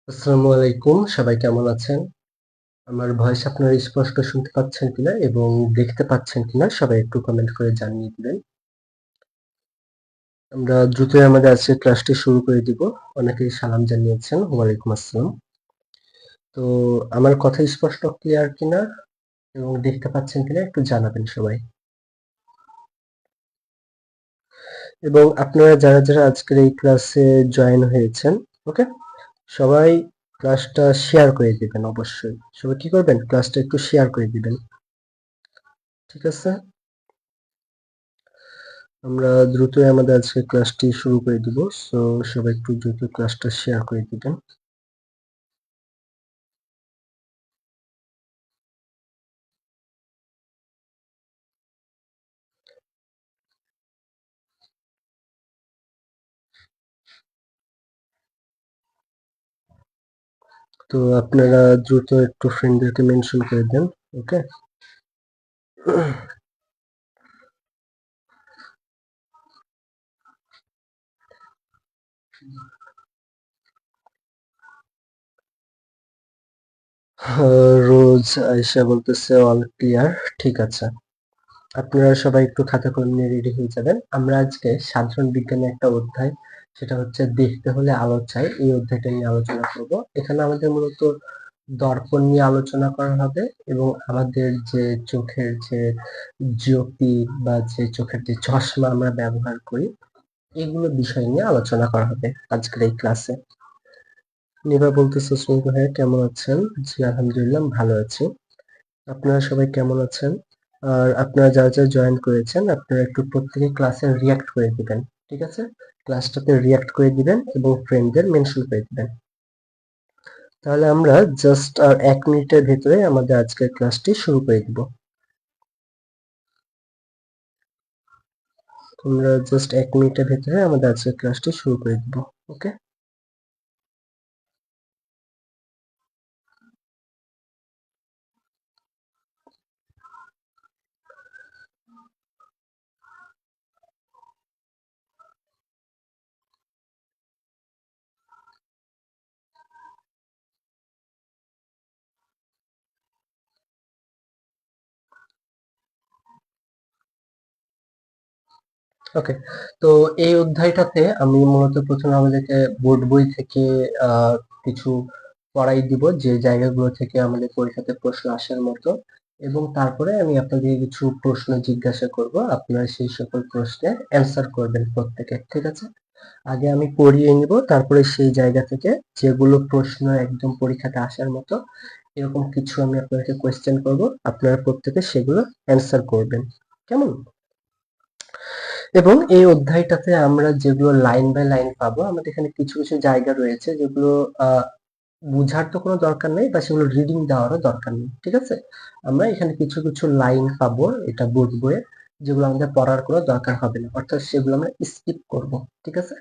আসসালামু আলাইকুম, সবাই কেমন আছেন? আমার ভয়েস আপনারা স্পষ্ট শুনতে পাচ্ছেন কিনা এবং দেখতে পাচ্ছেন কিনা সবাই একটু কমেন্ট করে জানিয়ে দিবেন। আমরা দ্রুতই আমাদের আজকের ক্লাসটি শুরু করে দিব। অনেকেই সালাম জানিয়েছেন। ওয়ালাইকুম আসসালাম। তো আমার কথা স্পষ্ট ক্লিয়ার কিনা এবং দেখতে পাচ্ছেন কিনা একটু জানাবেন সবাই। এবং আপনারা যারা যারা আজকের এই ক্লাসে জয়েন হয়েছেন, ওকে, সবাই ক্লাসটা শেয়ার করে দিবেন অবশ্যই। সবাই কি করবেন? ক্লাসটা একটু শেয়ার করে দিবেন। ঠিক আছে? আমরা দ্রুতই আমাদের আজকের ক্লাসটি শুরু করে দিব। সো সবাই একটু দ্রুত ক্লাসটা শেয়ার করে দিবেন। তো আপনারা দ্রুত একটু ফ্রেন্ডদেরকে মেনশন করে দেন। ওকে, রোজ আয়েশা বলতেছে অল ক্লিয়ার। ঠিক আছে, আপনারা সবাই একটু খাতা কলম নিয়ে রেডি হয়ে যাবেন। আমরা আজকে সাধারণ বিজ্ঞানের একটা অধ্যায়, সেটা হচ্ছে দেখতে হলে আলো চাই, এই অধ্যায়টা নিয়ে আলোচনা করব। এখানে আমাদের মূলত দর্পণ নিয়ে আলোচনা করা হবে এবং আমাদের যে চোখের যে জ্যোতি বা যে চোখের যে চশমা আমরা ব্যবহার করি, এগুলো বিষয় নিয়ে আলোচনা করা হবে আজকের এই ক্লাসে। নিভা বলতেছে সুন্দর ভাইয়া কেমন আছেন? জি আলহামদুলিল্লাহ ভালো আছি। আপনারা সবাই কেমন আছেন? আর আপনারা যারা যারা জয়েন করেছেন আপনারা একটু প্রত্যেকে ক্লাসে রিয়াক্ট করে দিবেন। ঠিক আছে, ক্লাসটাতে রিয়াক্ট করে দিবেন এবং ফ্রেন্ডদের মেনশন করে দিবেন। তাহলে আমরা জাস্ট আর 1 মিনিটের ভেতরে আমাদের আজকের ক্লাসটি শুরু করে দিব। আমরা জাস্ট 1 মিনিটের ভেতরে আমাদের আজকের ক্লাসটি শুরু করে দিব। ওকে, ওকে। তো এই অধ্যায়টাতে আমি মূলত প্রথমে আমাদেরকে বোর্ড বই থেকে আহ, কিছু পড়াই দিব যে জায়গাগুলো থেকে আমাদের পরীক্ষাতে প্রশ্ন আসার মতো, এবং তারপরে আমি আপনাদের কিছু প্রশ্ন জিজ্ঞাসা করব, আপনারা সেই সকল প্রশ্নের অ্যান্সার করবেন প্রত্যেকে। ঠিক আছে, আগে আমি পড়িয়ে নিব, তারপরে সেই জায়গা থেকে যেগুলো প্রশ্ন একদম পরীক্ষাতে আসার মতো এরকম কিছু আমি আপনাদেরকে কোয়েশ্চেন করব, আপনারা প্রত্যেকে সেগুলো অ্যান্সার করবেন। কেমন? এবং এই অধ্যায়টাতে আমরা যেগুলো লাইন বাই লাইন পাবো, আমাদের এখানে কিছু কিছু জায়গা রয়েছে যেগুলো আহ বুঝার তো কোনো দরকার নেই বা সেগুলো রিডিং দেওয়ারও দরকার নেই। ঠিক আছে, আমরা এখানে কিছু কিছু লাইন পাবো এটা বোর্ড বইয়ে, যেগুলো আমাদের পড়ার কোনো দরকার হবে না, অর্থাৎ সেগুলো আমরা স্কিপ করব। ঠিক আছে,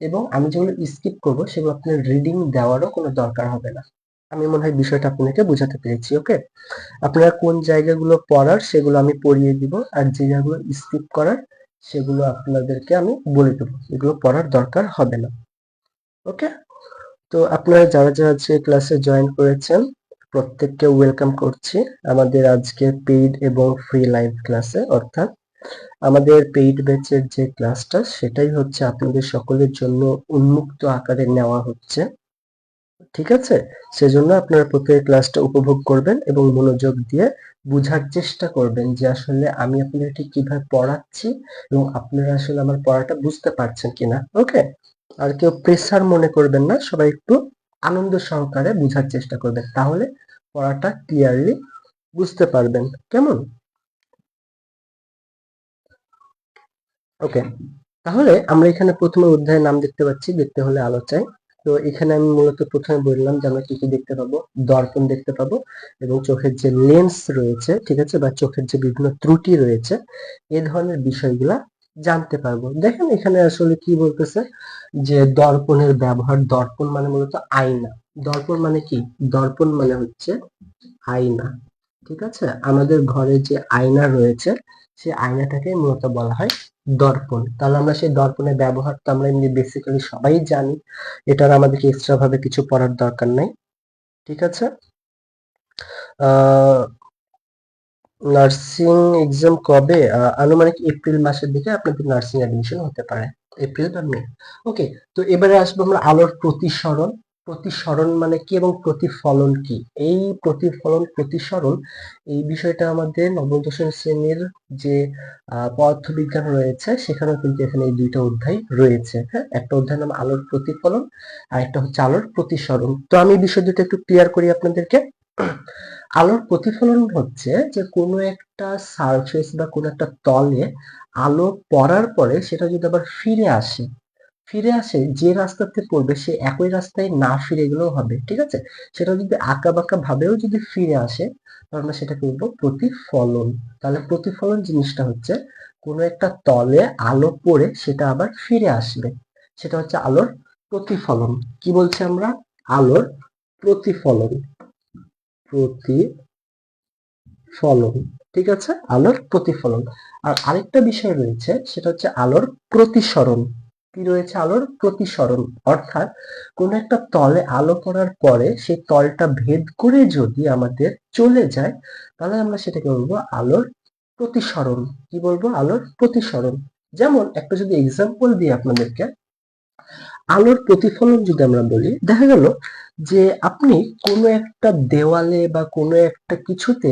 এবং আমি যেগুলো স্কিপ করব সেগুলো আপনার রিডিং দেওয়ারও কোনো দরকার হবে না। আমি মনে হয় বিষয়টা আপনাকে বোঝাতে পেরেছি। ওকে, আপনারা কোন জায়গাগুলো পড়ার সেগুলো আমি পড়িয়ে দিব, আর যে জায়গাগুলো স্কিপ করার সেগুলো আপনাদেরকে আমি বলে দেবো, এগুলো পড়ার দরকার হবে না। ওকে, তো আপনারা যারা যারা আজকে ক্লাসে জয়েন করেছেন প্রত্যেককে ওয়েলকাম করছি আমাদের আজকে পেইড এবং ফ্রি লাইভ ক্লাসে। অর্থাৎ আমাদের পেইড ব্যাচের যে ক্লাসটা সেটাই হচ্ছে আপনাদের সকলের জন্য উন্মুক্ত আকারে নেওয়া হচ্ছে। ঠিক আছে, সেজন্য আপনারা প্রত্যেক ক্লাসটা উপভোগ করবেন এবং মনোযোগ দিয়ে বুঝার চেষ্টা করবেন যে আসলে আমি আপনাদেরকে কিভাবে পড়াচ্ছি এবং আপনারা আসলে আমার পড়াটা বুঝতে পারছেন কিনা। ওকে, আর কেউ প্রেসার মনে করবেন না, সবাই একটু আনন্দ সহকারে বুঝার চেষ্টা করবেন, তাহলে পড়াটা ক্লিয়ারলি বুঝতে পারবেন। কেমন? ওকে, তাহলে আমরা এখানে প্রথমে অধ্যায়ের নাম দেখতে পাচ্ছি দেখতে হলে আলো চাই। তো এখানে আমি মূলত প্রথমে বললাম যে আমরা কি কি দেখতে পাবো, দর্পণ দেখতে পাবো এবং চোখের যে লেন্স রয়েছে, ঠিক আছে, বা চোখের যে বিভিন্ন ত্রুটি রয়েছে এই ধরনের বিষয়গুলা জানতে পারবো। দেখেন এখানে আসলে কি বলতেছে যে দর্পণের ব্যবহার, দর্পণ মানে মূলত আয়না। দর্পণ মানে কি? দর্পণ মানে হচ্ছে আয়না। ঠিক আছে, আমাদের ঘরে যে আয়না রয়েছে সেই আয়নাটাকে মূলত বলা হয় দর্পণ। তাহলে আমরা সেই দর্পণের ব্যবহার তো আমরা এমনি বেসিক্যালি সবাই জানি, এটার আমাদেরকে এক্সট্রা ভাবে কিছু পড়ার দরকার নাই। ঠিক আছে। আহ নার্সিং এক্সাম কবে? আনুমানিক এপ্রিল মাসের দিকে আপনাদের নার্সিং অ্যাডমিশন হতে পারে, এপ্রিল বা মে। ওকে, তো এবারে আসবো আমরা আলোর প্রতিসরণ। প্রতিসরণ মানে কি এবং প্রতিফলন কি? এই প্রতিফলন প্রতিসরণ এই বিষয়টা আমাদের নবম দশম শ্রেণীর যে পদার্থবিজ্ঞান রয়েছে সেখানেও কিন্তু এখানে এই দুইটা অধ্যায় রয়েছে। হ্যাঁ, একটা অধ্যায় নাম আলোর প্রতিফলন আর একটা হচ্ছে আলোর প্রতিসরণ। তো আমি বিষয় দুটো একটু ক্লিয়ার করি আপনাদেরকে। আলোর প্রতিফলন হচ্ছে যে কোনো একটা সারফেস বা কোনো একটা তলে আলো পড়ার পরে সেটা যদি আবার ফিরে আসে যে রাস্তাতে পড়বে সে একই রাস্তায় না ফিরে গেলেও হবে। ঠিক আছে, সেটা যদি আঁকা বাঁকা ভাবেও যদি ফিরে আসে তাহলে আমরা সেটাকে বলবো প্রতিফলন। তাহলে প্রতিফলন জিনিসটা হচ্ছে কোনো একটা তলে আলো পড়ে সেটা আবার ফিরে আসবে, সেটা হচ্ছে আলোর প্রতিফলন। কি বলছি আমরা? আলোর প্রতিফলন। প্রতিফলন, ঠিক আছে, আলোর প্রতিফলন। আর আরেকটা বিষয় রয়েছে সেটা হচ্ছে আলোর প্রতিসরণ। কি রয়েছে? আলোর প্রতিসরণ, অর্থাৎ কোন একটা তলে আলো পড়ার পরে সেই তলটা ভেদ করে যদি আমাদের চলে যায় তাহলে আমরা সেটাকে বলবো আলোর প্রতিসরণ। কি বলবো? আলোর প্রতিসরণ। যেমন একটা যদি এক্সাম্পল দিই আপনাদেরকে, আলোর প্রতিফলন যদি আমরা বলি, দেখা গেল যে আপনি কোনো একটা দেওয়ালে বা কোনো একটা কিছুতে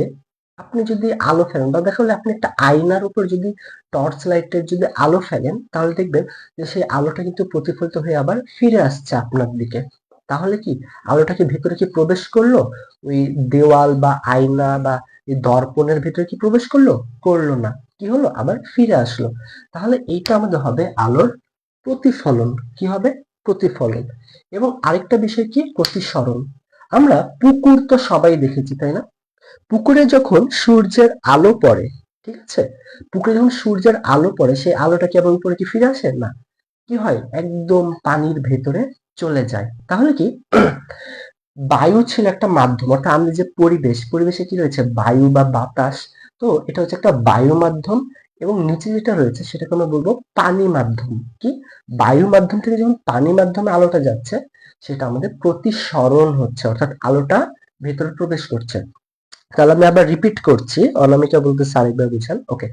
আপনি যদি আলো ফেলেন বা দেখা গেলো আপনি একটা আয়নার উপর যদি টর্চ লাইটের যদি আলো ফেলেন তাহলে দেখবেন যে সেই আলোটা কিন্তু প্রতিফলিত হয়ে আবার ফিরে আসছে আপনার দিকে। তাহলে কি আলোটা কি ভেতরে কি প্রবেশ করলো? ওই দেওয়াল বা আয়না বা এই দর্পণের ভেতরে কি প্রবেশ করলো? করলো না। কি হলো? আবার ফিরে আসলো। তাহলে এইটা আমাদের হবে আলোর প্রতিফলন। কি হবে? প্রতিফলন। এবং আরেকটা বিষয় কি? প্রতিসরণ। আমরা পুকুর তো সবাই দেখেছি, তাই না? পুকুরে যখন সূর্যের আলো পড়ে, ঠিক আছে, পুকুরে যখন সূর্যের আলো পড়ে সেই আলোটা কি আবার উপরে কি ফিরে আসে? না। কি হয়? একদম পানির ভেতরে চলে যায়। তাহলে কি বায়ু ছিল একটা মাধ্যম, অর্থাৎ আমাদের যে পরিবেশে কি রয়েছে? বায়ু বা বাতাস। তো এটা হচ্ছে একটা বায়ু মাধ্যম এবং নিচে যেটা রয়েছে সেটাকে আমরা বলবো পানি মাধ্যম। কি? বায়ু মাধ্যম থেকে যখন পানি মাধ্যমে আলোটা যাচ্ছে সেটা আমাদের প্রতিসরণ হচ্ছে, অর্থাৎ আলোটা ভেতরে প্রবেশ করছে। তাহলে আমি আবার রিপিট করছি, অনামিকা বলতেছে আরেকবার বুঝান। ওকে,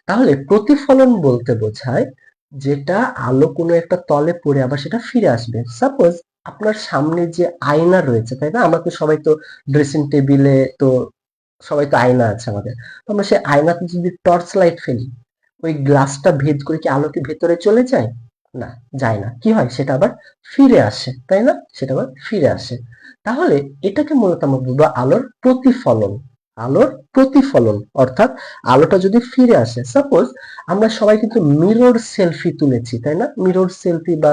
তাহলে প্রতিফলন বলতে বোঝায় যেটা আলো কোনো একটা তলে পড়ে আবার সেটা ফিরে আসবে। সাপোজ আপনার সামনে যে আয়না রয়েছে, তাই না? আমরা তো সবাই তো ড্রেসিং টেবিলে তো সবাই তো আয়না আছে আমাদের। তো আমরা সেই আয়নাতে যদি টর্চ লাইট ফেলি ওই গ্লাসটা ভেদ করে কি আলো কি ভেতরে চলে যায়? না, যায় না। কি হয়? সেটা আবার ফিরে আসে, তাই না? সেটা আবার ফিরে আসে। তাহলে এটাকে মূলত আমরা বলবো আলোর প্রতিফলন। আলোর প্রতিফলন অর্থাৎ আলোটা যদি ফিরে আসে। সাপোজ আমরা সবাই কিন্তু মিরর সেলফি তুলেছি, তাই না? মিরর সেলফি বা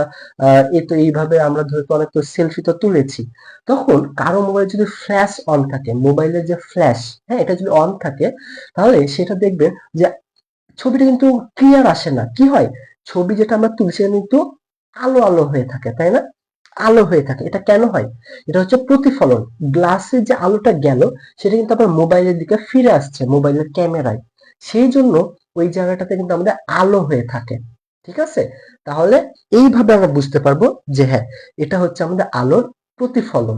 এই তো এইভাবে আমরা ধরতে অনেক তো সেলফি তো তুলেছি। তখন কারো মোবাইল যদি ফ্ল্যাশ অন থাকে, মোবাইলের যে ফ্ল্যাশ, হ্যাঁ, এটা যদি অন থাকে তাহলে সেটা দেখবেন যে ছবিটা কিন্তু ক্লিয়ার আসে না। কি হয়? ছবি যেটা আমরা তুলছি সেটা কিন্তু আলো আলো হয়ে থাকে, তাই না? আলো হয়ে থাকে। এটা কেন হয়? এটা হচ্ছে প্রতিফলন। গ্লাসে যে আলোটা গেল সেটা কিন্তু আবার মোবাইলের দিকে ফিরে আসছে, মোবাইলের ক্যামেরায়। সেই জন্য ওই জায়গাটাতে কিন্তু আমাদের আলো হয়ে থাকে। ঠিক আছে, তাহলে এইভাবে আমরা বুঝতে পারবো যে হ্যাঁ, এটা হচ্ছে আমাদের আলোর প্রতিফলন।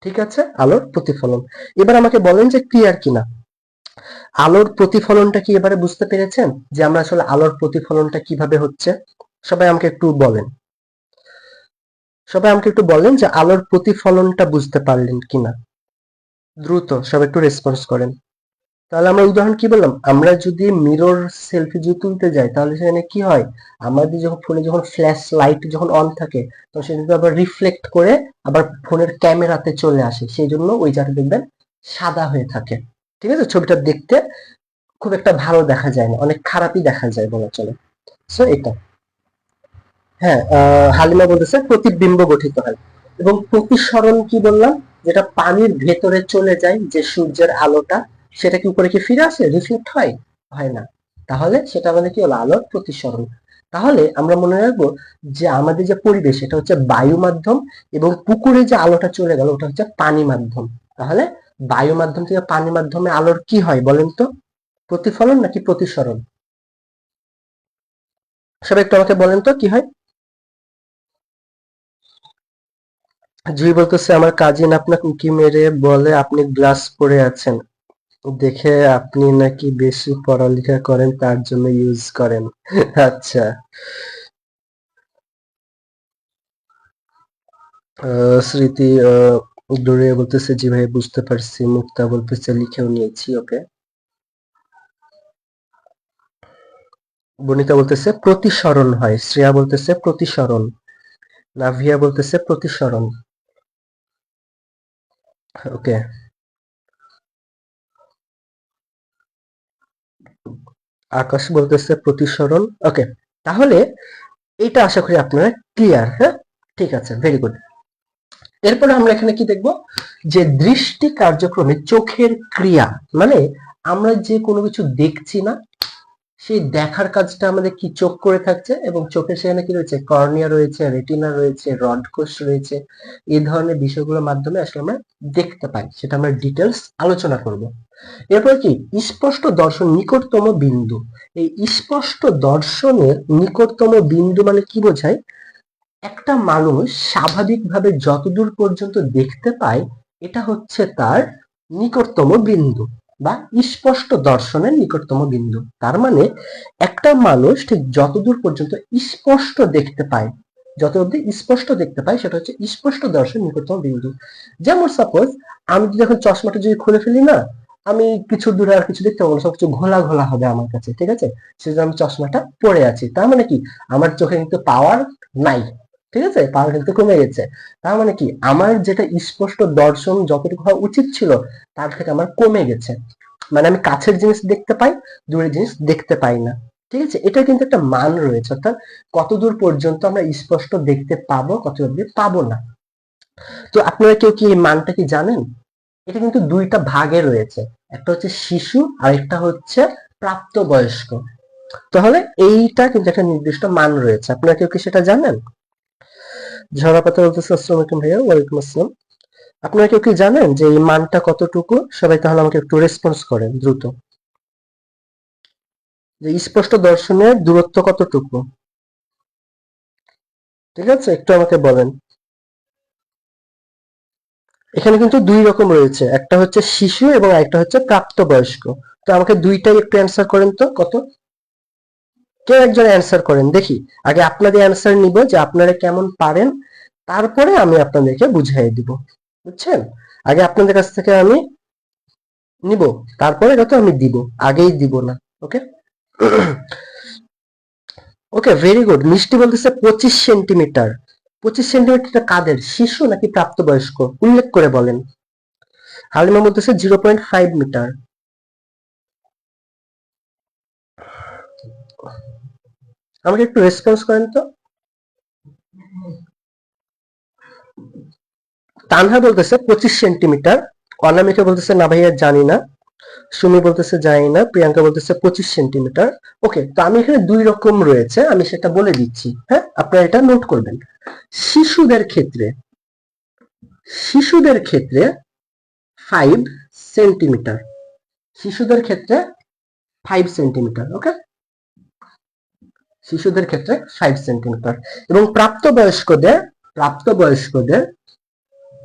ঠিক আছে, আলোর প্রতিফলন। এবার আমাকে বলেন যে ক্লিয়ার কিনা। আলোর প্রতিফলনটা কি এবারে বুঝতে পেরেছেন যে আমরা আসলে আলোর প্রতিফলনটা কিভাবে হচ্ছে? সবাই আমাকে একটু বলেন। সবাই আমাকে একটু বলেন যে আলোর প্রতিফলনটা বুঝতে পারলেন কিনা। দ্রুত সবাই একটু রেসপন্স করেন। তাহলে আমরা উদাহরণ কি বললাম? আমরা যদি মিরর সেলফি যদি তুলতে যাই তাহলে সেখানে কি হয়? আমাদের যখন ফোনে যখন ফ্ল্যাশ লাইট যখন অন থাকে তখন সেটা কিন্তু আবার রিফ্লেক্ট করে আবার ফোনের ক্যামেরাতে চলে আসে, সেই জন্য ওই জায়গাটা দেখবেন সাদা হয়ে থাকে। ঠিক আছে, ছবিটা দেখতে খুব একটা ভালো দেখা যায় না, অনেক খারাপই দেখা যায় বলা চলে। সো এটা, হ্যাঁ, হালিমা বলতেছে প্রতিবিম্ব গঠিত হয়। এবং প্রতিসরণ কি বললাম? যেটা পানির ভেতরে চলে যায় যে সূর্যের আলোটা সেটা কি উপরে কি ফিরে আসে? রিফ্লেক্ট হয়? হয় না। তাহলে সেটা আমাদের কি হলো? আলোর প্রতিসরণ। তাহলে আমরা মনে রাখবো যে আমাদের যে পরিবেশ এটা হচ্ছে বায়ু মাধ্যম এবং পুকুরে যে আলোটা চলে গেল ওটা হচ্ছে পানি মাধ্যম। তাহলে বায়ু মাধ্যম থেকে পানি মাধ্যমে আলোর কি হয় বলেন তো? প্রতিফলন নাকি প্রতিসরণ? সবাই একটু আমাকে বলেন তো কি হয়। জুই বলতেছে আমার কাজিন আপনাকে উঁকি মেরে বলে আপনি গ্লাস পরে আছেন, দেখে আপনি নাকি বেশি পড়ালেখা করেন তার জন্য ইউজ করেন। আচ্ছা। স্মৃতি দৌড়ে বলতেছে জি ভাই বুঝতে পারছি। মুক্তা বলতেছে লিখেও নিয়েছি, ওকে। বনিতা বলতেছে প্রতিসরণ হয়, শ্রেয়া বলতেছে প্রতিসরণ, নাভিয়া বলতেছে প্রতিসরণ, ওকে। আকাশ বলতেছে প্রতিসরণ, ওকে। তাহলে এটা আশা করি আপনারা ক্লিয়ার, হ্যাঁ? ঠিক আছে, ভেরি গুড। এরপরে আমরা এখানে কি দেখব, যে দৃষ্টি কার্যক্রমে চোখের ক্রিয়া, মানে আমরা যে কোনো কিছু দেখছি না, সেই দেখার কাজটা আমাদের কি চোখ করে থাকছে, এবং চোখের সেখানে কি রয়েছে, কর্নিয়া রয়েছে, রেটিনা রয়েছে, রড কোষ রয়েছে। এই ধরনের বিষয়গুলোর মাধ্যমে আসলে আমরা দেখতে পাই, সেটা আমরা ডিটেলস আলোচনা করব। এরপর কি স্পষ্ট দর্শন নিকটতম বিন্দু। এই স্পষ্ট দর্শনের নিকটতম বিন্দু মানে কি বোঝায়, একটা মানুষ স্বাভাবিকভাবে যতদূর পর্যন্ত দেখতে পায় এটা হচ্ছে তার নিকটতম বিন্দু বা স্পষ্ট দর্শনের নিকটতম বিন্দু। তার মানে একটা মানুষ ঠিক যতদূর পর্যন্ত স্পষ্ট দেখতে পায়, যত অব্দি স্পষ্ট দেখতে পায় সেটা হচ্ছে স্পষ্ট দর্শন নিকটতম বিন্দু। যেমন সাপোজ আমি যখন চশমাটা যদি খুলে ফেলি না, আমি কিছু দূরে আর কিছু দেখতে পাবো না, সবকিছু ঘোলা ঘোলা হবে আমার কাছে, ঠিক আছে। সেজন্য আমি চশমাটা পরে আছি, তার মানে কি আমার চোখে কিন্তু পাওয়ার নাই, ঠিক আছে, পাওয়ার কিন্তু কমে গেছে। তার মানে কি আমার যেটা স্পষ্ট দর্শন যতটুকু হওয়া উচিত ছিল তার থেকে আমার কমে গেছে, মানে আমি কাছের জিনিস দেখতে পাই, দূরের জিনিস দেখতে পাই না, ঠিক আছে। এটা কিন্তু একটা মান রয়েছে, অর্থাৎ কতদূর পর্যন্ত আমরা স্পষ্ট দেখতে পাবো, কত অব্দি পাবো না। তো আপনারা কেউ কি এই মানটা কি জানেন? এটা কিন্তু দুইটা ভাগে রয়েছে, একটা হচ্ছে শিশু আর একটা হচ্ছে প্রাপ্তবয়স্ক। তাহলে এইটা কিন্তু একটা নির্দিষ্ট মান রয়েছে, আপনারা কেউ কি সেটা জানেন? ঝরা পাতা বলতেছে আসসালামু আলাইকুম ভাইয়া। ওয়ালাইকুম আসসালাম। আপনারা কেউ কি জানেন যে এই মানটা কতটুকু? সবাই তাহলে আমাকে একটু রেসপন্স করেন দ্রুত, যে স্পষ্ট দর্শনের দূরত্ব কতটুকু, ঠিক আছে, একটু আমাকে বলেন। এখানে কিন্তু দুই রকম রয়েছে, একটা হচ্ছে শিশু এবং একটা হচ্ছে প্রাপ্তবয়স্ক। তো আমাকে দুইটাই একটু অ্যান্সার করেন তো, কত? কেউ একজন অ্যান্সার করেন দেখি। আগে আপনাদের অ্যান্সার নিব যে আপনারা কেমন পারেন, তারপরে আমি আপনাদেরকে বুঝিয়ে দিব, বুঝছেন। আগে আপনাদের কাছ থেকে আমি নিব, তারপরে এটা তো আমি দিব, আগেই দিব না, ওকে। ওকে, ভেরি গুড। মিষ্টি বলতেছে 25 সেন্টিমিটার। 25 সেন্টিমিটার কাদের, শিশু নাকি প্রাপ্তবয়স্ক, উল্লেখ করে বলেন। হালিমা বলতেছে 0.5 মিটার। আমাকে একটু রেসপন্স করেন তো। তানহা বলতেছে 25 সেন্টিমিটার। অনামিকা বলতেছে না ভাইয়া জানি না। সুমি বলতেছে জানি না। প্রিয়াঙ্কা বলতেছে 25 সেন্টিমিটার। ওকে, তো আমি এখানে দুই রকম রয়েছে, আমি সেটা বলে দিচ্ছি, হ্যাঁ, আপনারা এটা নোট করবেন। শিশুদের ক্ষেত্রে, শিশুদের ক্ষেত্রে 5 সেন্টিমিটার, শিশুদের ক্ষেত্রে 5 সেন্টিমিটার, ওকে। শিশুদের ক্ষেত্রে 5 সেন্টিমিটার, এবং প্রাপ্তবয়স্কদের, প্রাপ্তবয়স্কদের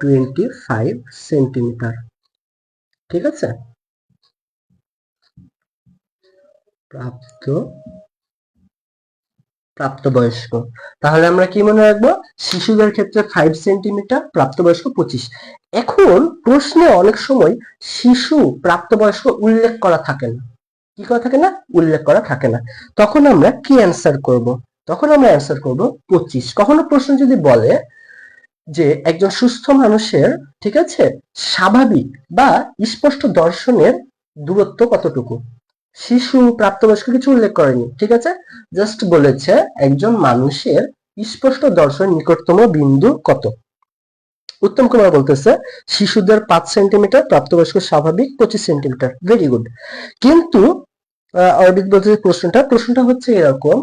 25 সেন্টিমিটার, ঠিক আছে। প্রাপ্ত প্রাপ্তবয়স্ক, তাহলে আমরা কি মনে রাখবো, শিশুদের ক্ষেত্রে 5 সেন্টিমিটার, প্রাপ্তবয়স্ক 25। এখন প্রশ্নে অনেক সময় শিশু প্রাপ্তবয়স্ক উল্লেখ করা থাকে না, কি করা থাকে না, উল্লেখ করা থাকে না। তখন আমরা কি অ্যান্সার করব, তখন আমরা অ্যান্সার করব 25। কখনো প্রশ্ন যদি বলে যে একজন সুস্থ মানুষের, ঠিক আছে, স্বাভাবিক বা স্পষ্ট দর্শনের দূরত্ব কতটুকু, শিশু প্রাপ্তবয়স্ক কিছু উল্লেখ করেনি, ঠিক আছে, জাস্ট বলেছে একজন মানুষের স্পষ্ট দর্শন নিকটতম বিন্দু কত। উত্তম কুমার বলতেছে শিশুদের 5 সেন্টিমিটার, প্রাপ্তবয়স্ক স্বাভাবিক 25 সেন্টিমিটার, ভেরি গুড। কিন্তু অরবিট বলতেছে প্রশ্নটা হচ্ছে এরকম,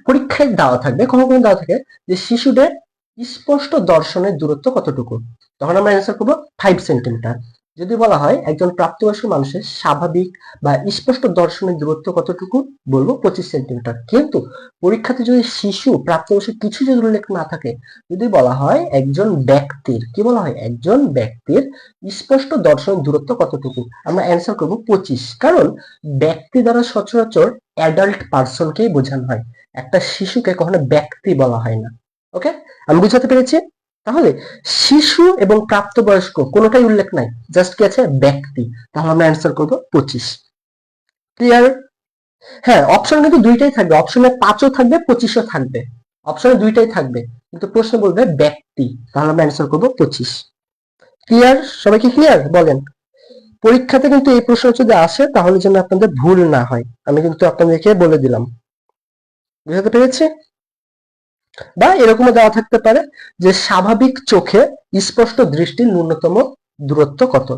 পরীক্ষায় দেওয়া থাকবে, কখনো কখনো দেওয়া থাকে যে শিশুদের স্পষ্ট দর্শনের দূরত্ব কতটুকু, তখন আমরা অ্যান্সার করবো 5 সেন্টিমিটার। যদি বলা হয় একজন প্রাপ্তবয়স্ক মানুষের স্বাভাবিক বা স্পষ্ট দর্শনের দূরত্ব কতটুকু, বলবো 25 সেন্টিমিটার। কিন্তু পরীক্ষাতে যদি শিশু প্রাপ্তবয়স্ক কিছু যদি উল্লেখ না থাকে, যদি বলা হয় একজন ব্যক্তির, কি বলা হয়, একজন ব্যক্তির স্পষ্ট দর্শনের দূরত্ব কতটুকু, আমরা অ্যান্সার করবো 25। কারণ ব্যক্তি দ্বারা সচরাচর অ্যাডাল্ট পার্সনকেই বোঝানো হয়, একটা শিশুকে কখনো ব্যক্তি বলা হয় না। ওকে, আমি বুঝাতে পেরেছি? তাহলে শিশু এবং প্রাপ্তবয়স্ক কোনোটাই উল্লেখ নাই, জাস্ট কি আছে, ব্যক্তি। তাহলে আমরা অ্যান্সার করব 25। ক্লিয়ার? হ্যাঁ, অপশন কিন্তু দুইটাই থাকবে, অপশনে 5ও থাকবে 25ও থাকবে, অপশনে দুইটাই থাকবে, কিন্তু প্রশ্ন বলবে ব্যক্তি। তাহলে আমরা অ্যান্সার করব 25। ক্লিয়ার? সবাই কি ক্লিয়ার বলেন? পরীক্ষাতে কিন্তু এই প্রশ্ন যদি আসে তাহলে যেন আপনাদের ভুল না হয়, আমি কিন্তু আপনাদেরকে বলে দিলাম। বুঝতে পেরেছি? বা এরকমও দেওয়া থাকতে পারে যে স্বাভাবিক চোখে স্পষ্ট দৃষ্টির ন্যূনতম দূরত্ব কত,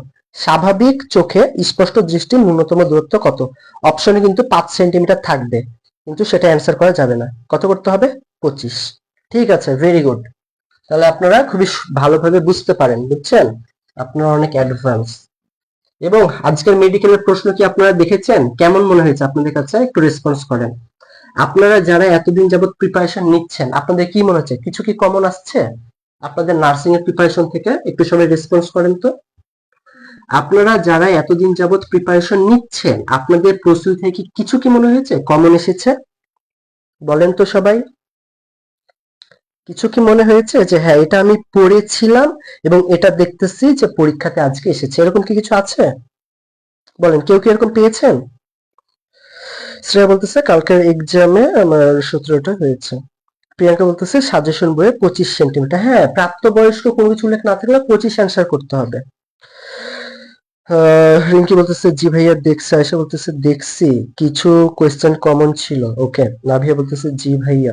স্বাভাবিক চোখে স্পষ্ট দৃষ্টির ন্যূনতম দূরত্ব কত, অপশনে কিন্তু 5 সেন্টিমিটার থাকবে, কিন্তু সেটা অ্যান্সার করা যাবে না, কত করতে হবে, 25। ঠিক আছে, ভেরি গুড। তাহলে আপনারা খুবই ভালোভাবে বুঝতে পারেন, বুঝছেন, আপনারা অনেক অ্যাডভান্স। এবং আজকের মেডিকেলের প্রশ্ন কি আপনারা দেখেছেন, কেমন মনে হয়েছে আপনাদের কাছে, একটু রেসপন্স করেন। আপনারা যারা এতদিন যাবত প্রিপারেশন নিচ্ছেন, আপনাদের কি মনে হচ্ছে, কিছু কি কমন আসছে আপনাদের নার্সিং এর প্রিপারেশন থেকে? একটু সবাই রেসপন্স করেন তো। আপনারা যারা এতদিন যাবত প্রিপারেশন নিচ্ছেন, আপনাদের প্রস্তুতি থেকে কিছু কি মনে হয়েছে কমন এসেছে? বলেন তো সবাই, কিছু কি মনে হয়েছে যে হ্যাঁ এটা আমি পড়েছিলাম এবং এটা দেখতেছি যে পরীক্ষাতে আজকে এসেছে, এরকম কি কিছু আছে? বলেন, কেউ কি এরকম পেয়েছেন? শ্রেয়া বলতেছে কালকের এক্সামে আমার 17টা হয়েছে। প্রিয়াঙ্কা বলতেছে সাজেশন বইয়ে 25 সেন্টিমিটার। হ্যাঁ, প্রাপ্তবয়স্ক কোনো কিছু উল্লেখ না থাকলে 25 অ্যান্সার করতে হবে। রিঙ্কি বলতেছে জি ভাইয়া দেখছি, আয়সা বলতেছে দেখছি, কিছু কোয়েশ্চেন কমন ছিল। ওকে, নাভিয়া বলতেছে জি ভাইয়া।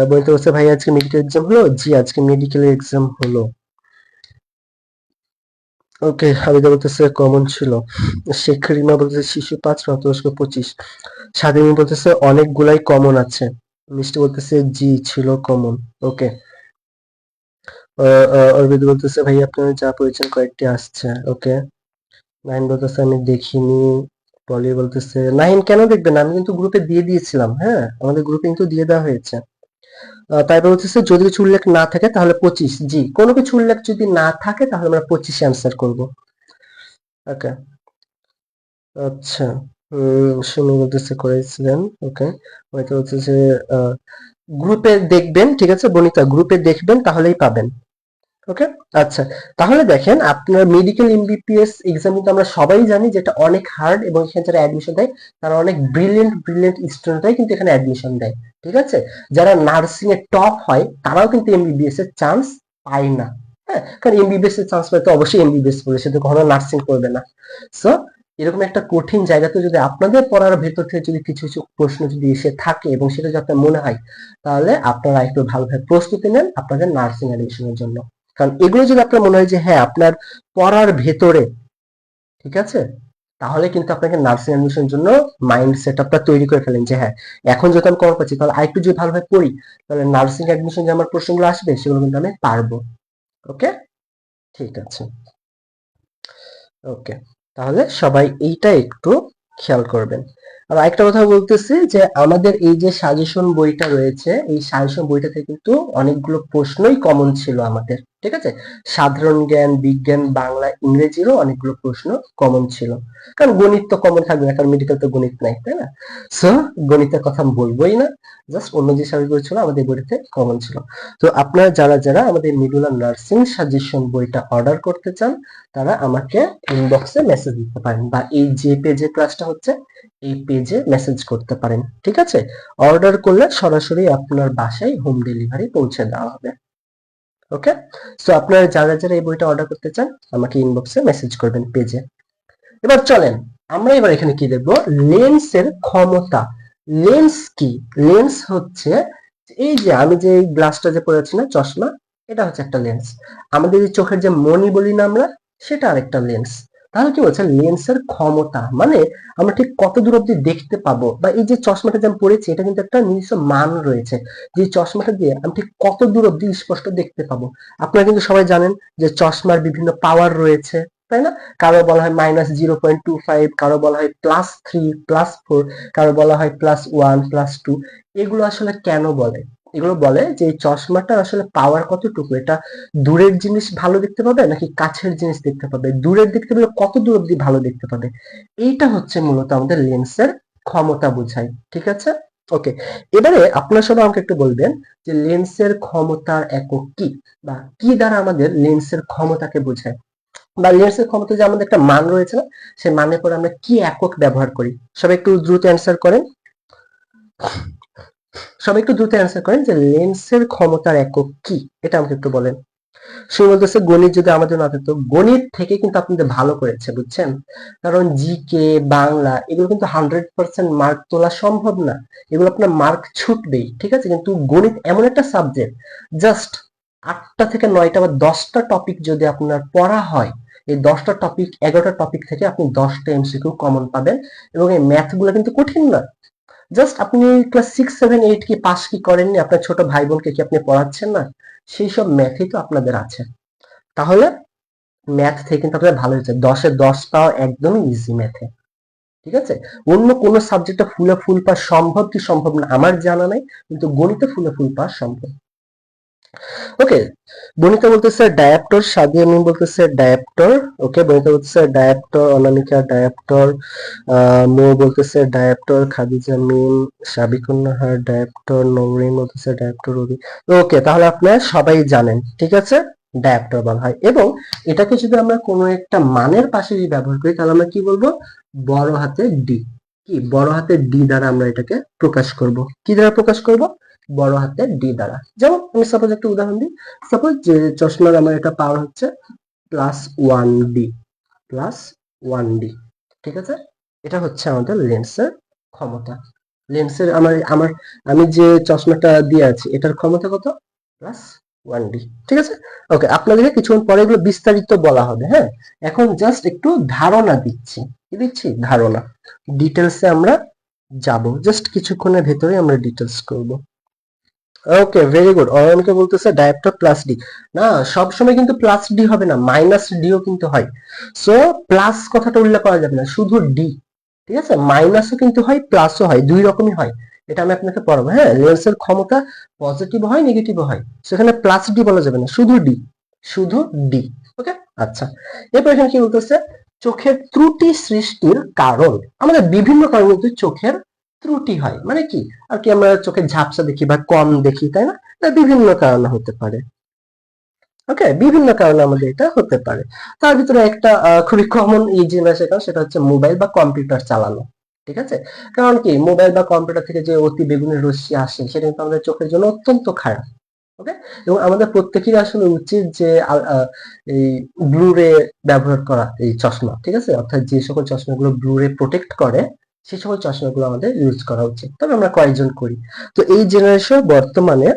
বনিতা বলছে ভাইয়া আজকে মেডিকেল এক্সাম হলো, জি আজকে মেডিকেল এক্সাম হলো। ওকে, হামিদা বলতেছে কমন ছিল। শেখ রিমা বলতেছে শিশু 5, প্রাপ্তবয়স্ক 25। স্বাধীন বলতেছে অনেকগুলাই কমন আছে। মিষ্টি বলতেছে জি ছিল কমন। ওকে, অরবিন্দ বলতেছে ভাই আপনারা যা পড়েছেন কয়েকটি আসছে। ওকে, নাহিন বলতেছে আমি দেখিনি। পলি বলতেছে নাহিন কেন দেখবেন, আমি কিন্তু গ্রুপে দিয়ে দিয়েছিলাম, হ্যাঁ আমাদের গ্রুপে কিন্তু দিয়ে দেওয়া হয়েছে। তাই বলতেছে যদি কিছু উল্লেখ না থাকে তাহলে 25, জি কোনো কিছু উল্লেখ যদি না থাকে তাহলে আমরা 25 অ্যান্সার করব। ওকে, আচ্ছা, সুমি বলতেছে করেছিলেন। ওকে, হয়তো বলতেছে গ্রুপে দেখবেন, ঠিক আছে বনিতা, গ্রুপে দেখবেন তাহলেই পাবেন। ওকে, আচ্ছা, তাহলে দেখেন আপনার মেডিকেল এমবিবিএস এক্সাম কিন্তু আমরা সবাই জানি যেটা অনেক হার্ড, এবং এখানে যারা অ্যাডমিশন দেয় তারা অনেক ব্রিলিয়েন্ট ব্রিলিয়েন্ট স্টুডেন্টরাই কিন্তু এখানে অ্যাডমিশন দেয়, ঠিক আছে। যারা নার্সিং এ টপ হয় তারাও কিন্তু এমবিবিএস এর চান্স পায় না, হ্যাঁ, কারণ এমবিবিএস এর চান্স পায় তো অবশ্যই এমবিবিএস পড়বে, সে তো কখনো নার্সিং করবে না। সো এরকম একটা কঠিন জায়গাতে যদি আপনাদের পড়ার ভেতর থেকে যদি কিছু কিছু প্রশ্ন যদি এসে থাকে এবং সেটা যদি আপনার মনে হয়, তাহলে আপনারা একটু ভালোভাবে প্রস্তুতি নেন আপনাদের নার্সিং অ্যাডমিশনের জন্য। কারণ এগুলো যদি আপনার মনে হয় যে হ্যাঁ আপনার পড়ার ভেতরে, ঠিক আছে, তাহলে কিন্তু আপনাকে নার্সিং অ্যাডমিশনের জন্য মাইন্ড সেটআপটা তৈরি করে ফেলেন যে হ্যাঁ এখন যদি আমি কম পাচ্ছি তাহলে আরেকটু যদি ভালোভাবে পড়ি তাহলে নার্সিং অ্যাডমিশন যে আমার প্রশ্নগুলো আসবে সেগুলো কিন্তু আমি পারবো। ওকে, ঠিক আছে। ওকে, তাহলে সবাই এইটা একটু খেয়াল করবেন। আর আরেকটা কথা বলতেছি যে আমাদের এই যে সাজেশন বইটা রয়েছে, এই সাজেশন বইটা থেকে কিন্তু অনেকগুলো প্রশ্নই কমন ছিল আমাদের, ঠিক আছে। সাধারণ জ্ঞান, বিজ্ঞান, বাংলা, ইংরেজিরও অনেকগুলো প্রশ্ন কমন ছিল। কারণ গণিত তো কমন থাকবে না, কারণ মেডিকেল তো গণিত নাই, তাই না। সো গণিতের কথা আমি বলবোই না, জাস্ট অন্য যে সাবজেক্টগুলো ছিল আমাদের বইটাতে কমন ছিল। তো আপনারা যারা যারা আমাদের মিডুলার নার্সিং সাজেশন বইটা অর্ডার করতে চান তারা আমাকে ইনবক্সে মেসেজ দিতে পারেন, বা এই যে পেজে ক্লাসটা হচ্ছে এই পেজে মেসেজ করতে পারেন, ঠিক আছে। অর্ডার করলে সরাসরি আপনার বাসায় হোম ডেলিভারি পৌঁছে দেওয়া হবে। ওকে, সো আপনারা যারা যারা এই বইটা অর্ডার করতে চান আমাকে ইনবক্সে মেসেজ করবেন পেজে। এবার চলেন আমরা এবার এখানে কি দেখবো, লেন্সের ক্ষমতা। লেন্স কি, লেন্স হচ্ছে এই যে আমি যে এই গ্লাসটা যে পরে আছি না, চশমা, এটা হচ্ছে একটা লেন্স। আমাদের এই চোখের যে মনি বলি না আমরা, সেটা আরেকটা লেন্স। তাহলে কি বলছে লেন্সের ক্ষমতা, মানে আমরা ঠিক কত দূর অব্দি দেখতে পাবো, বা এই যে চশমাটা যে আমি পরেছি এটা কিন্তু একটা নির্দিষ্ট মান রয়েছে, যে চশমাটা দিয়ে আমি ঠিক কত দূর অব্দি স্পষ্ট দেখতে পাবো। আপনারা কিন্তু সবাই জানেন যে চশমার বিভিন্ন পাওয়ার রয়েছে, তাই না? কারো বলা হয় -0.25, কারো বলা হয় +3, +4, কারো বলা হয় +1, +2। এগুলো আসলে কেন বলে? এগুলো বলে যে এই চশমাটার আসলে পাওয়ার কতটুকু, এটা দূরের জিনিস ভালো দেখতে পাবে নাকি কাছের জিনিস দেখতে পাবে, দূরের দেখতে পেলে কত দূর অব্দি ভালো দেখতে পাবে, এইটা হচ্ছে মূলত আমাদের লেন্সের ক্ষমতা বোঝায়। ঠিক আছে, ওকে। এবারে আপনারা সবাই আমাকে একটু বলবেন যে লেন্সের ক্ষমতার একক কি, বা কি দ্বারা আমাদের লেন্সের ক্ষমতাকে বোঝায়, বা লেন্সের ক্ষমতা যে আমাদের একটা মান রয়েছে না, সেই মানের পরে আমরা কি একক ব্যবহার করি। সবাই একটু দ্রুত অ্যান্সার করেন, সবাই একটু দ্রুত অ্যান্সার করেন যে লেন্সের ক্ষমতার একক কি, এটা আমাকে একটু বলেন। সে বলতেছে গণিত যদি আমাদের না থাকতো, গণিত থেকে কিন্তু আপনাদের ভালো করেছে, বুঝছেন? কারণ জিকে, বাংলা এগুলো কিন্তু 100% মার্ক তোলা সম্ভব না, এগুলো আপনার মার্ক ছুটবেই, ঠিক আছে? কিন্তু গণিত এমন একটা সাবজেক্ট, জাস্ট 8টা থেকে 9টা বা 10টা টপিক যদি আপনার পড়া হয়, এই 10টা টপিক 11টা টপিক থেকে আপনি 10টা এমসিকিউ কমন পাবেন। এবং এই ম্যাথ গুলো কিন্তু কঠিন না, জাস্ট আপনি ক্লাস 6, 7, 8 কি পাস কি করেননি, আপনার ছোট ভাই বোনকে কি আপনি পড়াচ্ছেন না? সেই সব ম্যাথই তো আপনাদের আছে। তাহলে ম্যাথ থেকে কিন্তু আপনাদের ভালো হয়েছে, 10-এ 10 পাওয়া একদমই ইজি ম্যাথে। ঠিক আছে, অন্য কোন সাবজেক্টে ফুলে ফুল পাওয়া সম্ভব কি সম্ভব না আমার জানা নাই, কিন্তু গণিতে ফুলে ফুল পাওয়া সম্ভব। ওকে, বনিতা বলতেছে ডায়াপ্টর, সাদিয়া মিম বলতেছে ডায়াপ্টর। ওকে, বনিতা বলতেছে ডায়াপ্টর, অনামিকা ডায়াপ্টর, মো বলতেছে ডায়াপ্টর, খাদিজা মিম, সাবিকুন নাহার ডায়াপ্টর, নওরিন বলতেছে ডায়াপ্টর, রবি। ওকে, তাহলে আপনারা সবাই জানেন, ঠিক আছে, ডায়াপ্টর বলা হয়। এবং এটাকে যদি আমরা কোনো একটা মানের পাশে যদি ব্যবহার করি, তাহলে আমরা কি বলবো? বড় হাতের ডি। কি বড় হাতের ডি দ্বারা আমরা এটাকে প্রকাশ করব। কি দ্বারা প্রকাশ করব? বড় হাতের ডি দ্বারা। যেমন আমি সাপোজ একটা উদাহরণ দিই, সাপোজ যে চশমার আমার এটা পাওয়ার হচ্ছে +1D, +1D, ঠিক আছে? এটা হচ্ছে আমাদের লেন্সের ক্ষমতা। লেন্সের আমার আমার আমি যে চশমাটা দিয়ে আছি এটার ক্ষমতা কত? +1D, ঠিক আছে? ওকে, আপনাদেরকে কিছুক্ষণ পরে এগুলো বিস্তারিত বলা হবে। হ্যাঁ, এখন জাস্ট একটু ধারণা দিচ্ছি, কি দিচ্ছি? ধারণা। ডিটেলসে আমরা যাব, জাস্ট কিছুক্ষণের ভেতরে আমরা ডিটেলস করব। ওকে, ভেরি গুড। অনামিকা বলতেছে ডায়াপ্টর +D। না, সব সময় কিন্তু +D হবে না, -Dও কিন্তু হয়। সো প্লাস কথাটা উল্লেখ করা যাবে না, শুধু ডি। ঠিক আছে, মাইনাসও কিন্তু হয়, প্লাসও হয়, দুই রকমই হয়। এটা আমি আপনাকে পড়াবো। হ্যাঁ, লেন্সের ক্ষমতা পজিটিভ হয়, নেগেটিভও হয়, সেখানে +D বলা যাবে না, শুধু ডি, শুধু ডি। ওকে, আচ্ছা। এরপর এখানে কি বলতেছে? চোখের ত্রুটি সৃষ্টির কারণ। আমাদের বিভিন্ন কারণে কিন্তু চোখের ত্রুটি হয়, মানে কি আর কি, আমরা চোখে ঝাপসা দেখি বা কম দেখি, তাই না? এটা বিভিন্ন কারণে হতে পারে। ওকে, বিভিন্ন কারণে আমাদের এটা হতে পারে। তার ভিতরে একটা খুবই কমন এই জেনারেশন, সেটা হচ্ছে মোবাইল বা কম্পিউটার চালানো। ঠিক আছে, কারণ কি মোবাইল বা কম্পিউটার থেকে যে অতি বেগুনি রশ্মি আসে সেটা কিন্তু আমাদের চোখের জন্য অত্যন্ত খারাপ। ওকে, এবং আমাদের প্রত্যেকেরই আসলে উচিত যে এই ব্লু রে ব্যবহার করা, এই চশমা, ঠিক আছে, অর্থাৎ যে সকল চশমাগুলো ব্লু রে প্রোটেক্ট করে সেই সকল চশমাগুলো আমাদের ইউজ করা উচিত, তবে আমরা কয়েকজন করি। তো এই জেনারেশন বর্তমানে,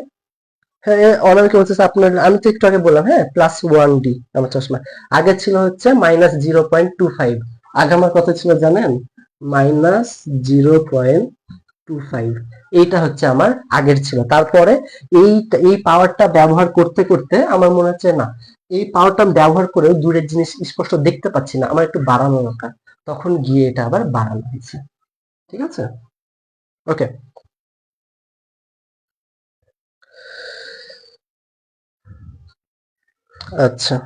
হ্যাঁ, অনামিকা বলতেছে আপনার, আমি তো একটু আগে বললাম, হ্যাঁ, +1D আমার চশমা। আগে ছিল হচ্ছে -0.25, আগে আমার কত ছিল জানেন? -0.25, এইটা হচ্ছে আমার আগের ছিল। তারপরে এই এই পাওয়ারটা ব্যবহার করতে করতে আমার মনে হচ্ছে না, এই পাওয়ারটা ব্যবহার করেও দূরের জিনিস স্পষ্ট দেখতে পাচ্ছি না, আমার একটু বাড়ানো দরকার, তখন গিয়ে এটা আবার বাড়ানো হয়েছে। ঠিক আছে, ওকে। আচ্ছা,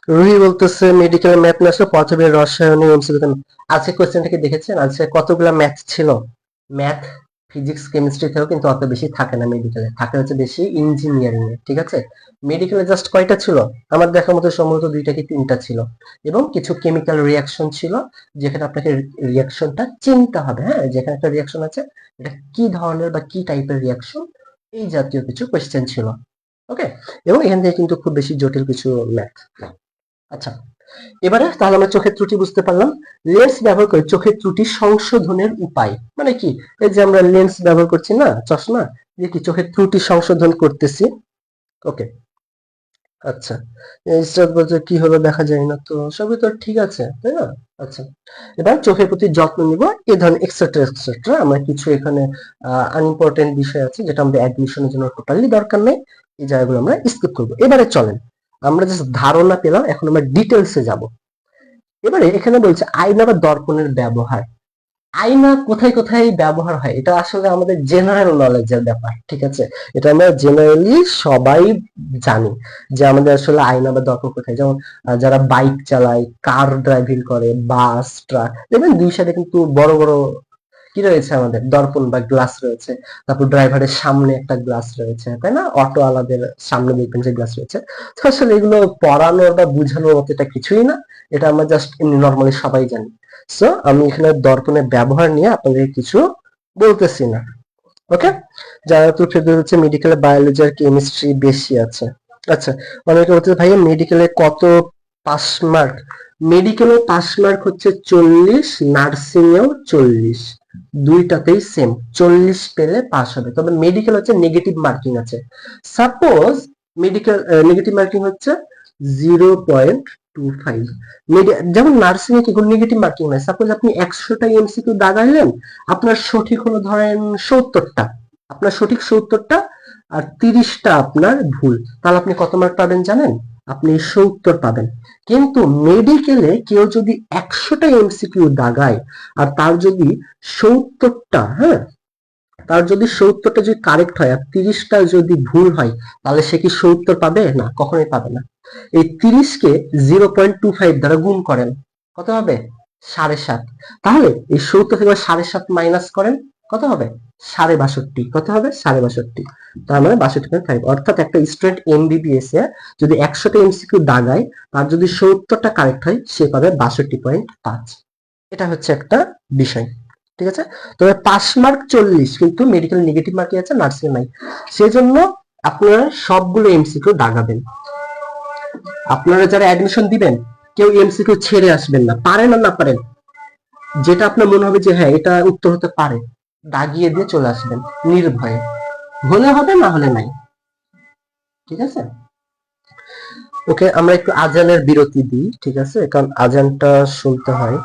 রুহি বলতেছে মেডিকেল ম্যাথ না আসলে পদার্থবিজ্ঞান, রসায়নে এমসিকিউ। আজকে কোশ্চেনটাকে দেখেছেন? আজকে কতগুলা ম্যাথ ছিল? ম্যাথ, ফিজিক্স, কেমিস্ট্রিতেও কিন্তু অত বেশি থাকে না, মেডিকেলে থাকে হচ্ছে বেশি ইঞ্জিনিয়ারিং এ। ঠিক আছে, মেডিকেলে জাস্ট কয়টা ছিল? আমার দেখার মতো সম্ভবত 2টা কি 3টা ছিল, এবং কিছু কেমিক্যাল রিয়াকশন ছিল, যেখানে আপনাকে রিয়াকশনটা চিনতে হবে। হ্যাঁ, যেখানে একটা রিয়াকশন আছে, এটা কি ধরনের বা কি টাইপের রিয়াকশন, এই জাতীয় কিছু কোশ্চেন ছিল। ওকে, এবং এখান থেকে কিন্তু খুব বেশি জটিল কিছু ম্যাথ। আচ্ছা, এবারে তাহলে আমরা চোখের ত্রুটি বুঝতে পারলাম। লেন্স ব্যবহার করে চোখের ত্রুটি সংশোধনের উপায় মানে কি? এই যে আমরা লেন্স ব্যবহার করছি না, চশমা, যে কি চোখের ত্রুটি সংশোধন করতেছি। ওকে, আচ্ছা। ইসরাত বলছে কি হলো দেখা যায় না, তো সবই তো ঠিক আছে, তাই না? আচ্ছা, এবার চোখের প্রতি যত্ন নিব, এই ধরনের এক্সেট্রা এক্সেট্রা। আমরা কিছু এখানে আনইম্পর্টেন্ট বিষয় আছে যেটা আমাদের অ্যাডমিশনের জন্য টোটালি দরকার নেই, এই জায়গাগুলো আমরা স্কিপ করবো। এবারে চলেন আমরা জাস্ট ধারণা পেলাম, এখন আমরা ডিটেলসে যাব। এবারে এখানে বলছে আয়না বা দর্পণের ব্যবহার। আয়না কোথায় কোথায় ব্যবহার হয়, এটা আসলে আমাদের জেনারেল নলেজের ব্যাপার, ঠিক আছে। এটা আমরা জেনারেলি সবাই জানি যে আমাদের আসলে আয়না বা দর্পণ কোথায়। যেমন যারা বাইক চালায়, কার ড্রাইভিং করে, বাস, ট্রাক, দেখবেন দুই সাইডে কিন্তু বড় বড় কি রয়েছে, আমাদের দর্পণ বা গ্লাস রয়েছে। তারপর ড্রাইভারের সামনে একটা গ্লাস রয়েছে, তাই না, অটো আলাদের সামনে দেখবেন যে গ্লাস রয়েছে। তো আসলে এগুলো পড়ানোর বা বোঝানোর মতো এটা কিছুই না, এটা আমরা জাস্ট এমনি নর্মালি সবাই জানি। সো আমি এখানে দর্পণের ব্যবহার নিয়ে আপনাদের কিছু বলতেছি না, ওকে। যারা তো ফেব্রুয়ারি হচ্ছে মেডিকেল, বায়োলজি আর কেমিস্ট্রি বেশি আছে। আচ্ছা, অনেকে বলতে ভাইয়া মেডিকেলে কত পাস মার্ক? মেডিকেলে পাস মার্ক হচ্ছে 40, নার্সিং এও 40, দুইটাতেই সেম 40 পেলে পাস হবে। তবে মেডিকেল হচ্ছে নেগেটিভ মার্কিং আছে। সাপোজ মেডিকেল নেগেটিভ মার্কিং হচ্ছে 0.25, যেমন নার্সিং এ কি কোনো নেগেটিভ মার্কিং নাই। সাপোজ আপনি 100টা এমসিকিউ দাগাইলেন, আপনার সঠিক হলো ধরেন 70টা, আপনার সঠিক 70টা, আর 30টা আপনার ভুল, তাহলে আপনি কত মার্ক পাবেন জানেন? আপনি 70 পাবেন। কিন্তু মেডিকেলে কেউ যদি 100টা এমসিকিউ দাগায়, আর তার যদি 70টা, হ্যাঁ, তার যদি 70টা যদি কারেক্ট হয় আর 30টা যদি ভুল হয়, তাহলে সে কি 70 পাবে? না, কখনোই পাবে না। এই 30কে 0.25 দ্বারা গুণ করেন, কত হবে? 7.5। তাহলে এই 70 থেকে 7.5 মাইনাস করেন, কত হবে? 62.5। কত হবে? 62.5। তার মানে 62.5। অর্থাৎ একটা স্টুডেন্ট এমবিবিএস এ যদি 100টা এমসিকিউ দাগায়, তার যদি 70টা কারেক্ট হয়, সে পাবে 62.5। এটা হচ্ছে একটা বিষয়, ঠিক আছে। তবে পাস মার্ক 40, কিন্তু মেডিকেল নেগেটিভ মার্কই আছে, নার্সিং নাই। সেজন্য আপনারা সবগুলো এমসিকিউ দাগাবেন। আপনারা যারা অ্যাডমিশন দিবেন, কেউ এমসিকিউ ছেড়ে আসবেন না, পারেন আর না পারেন, যেটা আপনার মনে হবে যে হ্যাঁ এটা উত্তর হতে পারে, দাগিয়ে দিয়ে চলে আসবেন নির্ভয়ে। হলে হবে, না হলে নাই, ঠিক আছে। ওকে, আমরা একটু আজানের বিরতি দিই, ঠিক আছে, কারণ আজানটা শুনতে হয়।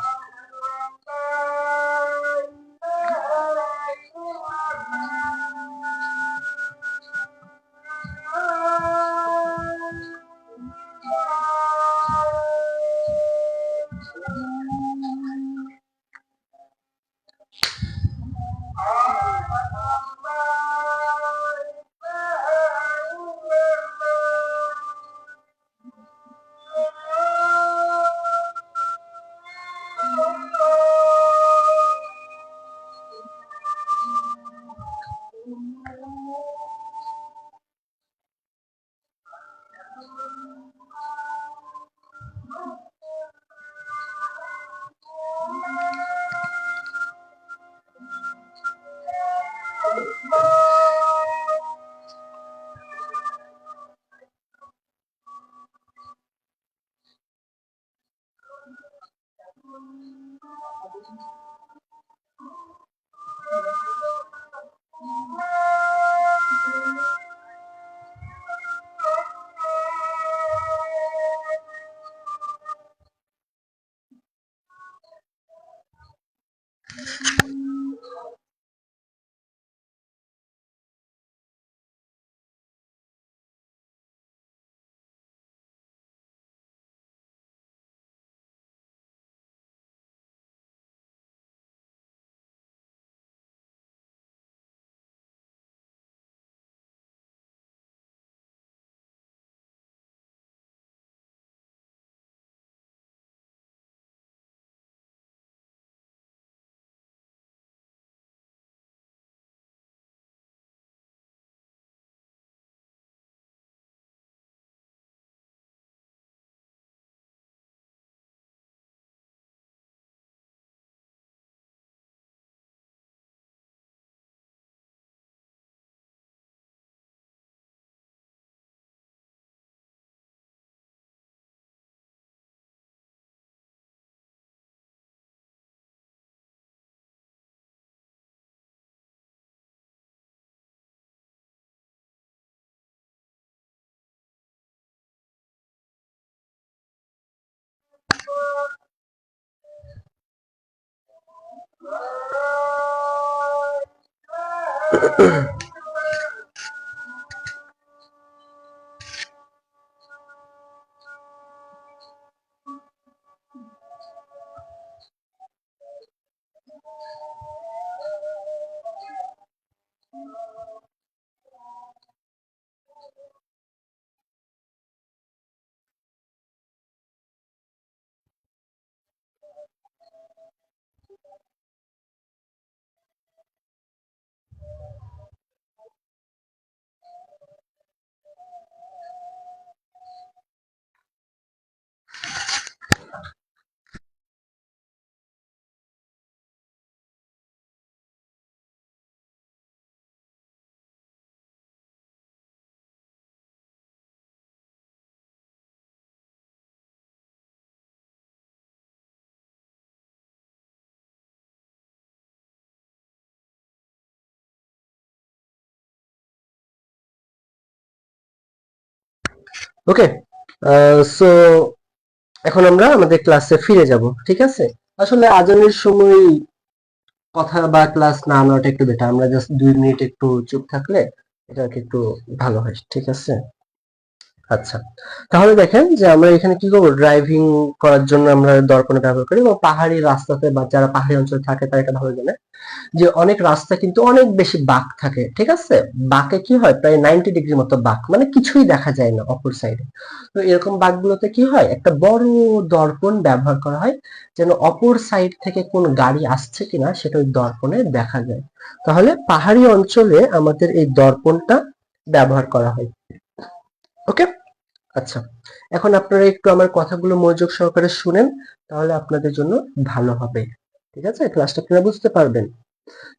ওকে, সো এখন আমরা আমাদের ক্লাসে ফিরে যাব, ঠিক আছে? আসলে আজানের সময় কথা বা ক্লাস না নেওয়াটা একটু বেটার, আমরা জাস্ট 2 মিনিট একটু চুপ থাকলে এটা একটু ভালো হয়, ঠিক আছে? আচ্ছা, তাহলে দেখেন যে আমরা এখানে কি করবো, ড্রাইভিং করার জন্য আমরা দর্পণ ব্যবহার করি, এবং পাহাড়ি রাস্তাতে বা যারা পাহাড়ি অঞ্চলে থাকে তারা এটা ভালো জানে যে অনেক রাস্তা কিন্তু অনেক বেশি বাঁক থাকে, ঠিক আছে? বাঁকে কি হয়, প্রায় 90 ডিগ্রি মতো বাঁক, মানে কিছুই দেখা যায় না অপর সাইডে। তো এরকম বাঁকগুলোতে কি হয়, একটা বড় দর্পণ ব্যবহার করা হয় যেন অপর সাইড থেকে কোন গাড়ি আসছে কিনা সেটা ওই দর্পণে দেখা যায়। তাহলে পাহাড়ি অঞ্চলে আমাদের এই দর্পণটা ব্যবহার করা হয়। ওকে, আচ্ছা, এখন আপনারা একটু আমার কথাগুলো মনোযোগ সহকারে শুনেন, তাহলে আপনাদের জন্য ভালো হবে, ঠিক আছে? ক্লাসটা আপনারা বুঝতে পারবেন।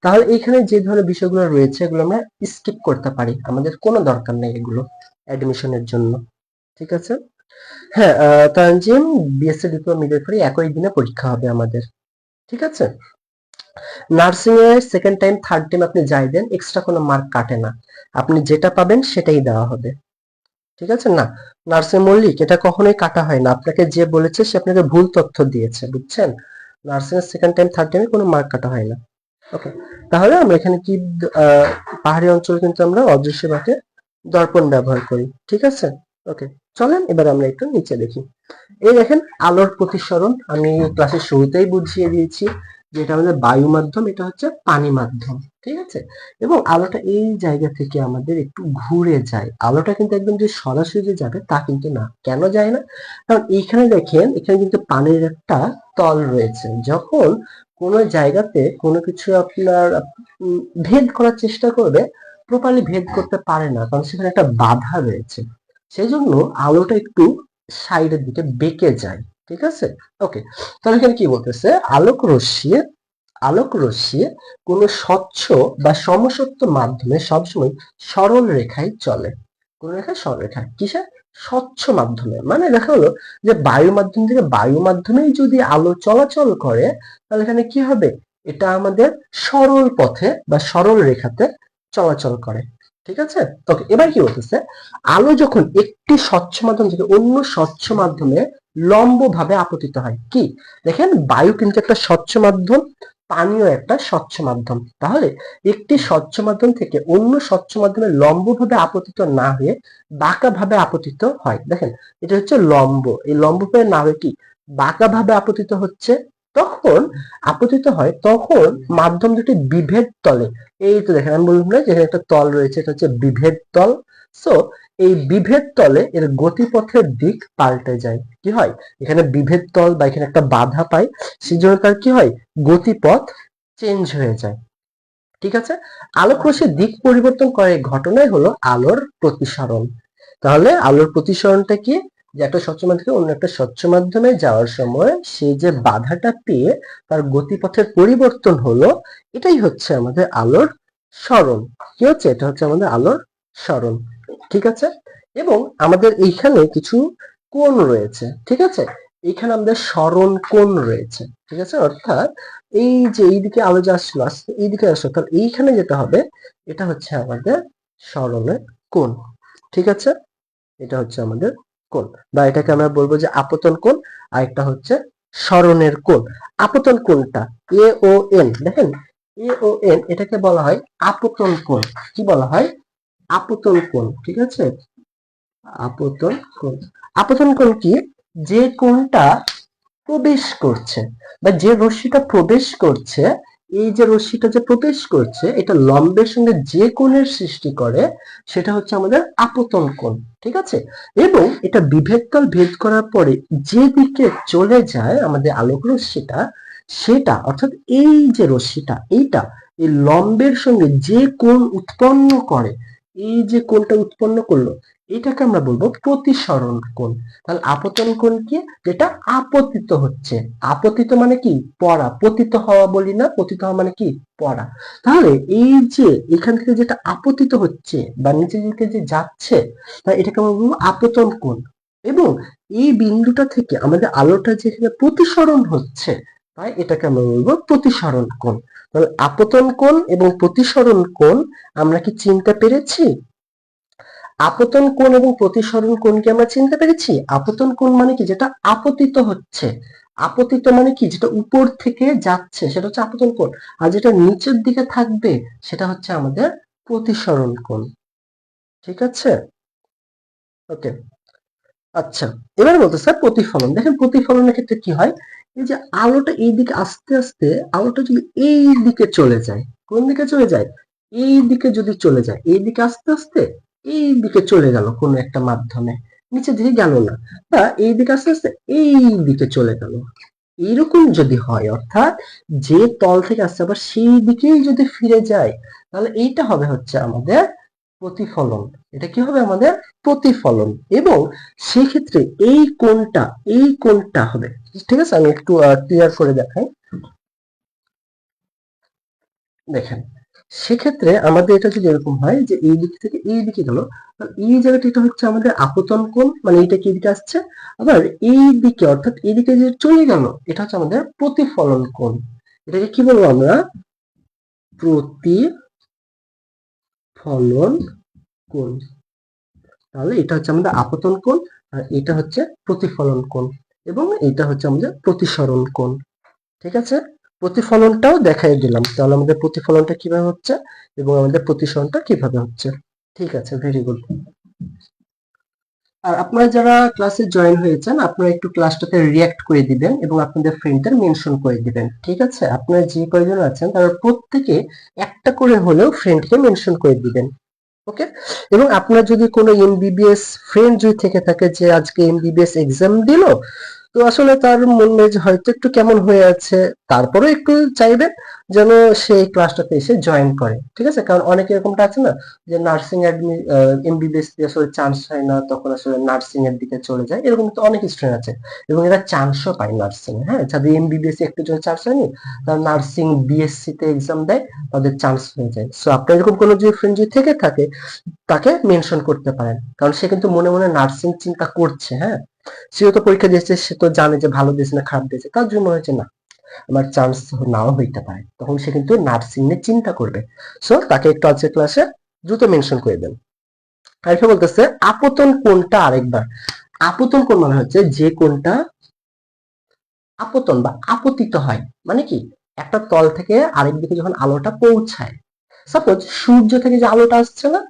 তাহলে এখানে যে ধরনের বিষয়গুলো রয়েছে এগুলো আমরা স্কিপ করতে পারি, আমাদের কোনো দরকার নেই এগুলো অ্যাডমিশনের জন্য, ঠিক আছে? হ্যাঁ, তানজিম, বিএসসি ডিপ্লোমা মিডওয়াইফারি একই দিনে পরীক্ষা হবে আমাদের, ঠিক আছে? নার্সিং এ সেকেন্ড টাইম থার্ড টাইম আপনি যাই দেন এক্সট্রা কোনো মার্ক কাটে না, আপনি যেটা পাবেন সেটাই দেওয়া হবে, ঠিক আছে? না, নার্সিং মল্লিক এটা কখনোই কাটা হয় না, আপনাকে যে বলেছে সে আপনাকে ভুল তথ্য দিয়েছে, বুঝছেন? নার্সিং এর সেকেন্ড টাইম থার্ড টাইমে কোনো মার্ক কাটা হয় না। ওকে, তাহলে আমরা এখানে কি আহ, পাহাড়ি অঞ্চলে কিন্তু আমরা অদৃশ্য বাঁকে দর্পণ ব্যবহার করি, ঠিক আছে? ওকে, চলেন এবার আমরা একটু নিচে দেখি। এই দেখেন আলোর প্রতিসরণ আমি ক্লাসের শুরুতেই বুঝিয়ে দিয়েছি যে এটা আমাদের বায়ু মাধ্যম, এটা হচ্ছে পানি মাধ্যম, ঠিক আছে? এবং আলোটা এই জায়গা থেকে আমাদের একটু ঘুরে যায়, আলোটা কিন্তু একদম যে সরাসরি যে যাবে তা কিন্তু না। কেন যায় না? কারণ এইখানে দেখেন এখানে কিন্তু পানির একটা তল রয়েছে, যখন কোনো জায়গাতে কোনো কিছু আপনার উম, ভেদ করার চেষ্টা করবে, প্রপারলি ভেদ করতে পারে না, কারণ সেখানে একটা বাধা রয়েছে। সেই জন্য আলোটা একটু সাইডের দিকে বেঁকে যায়, ঠিক আছে? ওকে, তাহলে এখানে কি বলতেছে, আলোক রশ্মি কোনো স্বচ্ছ বা সমসত্ব মাধ্যমে সবসময় সরল রেখায় চলে। কোন রেখায়? সরল রেখায়। কিসে? স্বচ্ছ মাধ্যমে, মানে দেখা হলো যে বায়ু মাধ্যম থেকে বায়ু মাধ্যমেই যদি আলো চলাচল করে তাহলে এখানে কি হবে, এটা আমাদের সরল পথে বা সরল রেখাতে চলাচল করে, ঠিক আছে? ওকে, এবার কি বলতেছে, আলো যখন একটি স্বচ্ছ মাধ্যম থেকে অন্য স্বচ্ছ মাধ্যমে লম্ব ভাবে আপতিত হয়, কি দেখেন বায়ু কিন্তু একটা স্বচ্ছ মাধ্যম, পানিও একটা স্বচ্ছ মাধ্যম, তাহলে একটি স্বচ্ছ মাধ্যম থেকে অন্য স্বচ্ছ মাধ্যমে লম্বভাবে আপতিত না হয়ে বাঁকা ভাবে আপতিত হয়। দেখেন এটা হচ্ছে লম্ব, এই লম্ব ভাবে না হয়ে কি বাঁকা ভাবে আপতিত হচ্ছে, তখন আপতিত হয় তখন মাধ্যম দুটি বিভেদ তলে, এই তো দেখেন আমি বললাম না যে এখানে একটা তল রয়েছে, এটা হচ্ছে বিভেদ তল। সো এই বিভেদ তলে এর গতিপথের দিক পাল্টে যায়, কি হয়, এখানে বিভেদ তল বা এখানে একটা বাধা পায়, সেজন্য তার কি হয়, গতিপথ চেঞ্জ হয়ে যায়, ঠিক আছে? আলোক রশ্মির দিক পরিবর্তন করে ঘটনাই হলো আলোর প্রতিসরণ। তাহলে আলোর প্রতিসরণটা কি, যে একটা স্বচ্ছ মাধ্যম থেকে অন্য একটা স্বচ্ছ মাধ্যমে যাওয়ার সময় সে যে বাধাটা পেয়ে তার গতিপথের পরিবর্তন হলো, এটাই হচ্ছে আমাদের আলোর সরণ। কি হচ্ছে, এটা হচ্ছে আমাদের আলোর সরণ, ঠিক আছে? এবং আমাদের এইখানে কিছু কোণ রয়েছে, ঠিক আছে? এইখানে আমাদের সরণ কোণ রয়েছে, ঠিক আছে? অর্থাৎ এই যে এইদিকে আলো যা আসলো আস্তে এইদিকে আসলো, তাহলে এইখানে যেটা হবে এটা হচ্ছে আমাদের সরণের কোণ, ঠিক আছে? এটা হচ্ছে আমাদের কোণ, বা এটাকে আমরা বলবো যে আপতন কোণ, আর একটা হচ্ছে সরণের কোণ। আপতন কোণটা এ ও এন, দেখেন এ ও এন এটাকে বলা হয় আপতন কোণ। কি বলা হয়? আপতন কোণ, ঠিক আছে? আপতন কোণ, আপতন কোণ কি, যে কোণটা প্রবেশ করছে বা যে রশ্মিটা প্রবেশ করছে, এই যে রশ্মিটা যে প্রবেশ করছে এটা লম্বের সঙ্গে যে কোণের সৃষ্টি করে সেটা হচ্ছে আমাদের আপতন কোণ, ঠিক আছে? এবং এটা বিভেদ তল ভেদ করার পরে যে দিকে চলে যায় আমাদের আলোক রশ্মিটা, সেটা অর্থাৎ এই যে রশ্মিটা এইটা এই লম্বের সঙ্গে যে কোণ উৎপন্ন করে, এই যে কোণটা উৎপন্ন করলো এটাকে আমরা বলবো প্রতিসরণ কোণ। তাহলে আপতন কোণ কি, যেটা আপতিত হচ্ছে, আপতিত মানে কি পড়া, পতিত হওয়া বলি না, পতিত হওয়া মানে কি পড়া। তাহলে এই যে এখান থেকে যেটা আপতিত হচ্ছে বা নিচের দিকে যে যাচ্ছে, তাই এটাকে আমরা বলবো আপতন কোণ। এবং এই বিন্দুটা থেকে আমাদের আলোটা যেখানে প্রতিসরণ হচ্ছে, তাই এটাকে আমরা বলবো প্রতিসরণ কোণ। তাহলে আপতন কোণ এবং প্রতিসরণ কোণ আমরা কি চিনতে পেরেছি? আপতন কোণ এবং প্রতিসরণ কোণকে আমরা চিনতে পেরেছি। আপতন কোণ মানে কি, যেটা আপতিত হচ্ছে। আপতিত মানে কি, যেটা উপর থেকে যাচ্ছে সেটা হচ্ছে আপতন কোণ, আর যেটা নিচের দিকে থাকবে সেটা হচ্ছে আমাদের প্রতিসরণ কোণ। ঠিক আছে, ওকে। আচ্ছা, এবার বলতে স্যার প্রতিফলন। দেখেন প্রতিফলনের ক্ষেত্রে কি হয়, এই যে আলোটা এই দিকে আস্তে আস্তে আলোটা যদি এই দিকে চলে যায়, কোন দিকে চলে যায়, এই দিকে যদি চলে যায়, এই দিকে আস্তে আস্তে এই দিকে চলে গেল কোন একটা মাধ্যমে, নিচে দিকে গেল না, তা এই দিকে আস্তে আস্তে এই দিকে চলে গেল, এইরকম যদি হয়, অর্থাৎ যে তল থেকে আসছে আবার সেই দিকেই যদি ফিরে যায়, তাহলে এইটা হবে হচ্ছে আমাদের প্রতিফলন। এটা কি হবে আমাদের প্রতিফলন। এবং সেক্ষেত্রে এই কোণটা হবে, ঠিক আছে, আমি একটু ক্লিয়ার করে দেখাই। দেখেন, সেক্ষেত্রে আমাদের এটা যদি এরকম হয় যে এই দিক থেকে এই দিকে গেল, এই জায়গাটা এটা হচ্ছে আমাদের আপতন কোণ, মানে এইটা কি দিকে আসছে, আবার এই দিকে অর্থাৎ এইদিকে যে চলে গেল এটা হচ্ছে আমাদের প্রতিফলন কোণ। এটাকে কি বলবো আমরা, প্রতিফলন কোণ। তাহলে এটা হচ্ছে আমাদের আপতন কোণ, আর এটা হচ্ছে প্রতিফলন কোণ, এবং এটা হচ্ছে আমাদের প্রতিসরণ কোণ। ঠিক আছে, প্রতিফলনটাও দেখাই দিলাম, তাহলে আমাদের প্রতিফলনটা কিভাবে হচ্ছে এবং আমাদের প্রতিসরণটা কিভাবে হচ্ছে। ঠিক আছে, ভেরি গুড। আর আপনারা যারা ক্লাসে জয়েন হয়েছেন আপনারা একটু ক্লাসটাতে রিঅ্যাক্ট করে দিবেন এবং আপনাদের ফ্রেন্ডদের মেনশন করে দিবেন। ঠিক আছে, আপনারা যে কয়জন আছেন তারা প্রত্যেকে একটা করে হলেও ফ্রেন্ডকে মেনশন করে দিবেন। ওকে, এবং আপনার যদি কোনো এমবিবিএস ফ্রেন্ড যদি থেকে থাকে যে আজকে এমবিবিএস এক্সাম দিল, তো আসলে তার মনে হয়তো একটু কেমন হয়ে আছে, তারপরেও একটু চাইবেন যেন সেই ক্লাসটাতে এসে জয়েন করে। ঠিক আছে, কারণ অনেকে এরকমটা আছে না, যে নার্সিং এমবিবিএস দিয়ে আসলে চান্স হয় না, তখন আসলে নার্সিং এর দিকে চলে যায়, এরকম তো অনেক স্টুডেন্ট আছে এবং এরা চান্সও পায় নার্সিং। হ্যাঁ, যাদের এমবিবিএস একটু জন্য চান্স হয়নি, তারা নার্সিং বিএসসি তে এক্সাম দেয়, তাদের চান্স হয়ে যায়। সো আপনার এরকম কোনো যদি ফ্রেন্ড যদি থেকে থাকে তাকে মেনশন করতে পারেন, কারণ সে কিন্তু মনে মনে নার্সিং চিন্তা করছে। হ্যাঁ, সেও তো পরীক্ষা দিয়েছে, সে তো জানে যে ভালো দিয়েছে না খারাপ দিয়েছে, তার জন্য হয়েছে না আমার চান্স নাও হইতে পারে, তখন সে কিন্তু নার্সিং নিয়ে চিন্তা করবে। সো তাকে একটু আজকের ক্লাসে দ্রুত মেনশন করে দেন। আরেকটা বলতেছে আপতন কোণটা, আরেকবার আপতন কোণ মানে হচ্ছে যে কোণটা আপতন বা আপতিত হয়, মানে কি, একটা তল থেকে আরেক দিকে যখন আলোটা পৌঁছায়, সাপোজ সূর্য থেকে যে আলোটা আসছে না,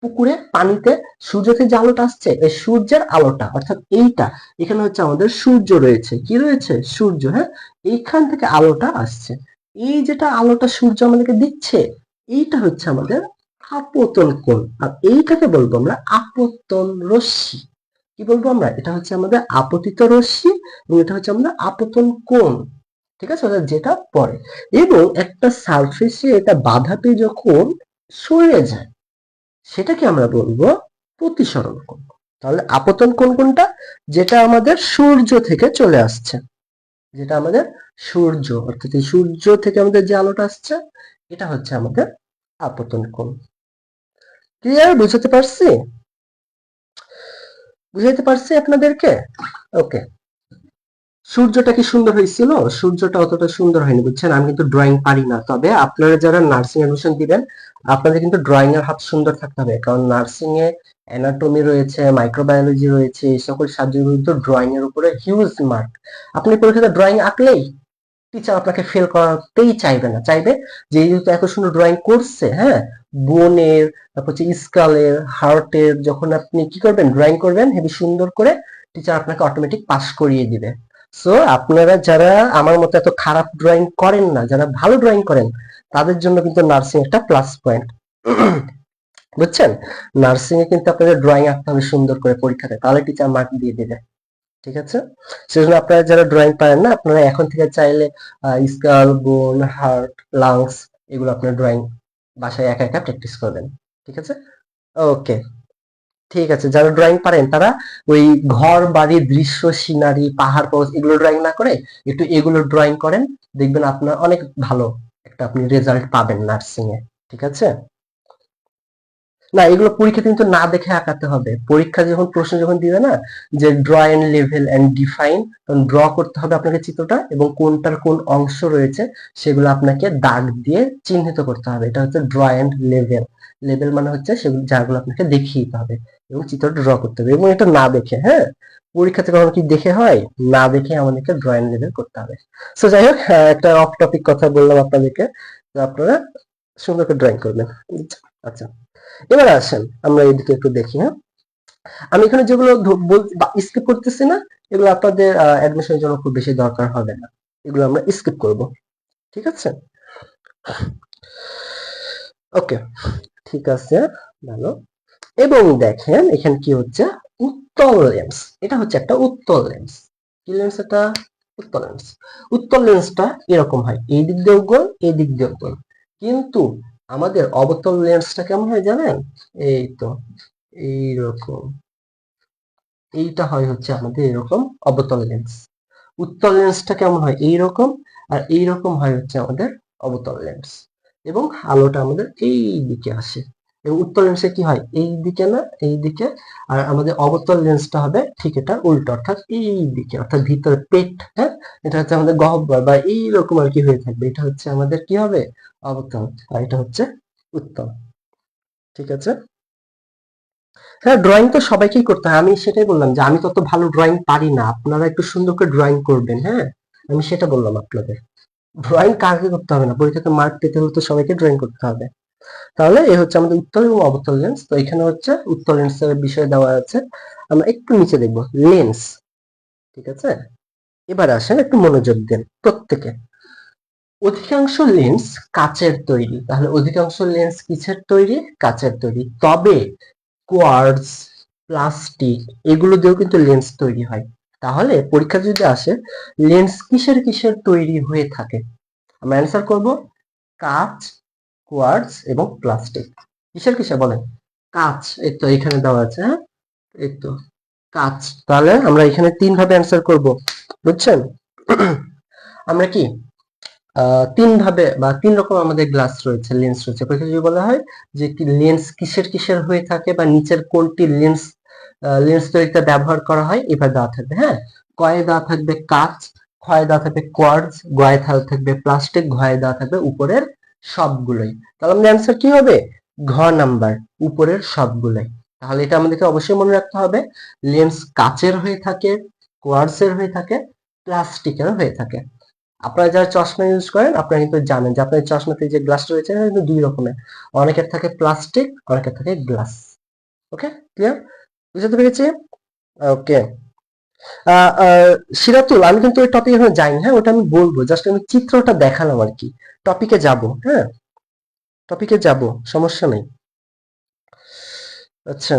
পুকুরে পানিতে সূর্য থেকে যে আলোটা আসছে, এই সূর্যের আলোটা অর্থাৎ এইটা, এখানে হচ্ছে আমাদের সূর্য রয়েছে, কি রয়েছে, সূর্য। হ্যাঁ, এইখান থেকে আলোটা আসছে, এই যেটা আলোটা সূর্য আমাদেরকে দিচ্ছে, এইটা হচ্ছে আমাদের আপতন কোণ, আর এইটাকে বলবো আমরা আপতন রশ্মি। কি বলবো আমরা, এটা হচ্ছে আমাদের আপতিত রশ্মি এবং এটা হচ্ছে আমাদের আপতন কোণ। ঠিক আছে, অর্থাৎ যেটা পড়ে এবং একটা সারফেসে এটা বাধা পেয়ে যখন সরে যায়, সেটাকে আমরা বলবো প্রতিসরণ কোণ। তাহলে আপতন কোণ কোনটা, যেটা আমাদের সূর্য থেকে চলে আসছে, যেটা আমাদের সূর্য অর্থাৎ এই সূর্য থেকে আমাদের যে আলোটা আসছে, এটা হচ্ছে আমাদের আপতন কোণ। ক্লিয়ার, বুঝাতে পারছি, বুঝাইতে পারছি আপনাদেরকে? ওকে, সূর্যটা কি সুন্দর হয়েছিল? সূর্যটা অতটা সুন্দর হয়নি, বুঝছেন, আমি কিন্তু ড্রয়িং পারি না, তবে আপনারা যারা নার্সিং এডমিশন দিবেন আপনাদের কিন্তু ড্রয়িং এর হাত সুন্দর থাকতে হবে, কারণ নার্সিং এ অ্যানাটমি রয়েছে, মাইক্রোবায়োলজি রয়েছে, এই সকল সাবজেক্ট কিন্তু ড্রয়িং এর উপরে হিউজ মার্ক। আপনি পরীক্ষাতে ড্রয়িং আঁকলেই টিচার আপনাকে ফেল করাতেই চাইবে না, চাইবে যে যেহেতু এত সুন্দর ড্রয়িং করছে, হ্যাঁ, বোনের, তারপর হচ্ছে স্কালের, হার্টের, যখন আপনি কি করবেন ড্রয়িং করবেন হেবি সুন্দর করে, টিচার আপনাকে অটোমেটিক পাস করিয়ে দিবে। সো আপনারা যারা আমার মতো এত খারাপ ড্রয়িং করেন না, যারা ভালো ড্রয়িং করেন, তাদের জন্য কিন্তু নার্সিং একটা প্লাস পয়েন্ট। বুঝছেন, নার্সিং এ কিন্তু আপনাদের ড্রয়িং আঁকতে হবে সুন্দর করে পরীক্ষাতে, তাহলে টিচার মার্ক দিয়ে দেবে। ঠিক আছে, সেজন্য আপনারা যারা ড্রয়িং পারেন না, আপনারা এখন থেকে চাইলে স্কাল, বোন, হার্ট, লাংস, এগুলো আপনার ড্রয়িং বাসায় একা একা প্র্যাকটিস করবেন। ঠিক আছে, ওকে, ঠিক আছে। যারা ড্রয়িং পারেন তারা ওই ঘর বাড়ি দৃশ্য সিনারি পাহাড় পর্বত এগুলো ড্রয়িং না করে একটু এগুলো ড্রয়িং করেন, দেখবেন আপনার অনেক ভালো একটা আপনি রেজাল্ট পাবেন নার্সিং এ। ঠিক আছে, না, এগুলো পরীক্ষাতে কিন্তু না দেখে আঁকাতে হবে। পরীক্ষা যখন প্রশ্ন যখন দিবে না যে draw and level and define, তখন ড্র করতে হবে আপনাকে চিত্রটা, এবং কোনটার কোন অংশ রয়েছে সেগুলো আপনাকে দাগ দিয়ে চিহ্নিত করতে হবে। এটা হচ্ছে ড্র এন্ড লেভেল। লেভেল মানে হচ্ছে সেগুলো যাগুলো আপনাকে দেখিয়ে দিতে হবে এবং চিত্রটা ড্র করতে হবে, এবং এটা না দেখে। হ্যাঁ, পরীক্ষাতে কখনো কি দেখে হয়? না দেখে আমাদেরকে ড্র এন্ড লেভেল করতে হবে। সো যাই হোক, একটা অফ টপিক কথা বললাম আপনাদেরকে, তো আপনারা সুন্দর করে ড্রয়িং করবেন। আচ্ছা, এবার আসেন আমরা এদিকে একটু দেখি। হ্যাঁ, আমি এখানে যেগুলো স্কিপ করতেছি না, এগুলো আপনাদের অ্যাডমিশনের জন্য খুব বেশি দরকার হবে না, এগুলো আমরা স্কিপ করব। ঠিক আছে, ওকে, ঠিক আছে, ভালো। এবং দেখেন এখানে কি হচ্ছে, উত্তল লেন্স। এটা হচ্ছে একটা উত্তল লেন্স। কি লেন্স এটা? উত্তল লেন্স। উত্তল লেন্সটা এরকম হয়, এই দিক দিয়ে গোল, এই দিক দিয়ে গোল। কিন্তু আমাদের অবতল লেন্সটা কেমন হয় জানেন? এই তো এইরকম। এইটা হয় হচ্ছে আমাদের এরকম অবতল লেন্স। উত্তল লেন্সটা কেমন হয়? এইরকম। আর এইরকম হয় হচ্ছে আমাদের অবতল লেন্স। এবং আলোটা আমাদের এই দিকে আসে। এবং উত্তল লেন্সে কি হয়? এই দিকে না, এই দিকে। আর আমাদের অবতল লেন্সটা হবে ঠিক এটা উল্টো, অর্থাৎ এই দিকে, অর্থাৎ ভিতরে পেট। হ্যাঁ, এটা হচ্ছে আমাদের গহ্বর বা এইরকম আর কি হয়ে থাকবে। এটা হচ্ছে আমাদের কি হবে? অবতল। আর এটা হচ্ছে উত্তল। ঠিক আছে, হ্যাঁ, ড্রয়িং তো সবাইকেই করতে হয়। আমি সেটাই বললাম যে আমি তত ভালো ড্রয়িং পারি না, আপনারা একটু সুন্দর করে ড্রয়িং করবেন। হ্যাঁ, আমি সেটা বললাম আপনাদের। ড্রয়িং কাকে করতে হবে না, বই থেকে মার্ক পেতে হলে তো সবাইকে ড্রয়িং করতে হবে। তাহলে এই হচ্ছে আমাদের উত্তল এবং অবতল লেন্স। তো এখানে হচ্ছে উত্তল লেন্সের বিষয় দেওয়া আছে। আমরা একটু নিচে দেখবো লেন্স। ঠিক আছে, এবার আসেন একটু মনোযোগ দেন প্রত্যেকে। অধিকাংশ লেন্স কাচের তৈরি। তাহলে অধিকাংশ লেন্স কিসের তৈরি? কাচের তৈরি। তবে কোয়ার্টজ, প্লাস্টিক এগুলো দিয়েও কিন্তু লেন্স তৈরি হয়। তাহলে পরীক্ষা যদি আসে লেন্স কিসের কিসের তৈরি হয়ে থাকে, আমরা অ্যান্সার করব কাঁচ, কোয়ার্টজ এবং প্লাস্টিক। কিসের কিসের বলেন? কাঁচ, এই তো এখানে দেওয়া আছে। হ্যাঁ, এই তো কাঁচ। তাহলে আমরা এখানে তিন ভাবে অ্যান্সার করব, বুঝছেন? আমরা কি তিন ভাবে বা তিন রকম আমাদের গ্লাস রয়েছে, লেন্স রয়েছে। পরীক্ষা যদি বলা হয় যে কি লেন্স কিসের কিসের হয়ে থাকে বা নিচের কোনটি লেন্স লেন্স তৈরিতে ব্যবহার করা হয়, এবার দেওয়া থাকবে। হ্যাঁ, কয়ে দেওয়া থাকবে কাঁচ, ক্ষয়ে দেওয়া থাকবে কোয়ার্টজ, গয়ে থাকবে প্লাস্টিক, ঘয়ে দেওয়া থাকবে উপরের সবগুলোই। তাহলে আমাদের অ্যান্সার কি হবে? ঘ নাম্বার, উপরের সবগুলোই। তাহলে এটা আমাদেরকে অবশ্যই মনে রাখতে হবে, লেন্স কাচের হয়ে থাকে, কোয়ার্টজের হয়ে থাকে, প্লাস্টিকের হয়ে থাকে। আপনারা যারা চশমা ইউজ করেন আপনারা কিন্তু জানেন যে আপনার চশমাতে যে গ্লাস রয়েছে এটা কিন্তু দুই রকমের, অনেকের থাকে প্লাস্টিক, অনেকের থাকে গ্লাস। ওকে, ক্লিয়ার? বুঝতে পেরেছি? ওকে, সিরাতুল, আমি কিন্তু ওই টপিকে এখন যাইনি। হ্যাঁ, ওটা আমি বলবো, জাস্ট আমি চিত্রটা দেখালাম আর কি। টপিকে যাব। হ্যাঁ, টপিকে যাব, সমস্যা নেই। আচ্ছা,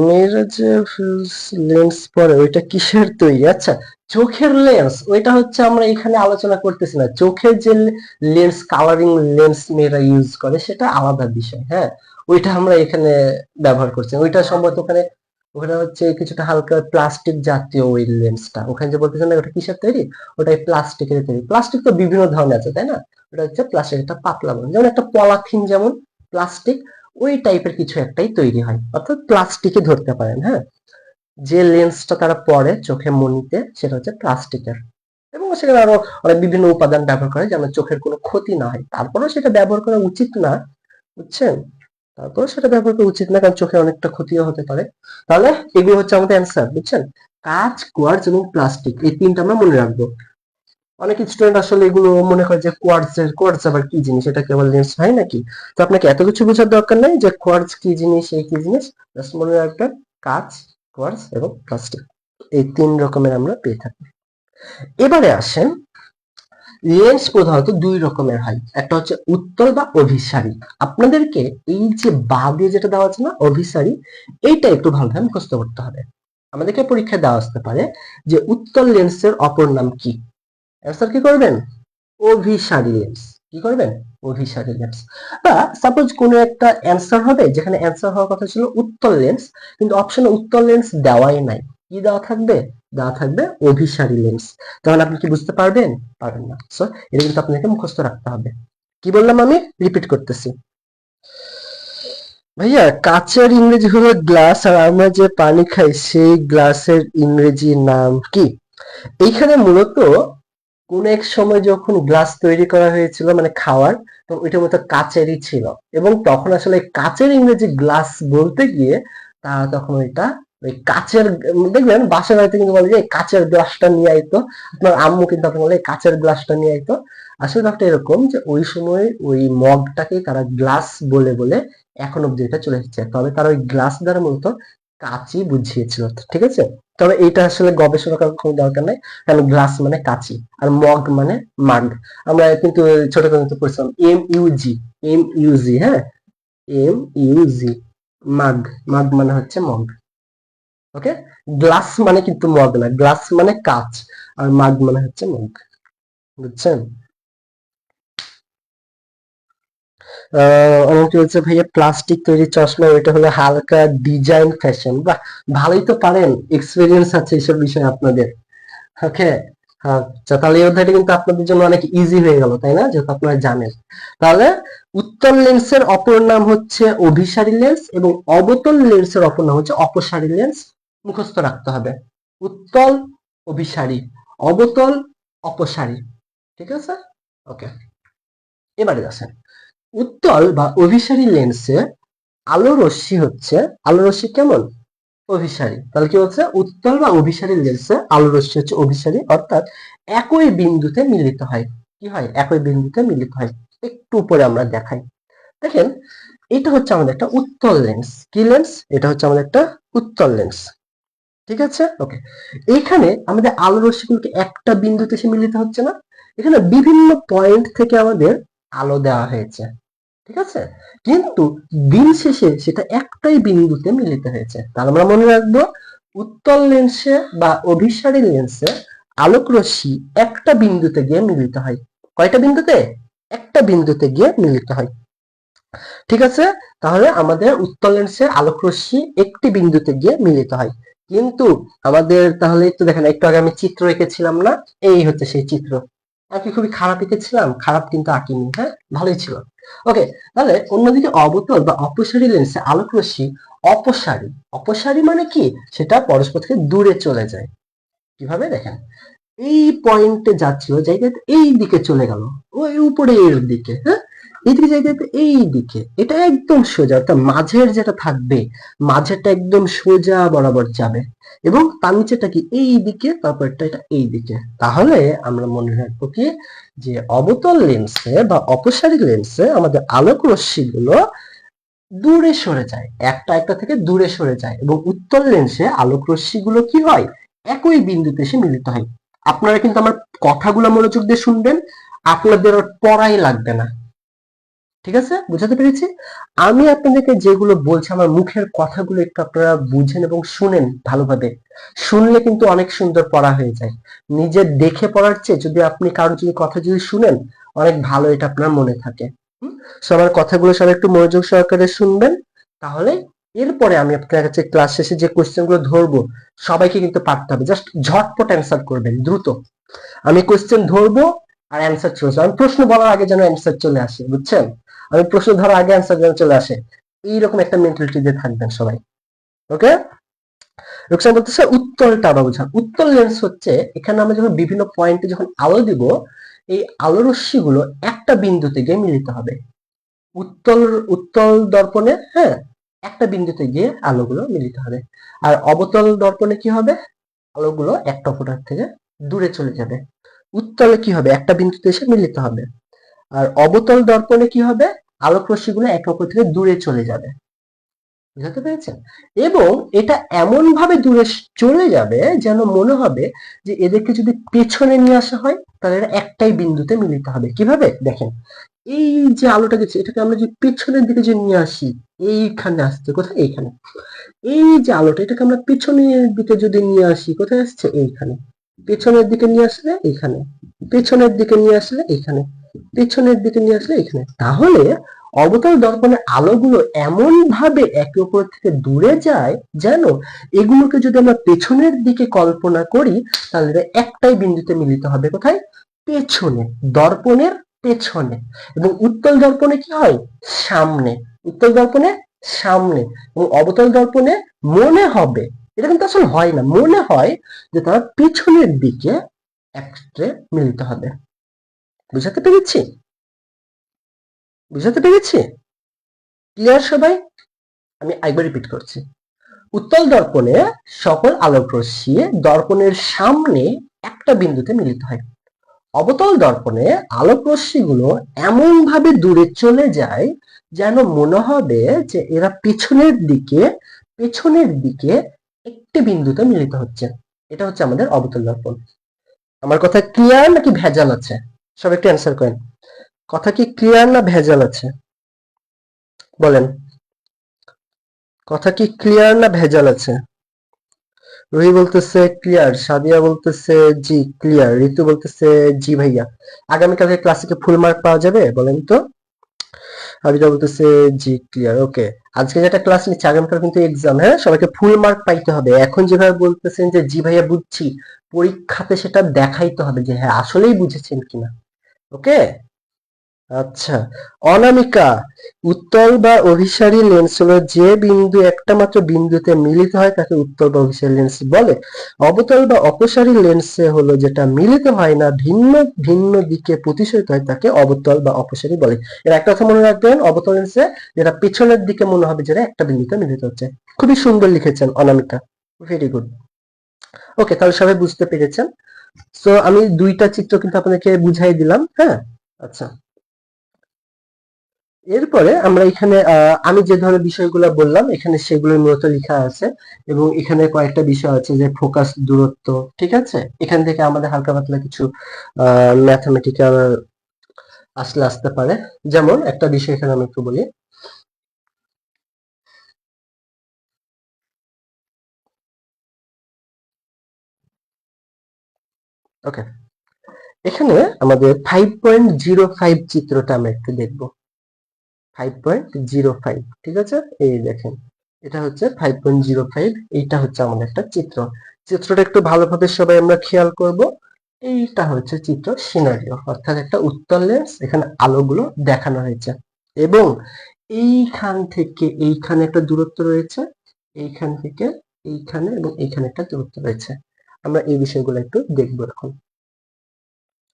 মেয়েরা যে লেন্স পরে ওইটা কিসের তৈরি? আচ্ছা, চোখের লেন্স, ওইটা হচ্ছে আমরা এখানে আলোচনা করতেছি না। চোখের যে লেন্স, কালারিং লেন্স মেয়েরা ইউজ করে সেটা আলাদা বিষয়। হ্যাঁ, ওইটা আমরা এখানে ব্যবহার করছি। ওইটা সম্ভবত ওখানে ওখানে হচ্ছে কিছুটা হালকা প্লাস্টিক জাতীয় ওই লেন্সটা। ওখানে যে বলতেছেন না ওটা কিসের তৈরি, ওটাই প্লাস্টিকের তৈরি। প্লাস্টিক তো বিভিন্ন ধরনের আছে, তাই না? ওটা হচ্ছে প্লাস্টিক, একটা পাতলা বলে, যেমন একটা পলাথিন যেমন প্লাস্টিক, ওই টাইপের কিছু একটাই তৈরি হয়, অর্থাৎ প্লাস্টিকে ধরতে পারেন। হ্যাঁ, যে লেন্সটা তারা পরে চোখে মনিতে সেটা হচ্ছে প্লাস্টিকের, এবং সেখানে আরো অনেক বিভিন্ন উপাদান ব্যবহার করে যেন চোখের কোনো ক্ষতি না হয়। তারপরেও সেটা ব্যবহার করা উচিত না, বুঝছেন? তারপরে সেটা ব্যবহার করা উচিত না, কারণ চোখে অনেকটা ক্ষতিও হতে পারে। তাহলে এগুলো হচ্ছে আমাদের অ্যান্সার, বুঝছেন? কাঁচ, কোয়ার্টজ এবং প্লাস্টিক, এই তিনটা আমরা মনে রাখবো। অনেক স্টুডেন্ট আসলে এগুলো মনে করে যে কোয়ার্টজ আবার কি জিনিস, এটা কেবল লেন্স হয় নাকি? তো আপনাকে এত কিছু বোঝার দরকার নেই যে কোয়ার্টজ কি জিনিস, এই কি জিনিস। জাস্ট মনে রাখবেন কাঁচ, কোয়ার্টজ এবং প্লাস্টিক, এই তিন রকমের আমরা পেয়ে থাকি। এবারে আসেন, লেন্স প্রধানত দুই রকমের হয়, একটা হচ্ছে উত্তল বা অভিসারী। আপনাদেরকে এই যে বা দিয়ে যেটা দেওয়া আছে না অভিসারী, এইটা একটু ভালোভাবে মুখস্থ করতে হবে। আমাদেরকে পরীক্ষায় দেওয়া আসতে পারে যে উত্তল লেন্সের অপর নাম কি। অ্যান্সার কি করবেন? অভিসারী লেন্স। কি করবেন? অভিসারী লেন্স। বা সাপোজ কোনো একটা অ্যান্সার হবে যেখানে অ্যান্সার হওয়ার কথা ছিল উত্তল লেন্স, কিন্তু অপশনে উত্তল লেন্স দেওয়াই নাই, কি দেওয়া থাকবে? দেওয়া থাকবে অভিসারী লেন্স। তাহলে আপনি কি বুঝতে পারবেন? পারবেন না। সো এটা কিন্তু আপনাকে মুখস্থ রাখতে হবে। কি বললাম আমি? রিপিট করতেছি। ভাইয়া কাচের ইংরেজি হলো গ্লাস, আর আমরা যে পানি খাই সেই গ্লাসের ইংরেজি নাম কি? এইখানে মূলত কোন এক সময় যখন গ্লাস তৈরি করা হয়েছিল মানে খাওয়ার, তো ওইটা মতো কাচেরই ছিল, এবং তখন আসলে কাচের ইংরেজি গ্লাস বলতে গিয়ে তারা তখন ওইটা ওই কাচের, দেখবেন বাসা বাড়িতে কিন্তু বলে যে "এই কাচের গ্লাসটা নিয়ে আইতো", আপনার আম্মু কিন্তু আপনার বলে "এই কাচের গ্লাসটা নিয়ে আইতো"। আসলে ব্যাপারটা এরকম যে ওই সময় ওই মগটাকে তারা গ্লাস বলে বলে এখন অব্দি এটা চলে এসেছে, তবে তারা ওই গ্লাস দ্বারা মূলত কাচই বুঝিয়েছিল, ঠিক আছে। তবে এটা আসলে গবেষণা করার কোনো দরকার নাই, কারণ গ্লাস মানে কাচি আর মগ মানে মাগ। আমরা কিন্তু ছোট কিন্তু পড়ছিলাম MUG, MUG, হ্যাঁ, MUG, মাগ, মাগ মানে হচ্ছে মগ। ওকে, গ্লাস মানে কিন্তু মগ না, গ্লাস মানে কাচ, আর মাগ মানে হচ্ছে মগ, বুঝছেন? অনেকে বলছে ভাইয়া প্লাস্টিক তৈরি চশমা, ওইটা হলো হালকা ডিজাইন ফ্যাশন। বাহ, ভালোই তো পারেন, এক্সপিরিয়েন্স আছে এইসব বিষয়ে আপনাদের। ওকে, আচ্ছা, তাহলে এই অধ্যায়টা কিন্তু আপনাদের জন্য অনেক ইজি হয়ে গেল, তাই না, যেহেতু আপনারা জানেন। তাহলে উত্তল লেন্সের অপর নাম হচ্ছে অভিসারী লেন্স, এবং অবতল লেন্সের অপর নাম হচ্ছে অপসারী লেন্স। মুখস্থ রাখতে হবে, উত্তল, অভিসারী, অবতল, অপসারী, ঠিক আছে। ওকে, এবারে আসেন, উত্তল বা অভিসারী লেন্সে আলো রশ্মি হচ্ছে, আলো রশ্মি কেমন, অভিসারী। তাহলে কি হচ্ছে, উত্তল বা অভিসারী লেন্সে আলো রশ্মি হচ্ছে অভিসারী, অর্থাৎ একই বিন্দুতে মিলিত হয়। কি হয়, একই বিন্দুতে মিলিত হয়। একটু উপরে আমরা দেখাই, দেখেন, এটা হচ্ছে আমাদের একটা উত্তল লেন্স। কি লেন্স? এটা হচ্ছে আমাদের একটা উত্তল লেন্স, ঠিক আছে। ওকে, এখানে আমাদের আলো রশ্মিগুলোকে একটা বিন্দুতে এসে মিলিত হচ্ছে না, এখানে বিভিন্ন পয়েন্ট থেকে আমাদের আলো দেওয়া হয়েছে, ঠিক আছে, কিন্তু দিন শেষে সেটা একটাই বিন্দুতে মিলিত হয়েছে। তাহলে আমরা মনে রাখবো, উত্তল লেন্সে বা অভিসারী লেন্সে আলোক রশ্মি একটা বিন্দুতে গিয়ে মিলিত হয়। কয়টা বিন্দুতে? একটা বিন্দুতে গিয়ে মিলিত হয়, ঠিক আছে। তাহলে আমাদের উত্তল লেন্সের আলোক রশ্মি একটি বিন্দুতে গিয়ে মিলিত হয়, কিন্তু আমাদের তাহলে একটু দেখেন, একটু আগে আমি চিত্র এঁকেছিলাম না, এই হচ্ছে সেই চিত্র। আমি খুবই খারাপ এঁকেছিলাম? খারাপ কিন্তু আঁকিনি, হ্যাঁ, ভালোই ছিল। ওকে, তাহলে অন্যদিকে অবতল বা অপসারী লেন্সে আলোক রশ্মি অপসারী। অপসারী মানে কি, সেটা পরস্পর থেকে দূরে চলে যায়। কিভাবে দেখেন, এই পয়েন্টে যাচ্ছিল, জায়গাতে এই দিকে চলে গেল, ওই উপরের দিকে, হ্যাঁ, এইদিকে জায়গাতে এই দিকে, এটা একদম সোজা, অর্থাৎ মাঝের যেটা থাকবে, মাঝেরটা একদম সোজা বরাবর যাবে, এবং তার নিচেটা কি এই দিকে, তারপরটা এটা এই দিকে। তাহলে আমরা মনে রাখবো কি, যে অবতল লেন্সে বা অপসারী লেন্সে আমাদের আলোক রশ্মিগুলো দূরে সরে যায়, একটা একটা থেকে দূরে সরে যায়, এবং উত্তল লেন্সে আলোক রশ্মিগুলো কি হয়, একই বিন্দুতে এসে মিলিত হয়। আপনারা কিন্তু আমার কথাগুলো মনোযোগ দিয়ে শুনবেন, আপনাদের আর পড়াই লাগবে না, ঠিক আছে, বুঝাতে পেরেছি? আমি আপনাদেরকে যেগুলো বলছি, আমার মুখের কথাগুলো একটু আপনারা বুঝেন এবং শুনেন ভালোভাবে। শুনলে কিন্তু অনেক সুন্দর পড়া হয়ে যায়। নিজে দেখে পড়ার চেয়ে যদি আপনি কারো যদি কথা যদি শুনেন, অনেক ভালো এটা আপনার মনে থাকে। সো আমার কথাগুলো সবাই একটু মনোযোগ সহকারে শুনবেন, তাহলে এরপরে আমি আপনার কাছে ক্লাস শেষে যে কোশ্চেন গুলো ধরবো, সবাইকে কিন্তু পারতে হবে, জাস্ট ঝটপট অ্যান্সার করবেন দ্রুত। আমি কোশ্চেন ধরবো আর অ্যান্সার চলে আসবে, আমি প্রশ্ন বলার আগে যেন অ্যান্সার চলে আসে, বুঝছেন? আমি প্রশ্ন ধরার আগে অ্যান্সার যেন চলে আসে, এইরকম একটা মেন্টালিটি দিয়ে থাকবেন সবাই। ওকে, রুকসান বলতেছে উত্তলটা আবার বোঝান। উত্তল লেন্স হচ্ছে, এখানে আমরা যখন বিভিন্ন পয়েন্টে যখন আলো দিব, এই আলো রশ্মিগুলো একটা বিন্দুতে গিয়ে মিলিত হবে। উত্তল উত্তল দর্পণে, হ্যাঁ, একটা বিন্দুতে গিয়ে আলোগুলো মিলিত হবে। আর অবতল দর্পণে কি হবে, আলোগুলো একটা অপরের থেকে দূরে চলে যাবে। উত্তলে কি হবে, একটা বিন্দুতে এসে মিলিত হবে। আর অবতল দর্পণে কি হবে, আলোক রশ্মিগুলো একে অপর থেকে দূরে চলে যাবে। বুঝতে পেরেছেন? এবং এটা এমন ভাবে দূরে চলে যাবে যেন মনে হবে যে এদেরকে যদি পেছনে নিয়ে আসা হয়, তাহলে এরা একটাই বিন্দুতে মিলিত হবে। কিভাবে দেখেন, এই যে আলোটা গেছে, এটাকে আমরা যদি পেছনের দিকে যে নিয়ে আসি, এইখানে আসছে, কোথায়, এইখানে। এই যে আলোটা, এটাকে আমরা পেছনের দিকে যদি নিয়ে আসি, কোথায় আসছে, এইখানে। পেছনের দিকে নিয়ে আসলে এইখানে, পেছনের দিকে নিয়ে আসলে এইখানে, পেছনের দিকে নিয়ে আসলে এইখানে। তাহলে অবতল দর্পণের আলোগুলো এমন ভাবে একে অপর থেকে দূরে যায় যেন এগুলোকে যদি আমরা পেছনের দিকে কল্পনা করি, তাহলে এরা একটাই বিন্দুতে মিলিত হবে। কোথায়? পেছনে, দর্পণের পেছনে। এবং উত্তল দর্পণে কি হয়, সামনে। উত্তল দর্পণে সামনে, এবং অবতল দর্পণে মনে হবে, এটা কিন্তু আসলে হয় না, মনে হয় যে তারা পিছনের দিকে একত্রে মিলিত হবে। বুঝাতে পেরেছি? বুঝাতে পেরেছি? ক্লিয়ার সবাই? আমি একবার রিপিট করছি। উত্তল দর্পণে সকল আলোক রশ্মি দর্পণের সামনে একটা বিন্দুতে মিলিত হয়। অবতল দর্পণে আলোক রশ্মিগুলো এমন ভাবে দূরে চলে যায় যেন মনে হবে যে এরা পেছনের দিকে একটি বিন্দুতে মিলিত হচ্ছে। এটা হচ্ছে আমাদের অবতল দর্পণ। আমার কথা ক্লিয়ার নাকি ভেজাল আছে? সব একটু অ্যান্সার করেন। কথা কি ক্লিয়ার না ভেজাল আছে? বলেন, কথা কি ক্লিয়ার না ভেজাল আছে? রুহি বলতেছে ক্লিয়ার, সাদিয়া বলতেছে জি ক্লিয়ার, ঋতু বলতেছে জি ভাইয়া। আগামীকালকে ক্লাসে কি ফুল মার্ক পাওয়া যাবে বলেন তো? আবিদা বলতেছে জি ক্লিয়ার। ওকে, আজকে যেটা ক্লাস নিচ্ছে আগামীকাল কিন্তু এক্সাম, হ্যাঁ সবাইকে ফুল মার্ক পাইতে হবে। এখন যেভাবে বলতেছেন যে জি ভাইয়া বুঝছি, পরীক্ষাতে সেটা দেখাইতে হবে যে হ্যাঁ আসলেই বুঝেছেন কিনা। ওকে, আচ্ছা। অনামিকা, উত্তল বা অভিসারী লেন্স হলো যে বিন্দু একটা মাত্র বিন্দুতে মিলিত হয় তাকে উত্তল বা অভিসারী লেন্স বলে। অবতল বা অপসারী লেন্সে হলো যেটা মিলিত হয় না, ভিন্ন ভিন্ন দিকে প্রতিসরিত হয় তাকে অবতল বা অপসারী বলে। এর একটা কথা মনে রাখবেন, অবতল লেন্সে যেটা পিছনের দিকে মনে হবে যেটা একটা বিন্দুতে মিলিত হচ্ছে। খুবই সুন্দর লিখেছেন অনামিকা, ভেরি গুড। ওকে, তাহলে সবাই বুঝতে পেরেছেন। সো আমি দুইটা চিত্র কিন্তু আপনাদেরকে বুঝাই দিলাম, হ্যাঁ। আচ্ছা, এরপরে আমরা এখানে আমি যে ধরনের বিষয়গুলো বললাম এখানে সেগুলো মূলত লেখা আছে, এবং এখানে কয়েকটা বিষয় আছে যে ফোকাস দূরত্ব, ঠিক আছে। এখান থেকে আমাদের হালকা পাতলা কিছু ম্যাথমেটিক্যাল আসতে পারে। যেমন একটা বিষয় এখানে আমি একটু বলি। ওকে, এখানে আমাদের 5.05 চিত্রটা আমরা একটু দেখব। 5.05, ঠিক আছে। এই দেখেন, এটা হচ্ছে 5.05, এইটা হচ্ছে আমাদের একটা চিত্র। চিত্রটা একটু ভালোভাবে সবাই আমরা খেয়াল করব। এইটা হচ্ছে চিত্র সিনারিও, অর্থাৎ একটা উত্তল লেন্স, এখানে আলোগুলো দেখানো হয়েছে, এবং এইখান থেকে এইখানে একটা দূরত্ব রয়েছে, এইখান থেকে এইখানে এবং এইখানে একটা দূরত্ব রয়েছে। আমরা এই বিষয়গুলো একটু দেখবো এখন।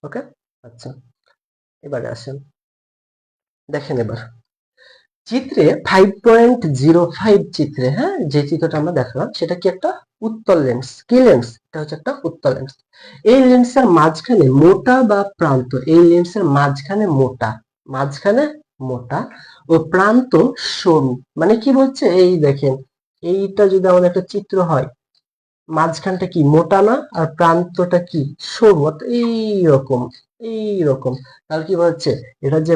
ওকে, আচ্ছা, এবারে আসেন, দেখেন এবার চিত্রে 5.05 চিত্রে, হ্যাঁ যে চিত্রটা আমরা দেখালাম সেটা কি একটা উত্তল লেন্স। কি লেন্স? এটা হচ্ছে একটা উত্তল লেন্স। এই লেন্সের মাঝখানে মোটা বা প্রান্ত, এই লেন্সের মাঝখানে মোটা ও প্রান্ত সরু। মানে কি বলছে, এই দেখেন, এইটা যদি আমাদের একটা চিত্র হয়, মাঝখানটা কি মোটা না, আর প্রান্তটা কি সরু, অর্থাৎ এইরকম এইরকম। তাহলে কি বলছে, এটা যে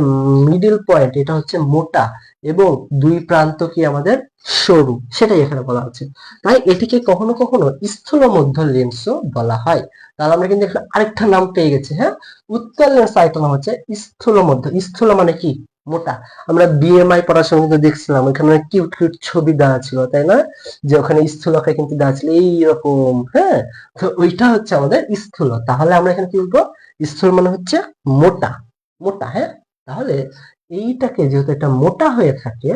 মিডল পয়েন্ট এটা হচ্ছে মোটা, এবং দুই প্রান্ত কি আমাদের সরু, সেটাই এখানে বলা হচ্ছে। তাই এটিকে কখনো কখনো স্থূল মধ্য লেন্সও বলা হয়। তাহলে আমরা কিন্তু এখানে আরেকটা নাম পেয়ে গেছি, হ্যাঁ। উত্তল লেন্স আরেকটা নাম হচ্ছে স্থূল মধ্য। স্থূল মানে কি মোটা। আমরা বিএমআই পড়ার সময় কিন্তু দেখছিলাম ওখানে কিউট কিউট ছবি দেওয়া ছিল, তাই না? যে ওখানে স্থূলকে কিন্তু দেওয়া ছিল এইরকম, হ্যাঁ। তো ওইটা হচ্ছে আমাদের স্থূল। তাহলে আমরা এখানে কি বলবো, স্থূল মানে হচ্ছে মোটা, মোটা, হ্যাঁ। তাহলে এইটাকে যেহেতু এটা মোটা হয়ে থাকে,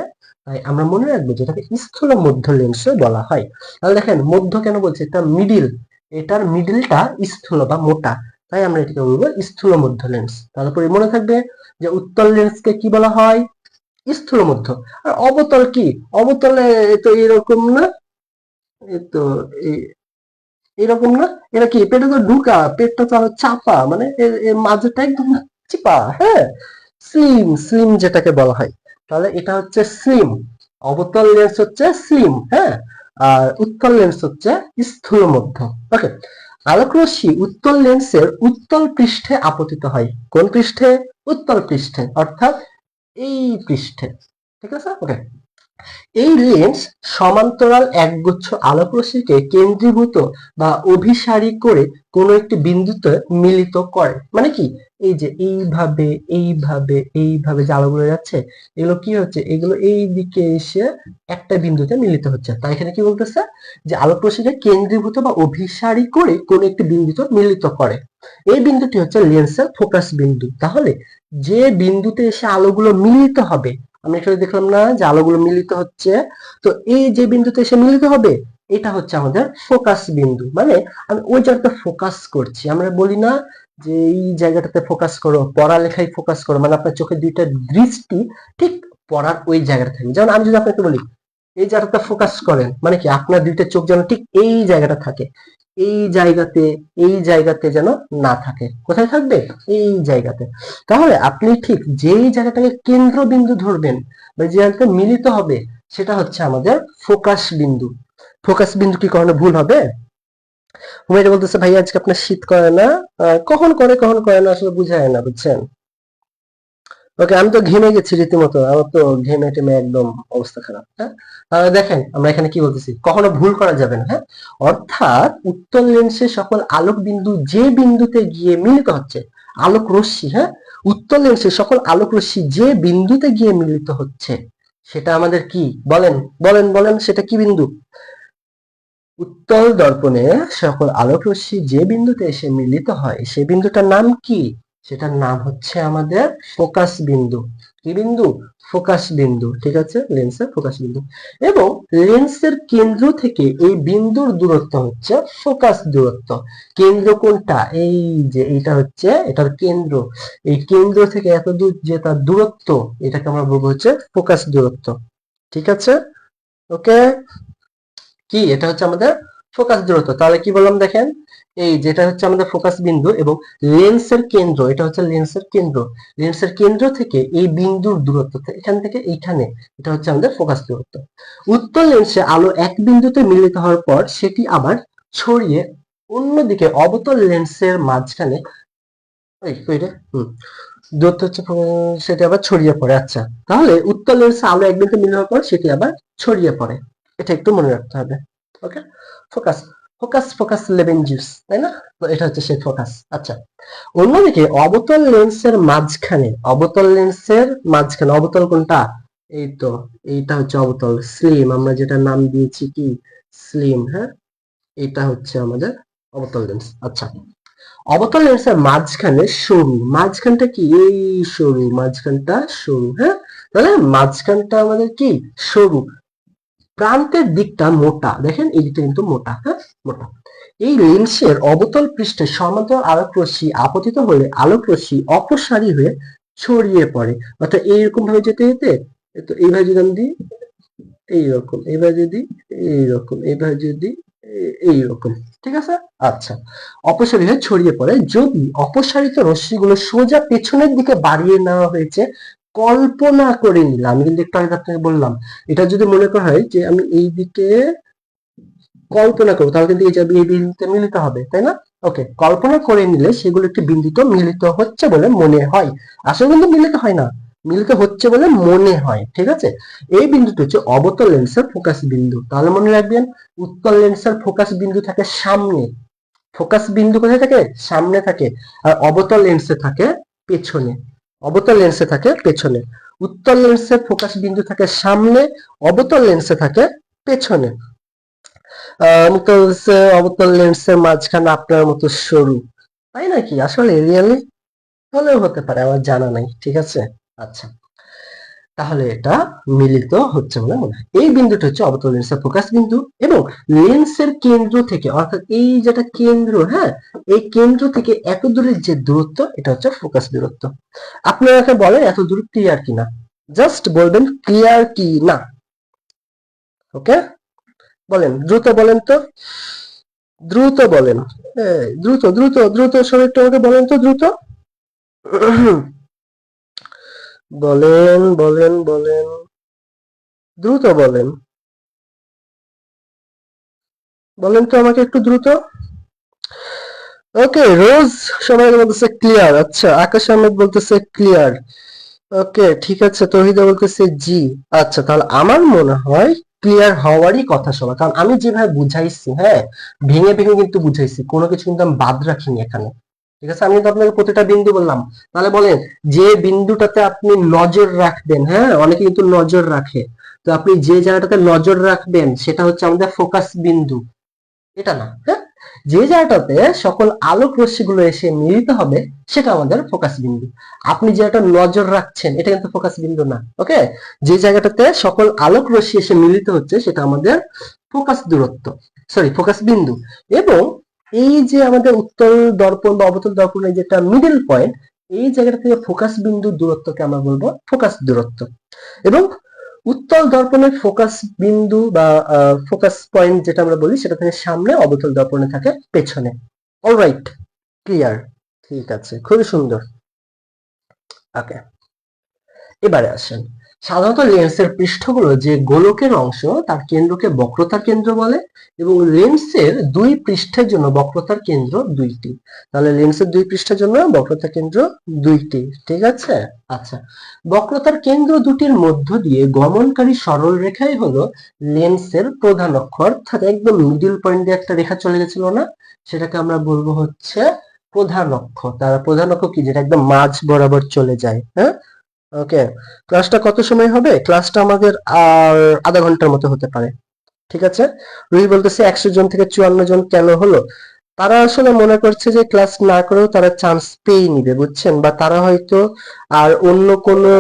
তাই আমরা মনে রাখবো যে এটাকে স্থূল মধ্য লেন্স বলা হয়। তাহলে দেখেন মধ্য কেন বলছে, এটা মিডিল, এটার মিডিলটা স্থূল বা মোটা, তাই আমরা এটাকে বলবো স্থূল মধ্য লেন্স। তারপরে মনে থাকবে যে উত্তল লেন্সকে কি বলা হয়, স্থূল মধ্য। আর অবতল কি, অবতলে তো এরকম না, এই তো এরকম না, এরা কি পেটে তো ঢুকা, পেটটা তো আরো চাপা, মানে এর মাঝেটা একদম চিপা, হ্যাঁ। স্লিম, স্লিম যেটাকে বলা হয়, তাহলে এটা হচ্ছে স্লিম। অবতল লেন্স হচ্ছে স্লিম, হ্যাঁ। আর উত্তল লেন্স হচ্ছে স্থূল মধ্য। ওকে, আলোক রশ্মি উত্তল লেন্সের উত্তল পৃষ্ঠে আপতিত হয়। কোন পৃষ্ঠে? উত্তল পৃষ্ঠে, অর্থাৎ এই পৃষ্ঠে, ঠিক আছে। ওকে, এই লেন্স সমান্তরাল একগুচ্ছ আলোক রশ্মিকে কেন্দ্রীভূত বা অভিসারী করে কোনো একটি বিন্দুতে মিলিত করে। মানে কি, এই যে এইভাবে এইভাবে এইভাবে যে আলোগুলো যাচ্ছে, এগুলো কি হচ্ছে, এগুলো এই দিকে এসে একটা বিন্দুতে মিলিত হচ্ছে। তাই এখানে কি বলতেছে, যে আলোক রশ্মিকে কেন্দ্রীভূত বা অভিসারী করে কোনো একটি বিন্দুতে মিলিত করে। এই বিন্দুটি হচ্ছে লেন্সের ফোকাস বিন্দু। তাহলে যে বিন্দুতে এসে আলোগুলো মিলিত হবে আমি একটু দেখলাম না যে আলোগুলো মিলিত হচ্ছে। তো এই যে বিন্দুতে এসে মিলিত হবে, এটা হচ্ছে আমাদের ফোকাস বিন্দু। মানে আমি ওই জায়গাটা ফোকাস করছি। আমরা বলি না যে এই জায়গাটাতে ফোকাস করো, পড়ালেখায় ফোকাস করো, মানে আপনার চোখের দুইটা দৃষ্টি ঠিক পড়ার ওই জায়গাটা থাকবে। যেমন আমি যদি আপনাকে বলি এই জায়গাটা ফোকাস করেন, মানে কি আপনার দুইটা চোখ যেন ঠিক এই জায়গাটা থাকে, এই জায়গাতে, এই জায়গাতে যেন না থাকে। কোথায় থাকবে? এই জায়গাতে। তাহলে আপনি ঠিক যেই জায়গাটাকে কেন্দ্রবিন্দু ধরবেন বা যে জায়গাটা মিলিত হবে, সেটা হচ্ছে আমাদের ফোকাস বিন্দু। ফোকাস বিন্দু কি কখনো ভুল হবে? হুমায়রা বলতেছে ভাই আজকে আপনার শীত করে না। কখন করে কখন করে না আসলে বুঝায় না, বুঝছেন? ওকে, আমি তো ঘেমে গেছি রীতিমতো। আমার তো ঘেমে টেমে একদম অবস্থা খারাপ। হ্যাঁ, তাহলে দেখেন আমরা এখানে কি বলতেছি, কখনো ভুল করা যাবে না। হ্যাঁ, অর্থাৎ উত্তল লেন্সের সকল আলোক বিন্দু যে বিন্দুতে গিয়ে মিলিত হচ্ছে, আলোক রশ্মি, হ্যাঁ, উত্তল লেন্সের সকল আলোক রশ্মি যে বিন্দুতে গিয়ে মিলিত হচ্ছে, সেটা আমাদের কি বলেন? বলেন বলেন, সেটা কি বিন্দু? উত্তল দর্পণে সকল আলোক রশ্মি যে বিন্দুতে এসে মিলিত হয়, সেই বিন্দুটার নাম কি? সেটার নাম হচ্ছে আমাদের ফোকাস বিন্দু। কি বিন্দু? ফোকাস বিন্দু। ঠিক আছে, লেন্সের ফোকাস বিন্দু। এবং লেন্সের কেন্দ্র থেকে এই বিন্দুর দূরত্ব হচ্ছে ফোকাস দূরত্ব। কেন্দ্র কোনটা? এই যে এইটা হচ্ছে এটার কেন্দ্র। এই কেন্দ্র থেকে এত দূর যে তার দূরত্ব, এটাকে আমরা বলবো হচ্ছে ফোকাস দূরত্ব। ঠিক আছে, ওকে। কি এটা হচ্ছে আমাদের ফোকাস দূরত্ব। তাহলে কি বললাম দেখেন, এই যেটা হচ্ছে আমাদের ফোকাস বিন্দু এবং লেন্সের কেন্দ্র, এটা হচ্ছে লেন্সের কেন্দ্র। লেন্সের কেন্দ্র থেকে এই বিন্দুর দূরত্ব এখান থেকে এইখানে, এটা হচ্ছে আমাদের ফোকাস দূরত্ব। উত্তল লেন্সে আলো এক বিন্দুতে মিলিত হওয়ার পর সেটি আবার ছড়িয়ে অন্যদিকে অবতল লেন্সের মাঝখানে দূরত্ব হচ্ছে সেটি আবার ছড়িয়ে পড়ে। আচ্ছা, তাহলে উত্তল লেন্সে আলো এক বিন্দুতে মিলিত হওয়ার পর সেটি আবার ছড়িয়ে পড়ে। এটা একটু মনে রাখতে হবে। ওকে, ফোকাস, ফোকাস ফোকাস লেবেঞ্জিউস, তাই না? তো এটা হচ্ছে সেই ফোকাস। আচ্ছা, অন্যদিকে অবতল লেন্সের মাঝখানে, অবতল লেন্সের মাঝখানে, অবতল কোনটা? এই তো, এইটা হচ্ছে অবতল, স্লিম, আমরা যেটা নাম দিয়েছি কি স্লিম। হ্যাঁ, এটা হচ্ছে আমাদের অবতল লেন্স। আচ্ছা, অবতল লেন্সের মাঝখানে সরু, মাঝখানটা কি? এই সরু, মাঝখানটা সরু। হ্যাঁ, তাহলে মাঝখানটা আমাদের কি সরু, প্রান্তের দিকটা মোটা। দেখেন এই দিকটা কিন্তু মোটা। হ্যাঁ, মোটা। এই লেন্সের অবতল পৃষ্ঠে সমান্তরাল আলোক রশ্মি আপতিত হলে আলোক রশ্মি অপসারী হয়ে ছড়িয়ে পড়ে। অর্থাৎ এইরকম ভাবে যেতে যেতে, তো এইভাবে যদি আমি দিই এইরকম, এইভাবে যদি এইরকম, এইভাবে যদি এইরকম, ঠিক আছে। আচ্ছা, অপসারী হয়ে ছড়িয়ে পড়ে যদি অপসারিত রশ্মিগুলো সোজা পেছনের দিকে বাড়িয়ে নেওয়া হয়েছে। কল্পনা করে নিলাম, আমি কিন্তু একটু আগে আপনাকে বললাম, এটা যদি মনে করা হয় যে আমি এই দিকে কল্পনা করবো, তাহলে কিন্তু এই বিন্দুতে মিলিত হবে, তাই না? ওকে, কল্পনা করে নিলে সেগুলো একটি বিন্দুতে মিলিত হচ্ছে বলে মনে হয়। আসলে কিন্তু মিলিত হয় না, মিলিত হচ্ছে বলে মনে হয়। ঠিক আছে, এই বিন্দুটি হচ্ছে অবতল লেন্সের ফোকাস বিন্দু। তাহলে মনে রাখবেন, উত্তল লেন্সের ফোকাস বিন্দু থাকে সামনে। ফোকাস বিন্দু কোথায় থাকে? সামনে থাকে। আর অবতল লেন্সে থাকে পেছনে। অবতল লেন্সে থাকে পেছনে। উত্তল লেন্সের ফোকাস বিন্দু থাকে সামনে, অবতল লেন্সে থাকে পেছনে। মুক্তা বলছে অবতল লেন্সের মাঝখানে আপনার মতো সরু, তাই নাকি? আসলে রিয়েলি হলেও হতে পারে, আমার জানা নাই। ঠিক আছে, আচ্ছা, তাহলে এটা মিলিত হচ্ছে বলে মনে হয়। এই বিন্দুটা হচ্ছে অবতল লেন্সের ফোকাস বিন্দু এবং লেন্সের কেন্দ্র থেকে, অর্থাৎ এই যেটা কেন্দ্র, হ্যাঁ, এই কেন্দ্র থেকে এত দূরের যে দূরত্ব, এটা হচ্ছে ফোকাস দূরত্ব। আপনারা বলেন এত দূর ক্লিয়ার কিনা, জাস্ট বলবেন ক্লিয়ার কি না। ওকে, বলেন, দ্রুত বলেন তো, দ্রুত বলেন। দ্রুত দ্রুত দ্রুত সবাই একটু আমাকে বলেন তো, দ্রুত বলেন বলেন বলেন, দ্রুত বলেন, বলেন তো আমাকে একটু দ্রুত। ওকে, রোজ সবাই বলতেছে ক্লিয়ার। আচ্ছা, আকাশ আহমেদ বলতেছে ক্লিয়ার। ওকে, ঠিক আছে, তহিদা বলতেছে জি। আচ্ছা, তাহলে আমার মনে হয় ক্লিয়ার হওয়ারই কথা সবার, কারণ আমি যেভাবে বুঝাইছি, হ্যাঁ, ভেঙে ভেঙে কিন্তু বুঝাইছি, কোনো কিছু কিন্তু আমি বাদ রাখিনি এখানে। ঠিক আছে, আমি কিন্তু আপনাকে প্রতিটা বিন্দু বললাম। তাহলে বলেন, যে বিন্দুটাতে আপনি নজর রাখবেন, হ্যাঁ, অনেকে কিন্তু নজর রাখে, তো আপনি যে জায়গাটাতে নজর রাখবেন সেটা হচ্ছে আমাদের ফোকাস বিন্দু, এটা না। হ্যাঁ, যে জায়গাটাতে সকল আলোক রশ্মিগুলো এসে মিলিত হবে সেটা আমাদের ফোকাস বিন্দু। আপনি যেটা নজর রাখছেন এটা কিন্তু ফোকাস বিন্দু না। ওকে, যে জায়গাটাতে সকল আলোক রশ্মি এসে মিলিত হচ্ছে সেটা আমাদের ফোকাস দূরত্ব, সরি ফোকাস বিন্দু। এবং এই যে আমাদের উত্তল দর্পণ বা অবতল দর্পণের যেটা মিডল পয়েন্ট, এই জায়গাটা থেকে ফোকাস বিন্দু দূরত্বকে আমরা বলবো ফোকাস দূরত্ব। এবং উত্তল দর্পণের ফোকাস বিন্দু বা ফোকাস পয়েন্ট যেটা আমরা বলি সেটা থেকে সামনে, অবতল দর্পণে থাকে পেছনে। Alright, clear? ঠিক আছে, খুবই সুন্দর। ওকে, এবারে আসেন, সাধারণত লেন্সের পৃষ্ঠগুলো যে গোলকের অংশ তার কেন্দ্রকে বক্রতার কেন্দ্র বলে, এবং লেন্সের দুই পৃষ্ঠের জন্য বক্রতার কেন্দ্র দুইটি। তাহলে লেন্সের দুই পৃষ্ঠের জন্য বক্রতার কেন্দ্র দুইটি, ঠিক আছে। আচ্ছা, বক্রতার কেন্দ্র দুটির মধ্য দিয়ে গমনকারী সরল রেখাই হলো লেন্সের প্রধান অক্ষ, অর্থাৎ একদম মিডিল পয়েন্ট দিয়ে একটা রেখা চলে গেছিল না, সেটাকে আমরা বলবো হচ্ছে প্রধান অক্ষ। তার প্রধান অক্ষ কি, যেটা একদম মাঝ বরাবর চলে যায়। হ্যাঁ, ওকে। ক্লাসটা কত সময় হবে? ক্লাসটা আমাদের আর আধা ঘন্টার মতো হতে পারে, ঠিক আছে। রুহি বলতেছে 100 জন থেকে 54 জন কেন হলো? তারা আসলে মনে করছে যে ক্লাস না করেও তারা চান্স পেয়ে নিবে, বুঝছেন, বা তারা হয়তো আর অন্য কোনো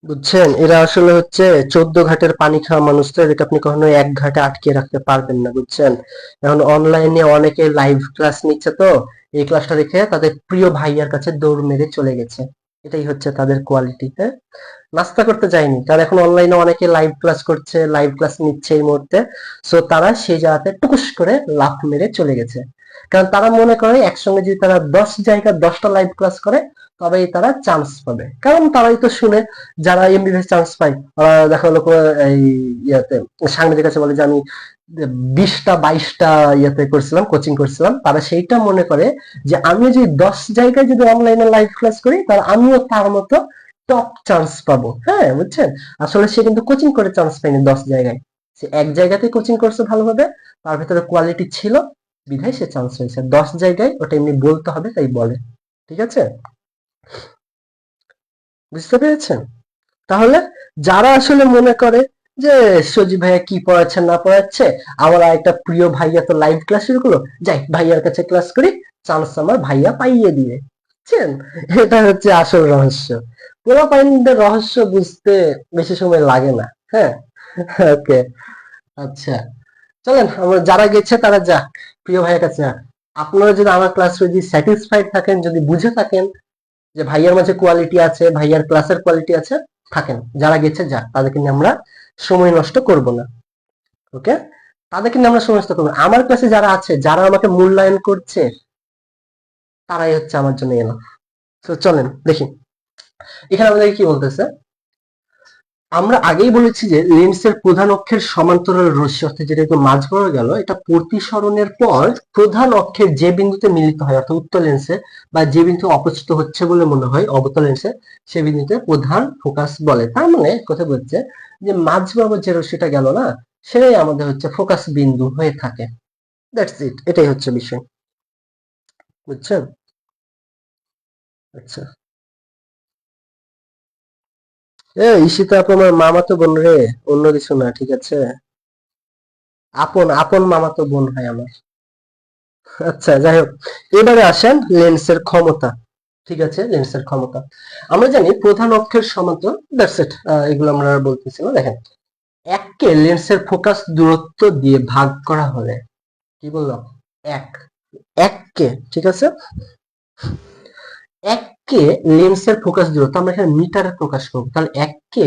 বুঝছেন, এরা আসলে হচ্ছে 14 ঘাটের পানি খাওয়া মানুষ, তো এদেরকে আপনি কখনো এক ঘাটে আটকে রাখতে পারবেন না, বুঝছেন। এখন অনলাইনে অনেকে লাইভ ক্লাস নিচ্ছে, তো এই ক্লাসটা দেখে তাদের প্রিয় ভাইয়ার কাছে দৌড় মেরে চলে গেছে। এটাই হচ্ছে তাদের কোয়ালিটি। হ্যাঁ, নাস্তা করতে যায়নি, কারণ এখন অনলাইনে অনেকে লাইভ ক্লাস করছে, লাইভ ক্লাস নিচ্ছে এই মুহূর্তে। সো তারা সেই জায়গাতে টুকুস করে লাফ মেরে চলে গেছে, কারণ তারা মনে করে একসঙ্গে যদি তারা 10 জায়গায় 10টা লাইভ ক্লাস করে তবেই তারা চান্স পাবে। কারণ তারাই তো শুনে, যারা এমবিবিএস চান্স পায়, দেখা হলো এই ইয়াতে সাংবাদিক কাছে বলে যে আমি 20টা 22টা ইয়াতে করছিলাম, কোচিং করছিলাম, তারা সেইটা মনে করে যে আমি যদি 10 জায়গায় যদি অনলাইনে লাইভ ক্লাস করি তাহলে আমিও তার মতো টপ চান্স পাবো। হ্যাঁ, বুঝছেন, আসলে সে কিন্তু কোচিং করে চান্স পায়নি 10 জায়গায়, সে এক জায়গাতে কোচিং করছে ভালোভাবে, তার ভিতরে কোয়ালিটি ছিল, বিধায় সে চান্স হয়েছে। 10 জায়গায় ওটা এমনি বলতে হবে তাই বলে, ঠিক আছে, বুঝতে পেরেছেন? তাহলে যারা আসলে মনে করে যে সজীব ভাইয়া কি পড়াচ্ছে না পড়াচ্ছে, আমার একটা প্রিয় ভাইয়া তো লাইভ ক্লাস শুরু করলো, যাই ভাইয়ার কাছে ক্লাস করি, চান্স আমার ভাইয়া পাইয়ে দিবে, বুঝছেন। এটা হচ্ছে আসল রহস্য। পুরো পয়েন্টের রহস্য বুঝতে বেশি সময় লাগে না। হ্যাঁ, ওকে, আচ্ছা, চলেন আমরা যারা গেছে তারা যাক, প্রিয় ভাইয়ের কাছে যাক। আপনারা যদি আমার ক্লাস যদি স্যাটিসফাইড থাকেন, যদি বুঝে থাকেন যে ভাইয়ার মাঝে কোয়ালিটি আছে, ভাইয়ার ক্লাসের কোয়ালিটি আছে, থাকেন, যারা গেছে যাক, তাদেরকে নিয়ে আমরা সময় নষ্ট করব না। ওকে, তাদেরকে নিয়ে আমরা সময় নষ্ট করবো না। আমার ক্লাসে যারা আছে, যারা আমাকে মূল্যায়ন করছে, তারাই হচ্ছে আমার জন্য এলো। তো চলেন দেখি এখানে আমাদের কি বলতেছে। আমরা আগেই বলেছি যে লেন্সের প্রধান অক্ষের সমান্তরাল রশ্মি, অর্থাৎ যেটা একটু মাঝ বরাবর গেল, এটা প্রতিসরণের পর প্রধান অক্ষের যে বিন্দুতে মিলিত হয়, অর্থাৎ উত্তল লেন্সে, বা যে বিন্দু অপচিত হচ্ছে বলে মনে হয় অবতল লেন্সে, সে বিন্দুতে প্রধান ফোকাস বলে। তার মানে কথা বলছে যে মাঝ বরাবর যে রশ্মিটা গেল না, সেটাই আমাদের হচ্ছে ফোকাস বিন্দু হয়ে থাকে। দ্যাটস ইট, এটাই হচ্ছে বিষয়, বুঝছেন। আচ্ছা, ঈশিতা আপু আমার মামাতো বোন রে, অন্য কিছু না, ঠিক আছে। আপন আপন মামাতো বোন হয় আমার। আচ্ছা, যাই হোক, এবারে আসেন লেন্সের ক্ষমতা। ঠিক আছে, লেন্সের ক্ষমতা আমরা জানি প্রধান অক্ষের সমান্তর, দ্যাটস ইট, এগুলো আমরা আর বলতেছি না। দেখেন, এককে লেন্সের ফোকাস দূরত্ব দিয়ে ভাগ করা হলে, কি বললাম, এক, এককে, ঠিক আছে, এককে লেন্সের ফোকাস দূরত্ব আমরা এখানে মিটারে প্রকাশ করবো, তাহলে এককে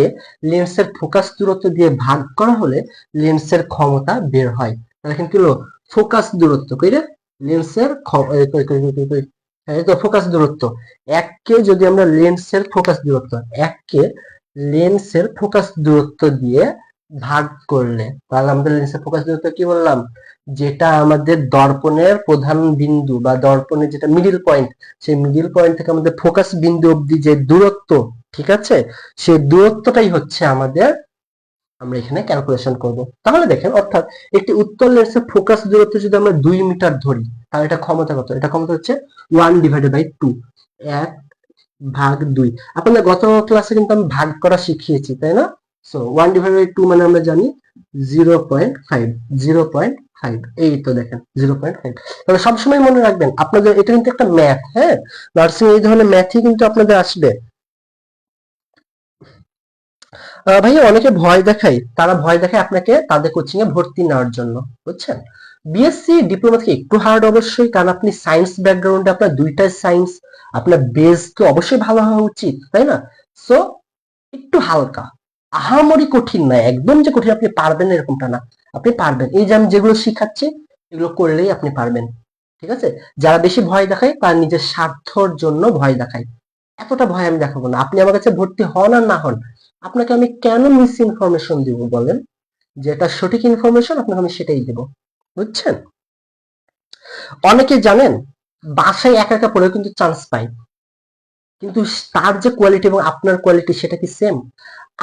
লেন্সের ফোকাস দূরত্ব দিয়ে ভাগ করা হলে লেন্সের ক্ষমতা বের হয়। তাহলে এখানে কি হলো, ফোকাস দূরত্ব কইরে লেন্সের এই তো ফোকাস দূরত্ব। এককে যদি আমরা লেন্সের ফোকাস দূরত্ব, এককে লেন্সের ফোকাস দূরত্ব দিয়ে ভাগ করলে, তাহলে আমাদের লেন্সের ফোকাস দূরত্ব কি বললাম, যেটা আমাদের দর্পণের প্রধান বিন্দু বা দর্পণের যেটা মিডিল পয়েন্ট, সেই মিডিল পয়েন্ট থেকে আমাদের ফোকাস বিন্দু অবধি যে দূরত্ব, ঠিক আছে, সেই দূরত্বটাই হচ্ছে আমাদের, আমরা এখানে ক্যালকুলেশন করব। তাহলে দেখেন, অর্থাৎ একটি উত্তল লেন্সের ফোকাস দূরত্ব যদি আমরা 2 মিটার ধরি, তাহলে এটা ক্ষমতা কত? এটা ক্ষমতা হচ্ছে 1/2, 1/2। আপনাদের গত ক্লাসে কিন্তু আমি ভাগ করা শিখিয়েছি, তাই না? সো 1/2 মানে আমরা জানি 0.5, 0.5। এই তো দেখেন 0.5। তবে সবসময় মনে রাখবেন, আপনাদের এটা কিন্তু একটা ম্যাথ, হ্যাঁ, নার্সিং এই ধরনের ম্যাথই কিন্তু আপনাদের আসবে। ভাইয়া অনেকে ভয় দেখায়, তারা ভয় দেখায় আপনাকে তাদের কোচিং এ ভর্তি নেওয়ার জন্য, বুঝছেন? বিএসসি ডিপ্লোমা থেকে একটু হার্ড অবশ্যই, কারণ আপনি সায়েন্স ব্যাকগ্রাউন্ডে, আপনার দুইটাই সায়েন্স, আপনার বেস তো অবশ্যই ভালো হওয়া উচিত, তাই না? সো একটু হালকা, আহামরি কঠিন না, একদম যে কঠিন আপনি পারবেন না এরকমটা না, আপনি পারবেন। এই যে আমি যেগুলো শিখাচ্ছি এগুলো করলেই আপনি পারবেন, ঠিক আছে? যারা বেশি ভয় দেখায় তারা নিজের স্বার্থর জন্য ভয় দেখায়। এতটা ভয় আমি দেখাবো না। আপনি আমার কাছে ভর্তি হন আর না হন, আপনাকে আমি কেন মিস ইনফরমেশন দিব বলেন? যেটা সঠিক ইনফরমেশন আপনাকে আমি সেটাই দেব, বুঝছেন? অনেকে জানেন বাসায় একা একা পড়েও কিন্তু চান্স পায়, কিন্তু তার যে কোয়ালিটি এবং আপনার কোয়ালিটি সেটা কি সেম?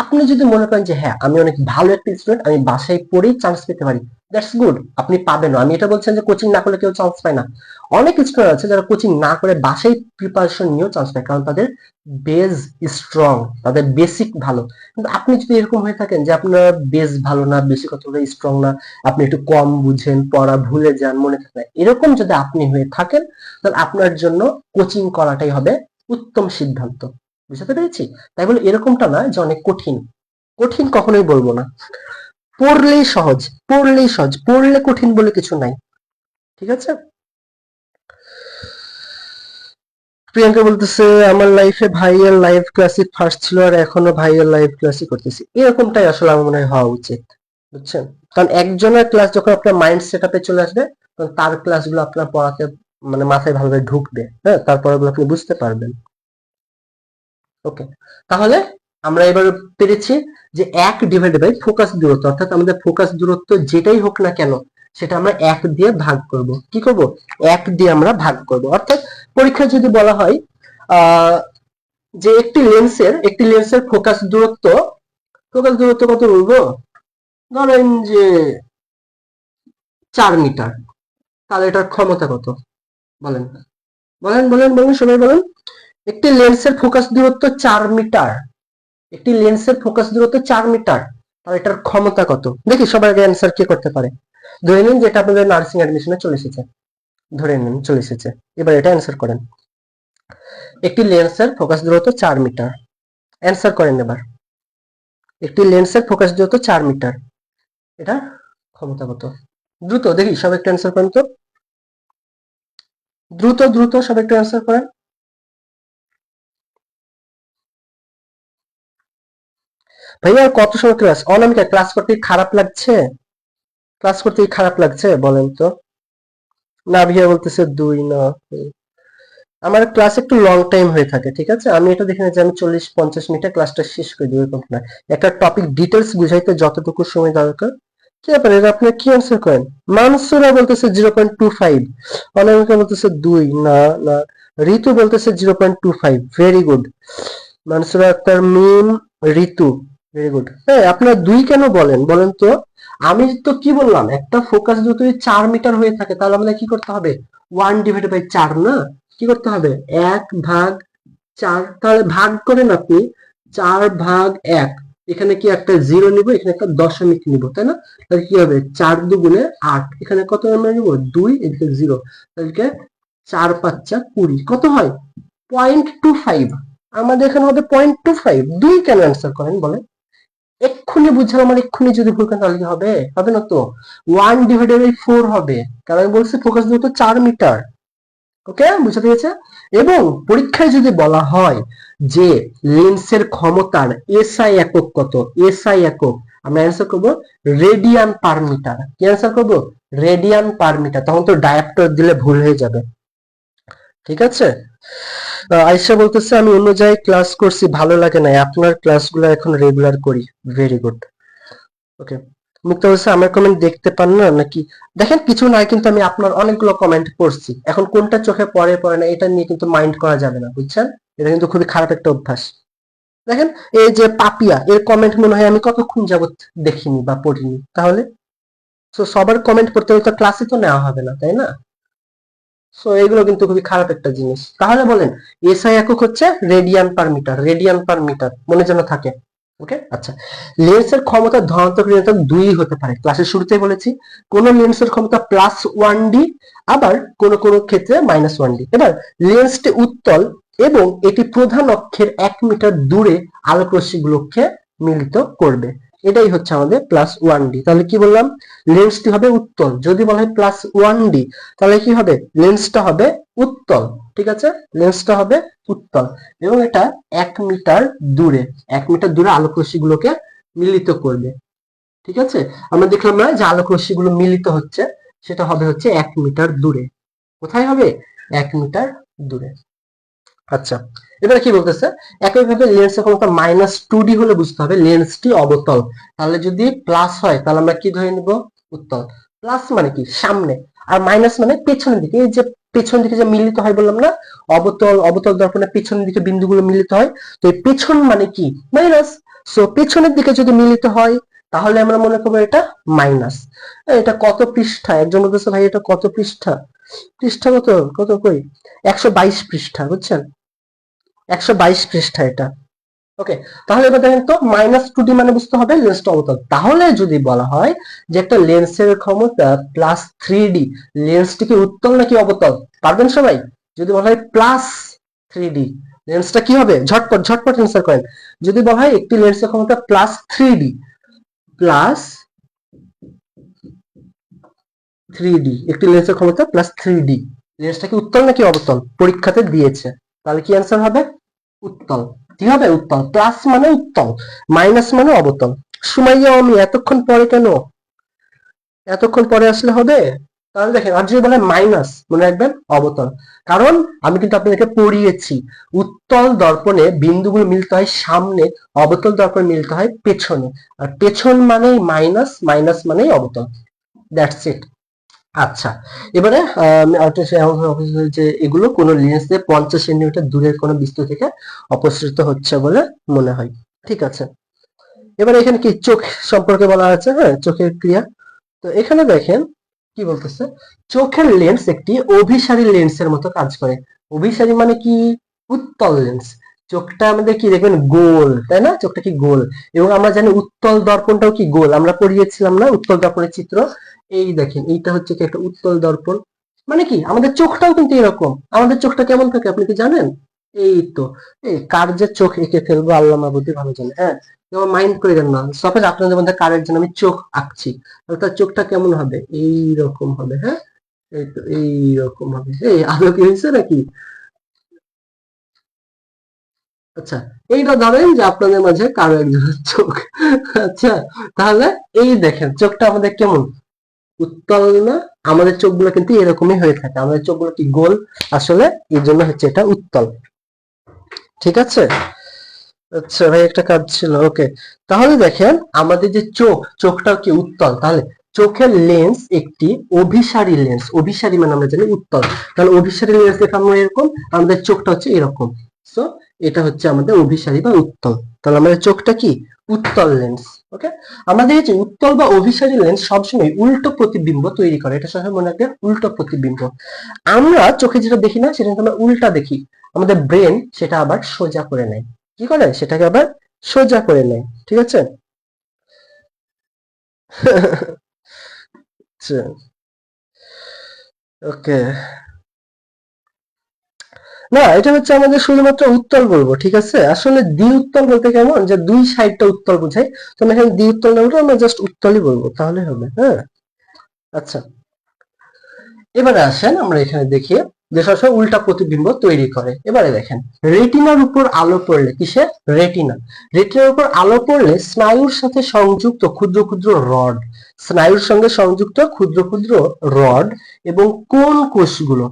আপনি যদি মনে করেন যে হ্যাঁ আমি অনেক ভালো একটা স্টুডেন্ট, আমি বাসায় পড়েই চান্স পেতে পারি, দ্যাটস গুড, আপনি পাবেন। আমি এটা বলছেন যে কোচিং না করলে কেউ চান্স পায় না। অনেক স্টুডেন্ট আছে যারা কোচিং না করে বাসায় প্রিপারেশন নিয়েও চান্স পায়, কারণ তাদের বেস স্ট্রং, তাদের বেসিক ভালো। কিন্তু আপনি যদি এরকম হয়ে থাকেন যে আপনার বেস ভালো না, বেসিক অতটা স্ট্রং না, আপনি একটু কম বুঝেন, পড়া ভুলে যান, মনে থাকে না, এরকম যদি আপনি হয়ে থাকেন, তাহলে আপনার জন্য কোচিং করাটাই হবে উত্তম সিদ্ধান্ত। বুঝতে পেরেছি? তাই বলে এরকমটা না যে অনেক কঠিন, কঠিন কখনোই বলবো না। পড়লেই সহজ, পড়লেই সহজ, পড়লে কঠিন বলে কিছু নাই, ঠিক আছে? প্রিয়াঙ্কা বলতেছে আমার লাইফে ভাইয়ের লাইভ ক্লাসিক ফার্স্ট ছিল, আর এখনো ভাইয়ের লাইভ ক্লাসই করতেছি। এরকমটাই আসলে আমার মনে হয় হওয়া উচিত, বুঝছেন? কারণ একজনের ক্লাস যখন আপনার মাইন্ড সেট আপে চলে আসবে, তখন তার ক্লাসগুলো আপনার পড়াতে মানে মাথায় ভালোভাবে ঢুকবে, হ্যাঁ, তারপরে আপনি বুঝতে পারবেন। ওকে, তাহলে আমরা এবার পেরেছি যে 1/বাই ফোকাস দূরত্ব, অর্থাৎ আমাদের ফোকাস দূরত্ব যেটাই হোক না কেন সেটা আমরা 1 দিয়ে ভাগ করব। কি করব? 1 দিয়ে আমরা ভাগ করব। অর্থাৎ পরীক্ষায় যদি বলা হয় যে একটি লেন্সের ফোকাস দূরত্ব কত বলবো, ধরেন যে 4 মিটার, তাহলে এটার ক্ষমতা কত? বলেন, বলেন, বলেন, বলেন, সবাই বলেন। একটি লেন্সের ফোকাস দূরত্ব 4 মিটার, একটি লেন্সের ফোকাস দূরত্ব 4 মিটার, আর এটার ক্ষমতা কত? দেখি সবার আগে অ্যান্সার কে করতে পারে। ধরে নিন যেটা আপনাদের নার্সিং অ্যাডমিশনে চলে এসেছে, ধরে নিন চলে এসেছে, এবার এটা অ্যান্সার করেন। একটি লেন্সের ফোকাস দূরত্ব 4 মিটার, অ্যান্সার করেন এবার। একটি লেন্সের ফোকাস দূরত্ব 4 মিটার, এটা ক্ষমতা কত? দ্রুত দেখি সব একটু অ্যান্সার করেন তো, দ্রুত দ্রুত সব একটু অ্যান্সার করেন। ভাইয়া আর কত সময় ক্লাস? অনামিকা ক্লাস করতে খারাপ লাগছে? ক্লাস করতে খারাপ লাগছে বলেন তো? না ভাইয়া বলতেছে 2 না। আমার ক্লাস একটু লং টাইম হয়ে থাকে, ঠিক আছে? আমি এটা দেখি না যে আমি 40-50 মিনিটে ক্লাসটা শেষ করে দিই, এরকম না। একটা টপিক ডিটেলস বুঝাইতে যতটুকু সময় দরকার। কি ব্যাপার, এটা আপনি কি অ্যান্সার করেন? মানসুরা বলতেছে 0.25, অনামিকা বলতেছে 2 না। না, ঋতু বলতেছে 0.25, ভেরি গুড। মানসুরা আক্তার, মিম, ঋতু, ভেরি গুড। হ্যাঁ, আপনারা 2 কেন বলেন বলেন তো? আমি তো কি বললাম, একটা ফোকাস যদি 4 মিটার হয়ে থাকে তাহলে আমাদের কি করতে হবে? 1/4 না, কি করতে হবে? 1/4, তাহলে ভাগ করেন আপনি, 4/1। এখানে কি একটা জিরো নিব, এখানে একটা দশমিক নিব, তাই না? তাহলে কি হবে? 4×2 = 8, এখানে কত আমরা নিব? 2, এদিকে 0, তাহলে 4×5 = 20, কত হয়? 0.25। আমাদের এখানে হবে 0.25। 2 কেন অ্যান্সার করেন বলেন? এক্ষুনি বুঝলাম, আমার এক্ষুনি যদি ভুল করেন তাহলে কি হবে? হবে না তো, 1/4 হবে, কারণ আমি বলছি ফোকাস দূরত্ব 4 মিটার। ওকে, বুঝতে পেরেছে? এবং পরীক্ষায় যদি বলা হয় যে লেন্সের ক্ষমতার এসআই একক কত, এসআই একক, আমরা অ্যান্সার করব রেডিয়ান পার মিটার। কি অ্যান্সার করব? Radian per metre. তখন তো ডায়াপ্টার দিলে ভুল হয়ে যাবে। ঠিক আছে। আয়েশা বলতেছে আমি অন্য জায়গায় ক্লাস করছি, ভালো লাগে না, আপনার ক্লাসগুলো এখন রেগুলার করি। Very good. ওকে। মুক্তা বলছে আমার কমেন্ট দেখতে পান না নাকি? দেখেন কিছু নাই, কিন্তু আমি আপনার অনেকগুলো কমেন্ট পড়ছি, এখন কোনটা চোখে পড়ে পড়ে না এটা নিয়ে কিন্তু মাইন্ড করা যাবে না, বুঝছেন? এটা কিন্তু খুবই খারাপ একটা অভ্যাস। দেখেন এই যে পাপিয়া, এর কমেন্ট মনে হয় আমি কতক্ষণ যাবত দেখিনি বা পড়িনি, তাহলে তো সবার কমেন্ট পড়তে হলে তো ক্লাসে তো নেওয়া হবে না, তাই না? সো এগুলো কিন্তু খুবই খারাপ একটা জিনিস। তাহলে বলেন এসআই একক হচ্ছে radian per metre, radian per metre মনে যেন থাকে। ওকে, আচ্ছা। লেন্সের ক্ষমতা ধনাত্মক ঋণাত্মক দুই হতে পারে, ক্লাসের শুরুতেই বলেছি। কোন লেন্সের ক্ষমতা +1D, আবার কোন কোন ক্ষেত্রে -1D। এবার লেন্সটি উত্তল এবং এটি প্রধান অক্ষের 1 মিটার দূরে আলোক রশ্মিগুলোকে মিলিত করবে, এটাই হচ্ছে আমাদের +1D। তাহলে কি বললাম? লেন্সটি হবে উত্তল। যদি বলা হয় +1D, তাহলে কি হবে? লেন্সটা হবে উত্তল। ঠিক আছে, লেন্সটা হবে উত্তল এবং এটা 1 মিটার দূরে, 1 মিটার দূরে আলোক রশ্মিগুলোকে মিলিত করবে। ঠিক আছে, আমরা দেখলাম না যে আলোক রশ্মিগুলো মিলিত হচ্ছে, সেটা হবে হচ্ছে 1 মিটার দূরে। কোথায় হবে? 1 মিটার দূরে। আচ্ছা, এবারে কি বলতেছে? একইভাবে লেন্সের ক্ষমতা -2D হলে বুঝতে হবে লেন্সটি অবতল। তাহলে যদি প্লাস হয় তাহলে আমরা কি ধরে নিব? উত্তল। প্লাস মানে কি? সামনে, আর মাইনাস মানে পেছনের দিকে। এই যে পেছন দিকে যে মিলিত হয় বললাম না, অবতল অবতল দর্পণে পেছনের দিকে বিন্দুগুলো মিলিত হয়, তো এই পেছন মানে কি? মাইনাস। সো পেছনের দিকে যদি মিলিত হয় তাহলে আমরা মনে করবো এটা মাইনাস। এটা কত পৃষ্ঠা? একজন বলতেছে ভাই এটা কত পৃষ্ঠা? পৃষ্ঠা কত কত কই? 122 পৃষ্ঠা, বুঝছেন? 122 পৃষ্ঠা এটা। ওকে, তাহলে এবার দেখেন তো -2D মানে বুঝতে হবে লেন্সটা অবতল। তাহলে যদি বলা হয় যে একটা লেন্সের ক্ষমতা +3D, লেন্সটি কি উত্তল নাকি অবতল? পারবেন সবাই? যদি বলা হয় +3D, লেন্সটা কি হবে? ঝটপট ঝটপট অ্যান্সার করেন। যদি বলা হয় একটি লেন্সের ক্ষমতা +3D, +3D, একটি লেন্সের ক্ষমতা +3D, লেন্সটা কি উত্তল নাকি অবতল? পরীক্ষাতে দিয়েছে, তাহলে কি অ্যান্সার হবে? উত্তল। কি হবে? উত্তল। প্লাস মানে উত্তল, মাইনাস মানে অবতল। সুমাইয়া আমি এতক্ষণ পরে কেন? এতক্ষণ পরে আসলে হবে? তাহলে দেখেন, আর যদি বলে মাইনাস, মনে রাখবেন অবতল। কারণ আমি কিন্তু আপনাদেরকে পড়িয়েছি উত্তল দর্পণে বিন্দুগুলো মিলতে হয় সামনে, অবতল দর্পণে মিলতে হয় পেছনে। আর পেছন মানেই মাইনাস, মাইনাস মানেই অবতল। That's it. আচ্ছা, এবারে আমি আরেকটা যে এগুলো কোন লেন্সে 50 সেন্টিমিটার দূরের কোন বস্তু থেকে অপসৃত হচ্ছে বলে মনে হয়। ঠিক আছে, এবারে এখানে কি চোখ সম্পর্কে বলা আছে, হ্যাঁ, চোখের ক্রিয়া। তো এখানে দেখেন কি বলতেছে, চোখের লেন্স একটি অভিসারী লেন্সের মতো কাজ করে। অভিসারী মানে কি? উত্তল লেন্স। চোখটা আমাদের কি দেখবেন গোল, তাই না? চোখটা কি গোল, এবং আমরা জানি উত্তল দর্পণটাও কি গোল, আমরা পড়িয়েছিলাম না উত্তল দর্পণের চিত্র। এই দেখেন এইটা হচ্ছে কি একটা উত্তল দর্পণ। মানে কি আমাদের চোখটাও কিন্তু এরকম। আমাদের চোখটা কেমন থাকে আপনি কি জানেন? এই তো, এই কার যে চোখ এঁকে ফেলবো আল্লাহ মাবুদি ভালো জানে, হ্যাঁ। মাইন্ড করে দেন না, সাপোজ আপনাদের মধ্যে কারের জন্য আমি চোখ আঁকছি, তাহলে তার চোখটা কেমন হবে? এই রকম হবে, হ্যাঁ। এই তো এই রকম হবে। এই আদৌ কি হয়েছে নাকি? আচ্ছা, এইটা ধরেন যে আপনাদের মাঝে কারো একজনের চোখ। আচ্ছা, তাহলে এই দেখেন চোখটা আমাদের কেমন? উত্তল না? আমাদের চোখগুলো কিন্তু এরকমই হয়ে থাকে, আমাদের চোখগুলো কি গোল আসলে, এই জন্য হচ্ছে এটা উত্তল। ঠিক আছে। আচ্ছা ভাই একটা কাজ ছিল, ওকে। তাহলে দেখেন আমাদের যে চোখ, চোখটাও কি উত্তল? তাহলে চোখের লেন্স একটি অভিসারী লেন্স, অভিসারী মানে আমরা জানি উত্তল, তাহলে অভিসারী লেন্স দেখে আমরা এরকম, আমাদের চোখটা হচ্ছে এরকম। সো এটা হচ্ছে আমাদের অভিসারী বা উত্তল, তাহলে আমাদের চোখটা কি? উত্তল লেন্স। ওকে, আমাদের এই যে উত্তল বা অভিসারী লেন্স সবসময় উল্টো প্রতিবিম্ব তৈরি করে, এটা সবসময় মনে রাখবেন, উল্টো প্রতিবিম্ব। আমরা চোখে যেটা দেখি না সেটা কিন্তু আমরা উল্টা দেখি, আমাদের ব্রেন সেটা আবার সোজা করে নেয়। কি করে? সেটাকে আবার সোজা করে নেয়। ঠিক আছে। আচ্ছা, ওকে। না, এটা হচ্ছে আমাদের শুধুমাত্র উত্তল বলবো, ঠিক আছে। আসলে দ্বি উত্তল বলতে কেমন, যে দুই সাইডটা উত্তল বোঝায়, তো আমরা এখানে দ্বি উত্তল না বলে আমরা জাস্ট উত্তলই বলবো, তাহলে হবে, হ্যাঁ। আচ্ছা, এবারে আসেন আমরা এখানে দেখি যে সবসময় উল্টা প্রতিবিম্ব তৈরি করে। এবারে দেখেন রেটিনার উপর আলো পড়লে, কিসে? রেটিনা, রেটিনার উপর আলো পড়লে স্নায়ুর সাথে সংযুক্ত ক্ষুদ্র ক্ষুদ্র রড, স্নায়ুর সঙ্গে সংযুক্ত ক্ষুদ্র ক্ষুদ্র রড এবং কোন কোষগুলো,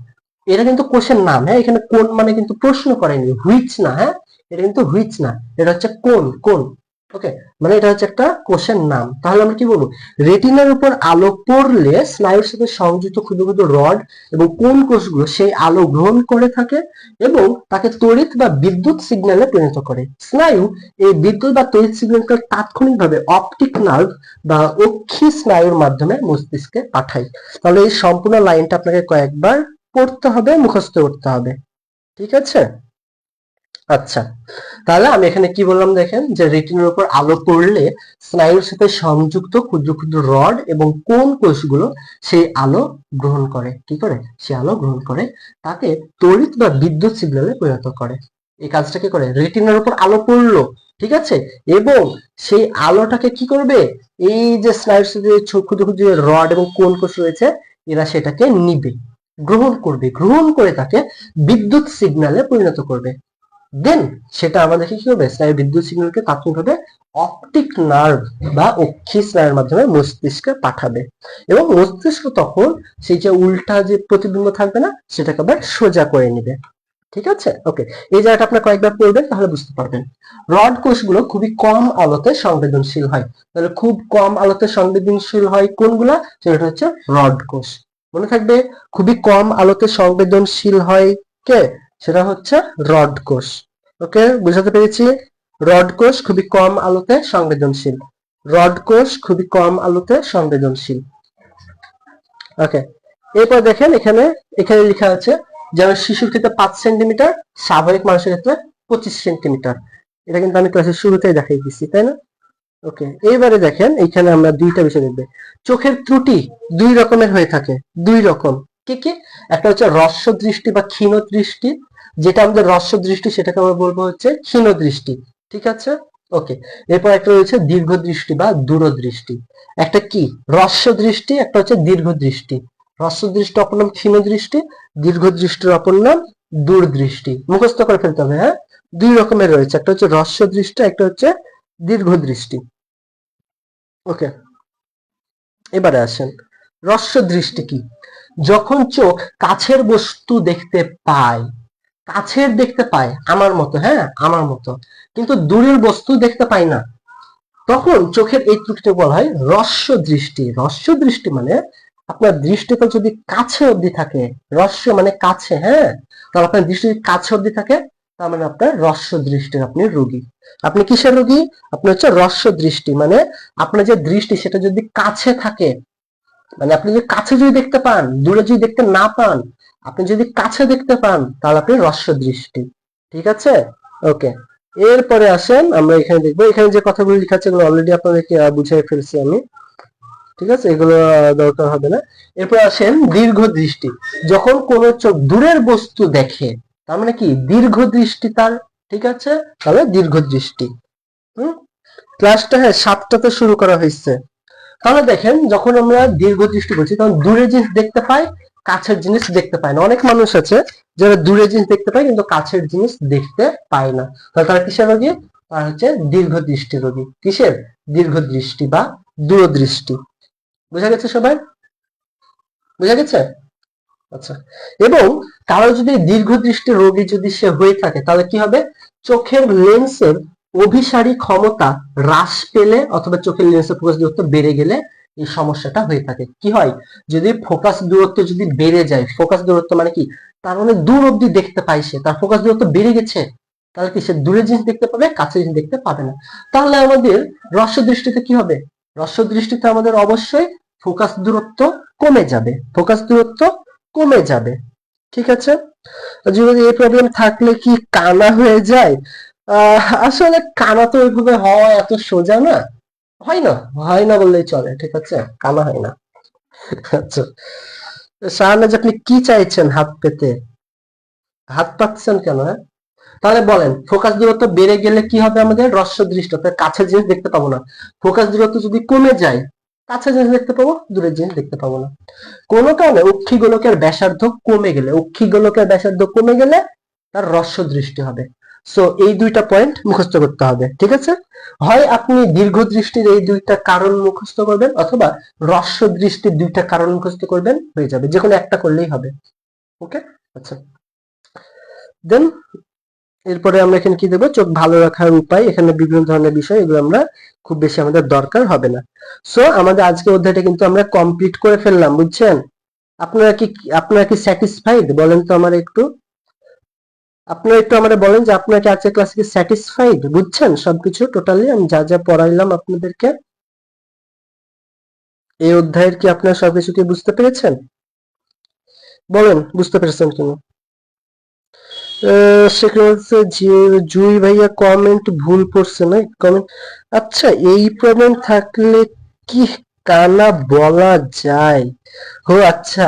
এটা কিন্তু কোশ্চেন নাম, হ্যাঁ, এখানে কোন মানে কিন্তু প্রশ্ন করেনি, হুইচ না, হ্যাঁ, এটা কিন্তু হুইচ না, এটা হচ্ছে কোন কোন। ওকে, মানে এটা হচ্ছে একটা কোশ্চেন নাম। তাহলে আমরা কি বলবো, রেটিনার উপর আলো পড়লে স্নায়ুর সাথে সংযুক্ত ক্ষুদ্র ক্ষুদ্র রড এবং কোন কোষগুলো সেই আলো গ্রহণ করে থাকে এবং তাকে তড়িৎ বা বিদ্যুৎ সিগন্যালে পরিণত করে। স্নায়ু এই বিদ্যুৎ বা তড়িৎ সিগন্যালকে তাৎক্ষণিকভাবে অপটিক নার্ভ বা অক্ষি স্নায়ুর মাধ্যমে মস্তিষ্কে পাঠায়। তাহলে এই সম্পূর্ণ লাইনটা আপনাকে কয়েকবার পড়তে হবে, মুখস্থ করতে হবে, ঠিক আছে? আচ্ছা, তাহলে আমি এখানে কি বললাম দেখেন, যে রেটিনার উপর আলো পড়লে স্নায়ুর সাথে সংযুক্ত ক্ষুদ্র ক্ষুদ্র রড এবং কোন কোষগুলো সেই আলো গ্রহণ করে, কি করে, সেই আলো গ্রহণ করে তাকে তড়িৎ বা বিদ্যুৎ সিগন্যালে পরিণত করে। এই কাজটা কি করে, রেটিনার উপর আলো পড়লো, ঠিক আছে, এবং সেই আলোটাকে কি করবে, এই যে স্নায়ুর সাথে ক্ষুদ্র ক্ষুদ্র রড এবং কোন কোষ রয়েছে এরা সেটাকে নিবে, গ্রহণ করবে, গ্রহণ করে তাকে বিদ্যুৎ সিগন্যালে পরিণত করবে। দেন সেটা আমাদেরকে কি করবে, স্নায়ুর বিদ্যুৎ সিগন্যালকে তাৎক্ষণিকভাবে অপটিক নার্ভ বা অক্ষি স্নায়ুর মাধ্যমে মস্তিষ্কে পাঠাবে এবং মস্তিষ্ক তখন সেই যে উল্টা যে প্রতিবিম্ব থাকবে না সেটাকে আবার সোজা করে নিবে, ঠিক আছে? ওকে, এই জায়গাটা আপনার কয়েকবার পড়বেন তাহলে বুঝতে পারবেন। রড কোষগুলো খুবই কম আলোতে সংবেদনশীল হয়। তাহলে খুব কম আলোতে সংবেদনশীল হয় কোনগুলা, সেটা হচ্ছে রড কোষ। মনে থাকবে, খুবই কম আলোতে সংবেদনশীল হয় কে, সেটা হচ্ছে রড কোষ। ওকে, বুঝাতে পেরেছি? রড কোষ খুবই কম আলোতে সংবেদনশীল, রড কোষ খুবই কম আলোতে সংবেদনশীল। ওকে, এরপর দেখেন এখানে এখানে লেখা আছে যেমন শিশুর ক্ষেত্রে 5 সেন্টিমিটার, স্বাভাবিক মানুষের ক্ষেত্রে 25 সেন্টিমিটার। এটা কিন্তু আমি ক্লাসের শুরুতেই দেখাই দিচ্ছি, তাই না? ওকে, এইবারে দেখেন এখানে আমরা দুইটা বিষয় দেখবে। চোখের ত্রুটি দুই রকমের হয়ে থাকে, দুই রকম। কি কি? একটা হচ্ছে হ্রস্ব দৃষ্টি বা ক্ষীণ দৃষ্টি, যেটা আমাদের হ্রস্ব দৃষ্টি সেটাকে আমরা বলবো হচ্ছে ক্ষীণ দৃষ্টি, ঠিক আছে? ওকে, এরপর একটা রয়েছে দীর্ঘ দৃষ্টি বা দূরদৃষ্টি। একটা কি হ্রস্ব দৃষ্টি, একটা হচ্ছে দীর্ঘ দৃষ্টি। হ্রস্ব দৃষ্টি অপর নাম ক্ষীণ দৃষ্টি, দীর্ঘ দৃষ্টির অপর নাম দূরদৃষ্টি। মুখস্থ করে ফেলতে হবে, হ্যাঁ, দুই রকমের রয়েছে, একটা হচ্ছে হ্রস্ব দৃষ্টি, একটা হচ্ছে দীর্ঘ দৃষ্টি। ওকে, এবারে আসেন হ্রস্ব দৃষ্টি কি, যখন চোখ কাছের বস্তু দেখতে পায়, কাছের দেখতে পায় আমার মতো, হ্যাঁ, আমার মতো, কিন্তু দূরের বস্তু দেখতে পায় না, তখন চোখের এই ত্রুটিকে বলা হয় হ্রস্ব দৃষ্টি। হ্রস্ব দৃষ্টি মানে আপনার দৃষ্টিটা যদি কাছে অবধি থাকে, হ্রস্ব মানে কাছে, হ্যাঁ, তাহলে আপনার দৃষ্টি যদি কাছে অবধি থাকে তার মানে আপনার হ্রস্ব দৃষ্টির আপনি রোগী। আপনি কিসের রোগী? আপনি হচ্ছে হ্রস্ব দৃষ্টি, মানে আপনার যে দৃষ্টি সেটা যদি কাছে থাকে, মানে আপনি যদি কাছে যদি দেখতে পান, দূরে যদি দেখতে না পান, আপনি যদি কাছে দেখতে পান তাহলে আপনি হ্রস্ব দৃষ্টি, ঠিক আছে? ওকে, এরপরে আসেন আমরা এখানে দেখবো, এখানে যে কথাগুলো লেখা আছে এগুলো অলরেডি আপনাদেরকে বুঝিয়ে ফেলছি আমি, ঠিক আছে, এগুলো দরকার হবে না। এরপর আসেন দীর্ঘ দৃষ্টি, যখন কোন চোখ দূরের বস্তু দেখে তার মানে কি দীর্ঘ দৃষ্টি তার, ঠিক আছে, তাহলে দীর্ঘ দৃষ্টি। হুম, ক্লাসটা হ্যাঁ 7টাতে শুরু করা হয়েছে। তাহলে দেখেন যখন আমরা দীর্ঘ দৃষ্টি করছি তখন দূরের জিনিস দেখতে পাই, কাছের জিনিস দেখতে পায় না। অনেক মানুষ আছে যারা দূরের জিনিস দেখতে পায় কিন্তু কাছের জিনিস দেখতে পায় না, তাহলে তারা কিসের রোগী? তারা হচ্ছে দীর্ঘ দৃষ্টি রোগী। কিসের? দীর্ঘ দৃষ্টি বা দূরদৃষ্টি। বুঝা গেছে সবাই? বুঝা গেছে? আচ্ছা, এবং কারো যদি দীর্ঘ দৃষ্টি রোগী যদি সে হয়ে থাকে তাহলে কি হবে, চোখের লেন্সের অভিসারী ক্ষমতা হ্রাস পেলে অথবা চোখের লেন্সের ফোকাস দূরত্ব বেড়ে গেলে এই সমস্যাটা হয়ে থাকে। কি হয়, যদি ফোকাস দূরত্ব যদি বেড়ে যায়, ফোকাস দূরত্ব মানে কি, তার মানে দূর অব্দি দেখতে পায় সে, তার ফোকাস দূরত্ব বেড়ে গেছে, তাহলে কি সে দূরের জিনিস দেখতে পাবে, কাছের জিনিস দেখতে পাবে না। তাহলে আমাদের হ্রস্ব দৃষ্টিতে কি হবে, হ্রস্ব দৃষ্টিতে আমাদের অবশ্যই ফোকাস দূরত্ব কমে যাবে, ফোকাস দূরত্ব কমে যাবে, ঠিক আছে? যদি এই প্রবলেম থাকলে কি কানা হয়ে যায়? আসলে কানা তো ওইভাবে হওয়া এত সোজা না, হয় না, হয় না বললেই চলে, ঠিক আছে, কানা হয় না। আচ্ছা, শাহনাজ আপনি কি চাইছেন হাত পেতে, হাত পাচ্ছেন কেন, হ্যাঁ? তাহলে বলেন ফোকাস দূরত্ব বেড়ে গেলে কি হবে, আমাদের হ্রস্ব দৃষ্টি অর্থাৎ কাছের জিনিস দেখতে পাবো না। ফোকাস দূরত্ব যদি কমে যায়, কাছের জিনিস দেখতে পাবো, দূরের জিনিস দেখতে পাবো না। কোন কারণে অক্ষি গোলকের ব্যাসার্ধ কমে গেলে, অক্ষি গোলকের ব্যাসার্ধ কমে গেলে তার হ্রস্ব দৃষ্টি হবে। সো এই দুইটা পয়েন্ট মুখস্থ করতে হবে, ঠিক আছে? হয় আপনি দীর্ঘ দৃষ্টির এই দুইটা কারণ মুখস্থ করবেন অথবা হ্রস্ব দৃষ্টির দুইটা কারণ মুখস্থ করবেন, হয়ে যাবে, যে কোনো একটা করলেই হবে। ওকে, আচ্ছা, দেন এরপরে আমরা এখানে কি দেবো, চোখ ভালো রাখার উপায়, এখানে বিভিন্ন ধরনের বিষয়, এগুলো আমরা খুব বেশি আমাদের দরকার হবে না। সো আমাদের আজকে অধ্যায়টা কিন্তু আমরা কমপ্লিট করে ফেললাম, বুঝছেন? আপনারা কি স্যাটিসফাইড বলেন তো আমার একটু, আপনারা একটু আমাদের বলেন যে আপনারা কি আজকের ক্লাসে কি স্যাটিসফাইড, বুঝছেন সবকিছু টোটালি আমি যা যা পড়াইলাম আপনাদেরকে? এই অধ্যায়ের কি আপনারা সবকিছু কি বুঝতে পেরেছেন? বলেন বুঝতে পেরেছেন কিনা। সেখানে হচ্ছে যে জুই ভাইয়া কমেন্ট ভুল করছে না কমেন্ট। আচ্ছা, এই প্রবলেম থাকলে কি কানা বলা যায়? ও আচ্ছা,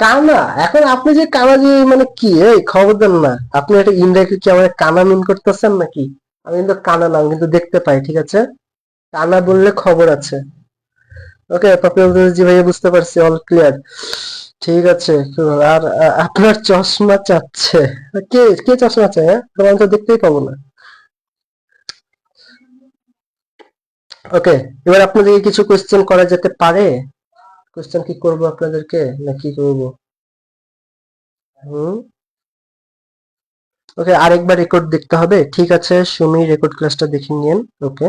কানা। এখন আপনি যে কানা যে মানে কি, এই খবর দেন না, আপনি এটা ইনডাইরেক্টলি কি আমাদের কানা মিন করতেছেন নাকি? আমি কিন্তু কানা না, আমি কিন্তু দেখতে পাই, ঠিক আছে? কানা বললে খবর আছে। ওকে পাপিয়া জি ভাইয়া বুঝতে পারছি, অল ক্লিয়ার। ঠিক আছে। আর আপনার চশমা চাচ্ছে, কে কে চশমা চায়? হ্যাঁ, তোমার তো দেখতেই পাবো না। ওকে, এবার আপনাদেরকে কিছু কোয়েশ্চেন করা যেতে পারে। কোয়েশ্চেন কি করব আপনাদেরকে, না কি করব? হুম, ওকে, আরেকবার রেকর্ড দেখতে হবে, ঠিক আছে সুমি, রেকর্ড ক্লাসটা দেখে নিন। ওকে,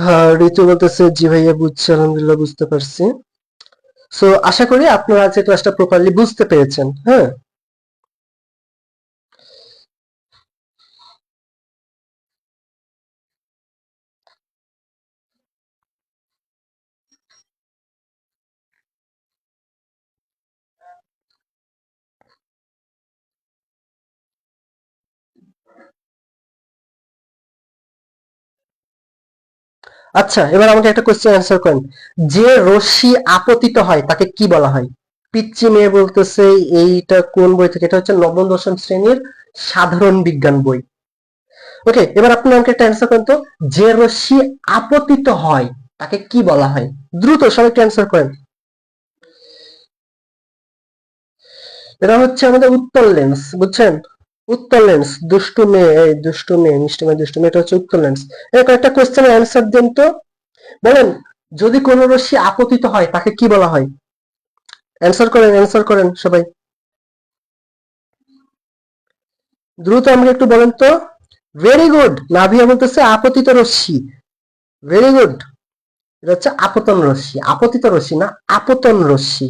হ্যাঁ ঋতু বলতেছে জি ভাইয়া বুঝছি, আলহামদুলিল্লাহ বুঝতে পারছি। সো আশা করি আপনারা আজকে ক্লাসটা প্রপারলি বুঝতে পেরেছেন। হ্যাঁ, আচ্ছা এবার আমাকে একটা কোয়েশ্চেন অ্যান্সার করেন। যে রশ্মি আপতিত হয় তাকে কি বলা হয়? পিচ্চি মেয়ে বলতেছে এইটা কোন বই থেকে, এটা হচ্ছে নবম দশম শ্রেণীর সাধারণ বিজ্ঞান বই। ওকে, এবার আপনি আমাকে একটা অ্যান্সার করেন তো, যে রশ্মি আপতিত হয় তাকে কি বলা হয়? দ্রুত সবাই অ্যান্সার করেন। এটা হচ্ছে আমাদের উত্তল লেন্স, বুঝছেন? উত্তল লেন্স। দুষ্টু মেয়ে, এই দুষ্টু মেয়ে, মিষ্টি মেয়ে, দুষ্টু মেয়ে, এটা হচ্ছে উত্তল লেন্স। এরকম একটা কোয়েশ্চেনের অ্যান্সার দেন তো, বলেন। যদি কোন রশ্মি আপতিত হয় তাকে কি বলা হয়? অ্যান্সার করেন, অ্যান্সার করেন সবাই দ্রুত, আমাকে একটু বলেন তো। ভেরি গুড, নাভিয়া বলতেছে আপতিত রশ্মি। ভেরি গুড, এটা হচ্ছে আপতন রশ্মি, আপতিত রশ্মি না, আপতন রশ্মি।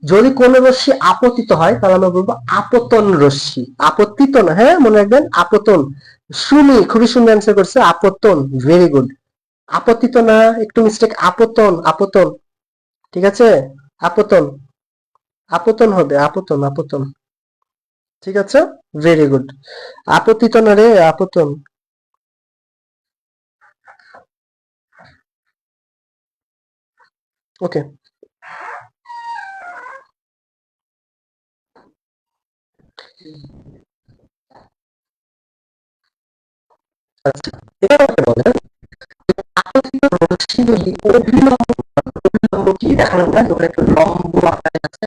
যদি কোন রশ্মি আপতিত হয় তাহলে আমরা বলবো আপতন রশ্মি, আপতিত না, হ্যাঁ মনে রাখবেন, আপতন। সুমি খুবই সুন্দর অ্যান্সার করছে, আপতন। ভেরি গুড, আপতিত না, একটু মিস্টেক, আপতন, আপতন। ঠিক আছে, আপতন, আপতন হবে, আপতন, আপতন। ঠিক আছে, ভেরি গুড। আপতিত না রে, আপতন। ওকে, আচ্ছা এবার আমাকে বলেন, আপতিত রশ্মি যদি অভিলম্ব, অভিলম্ব কি দেখানো যায়, ওখানে একটা লম্ব আকারে আছে।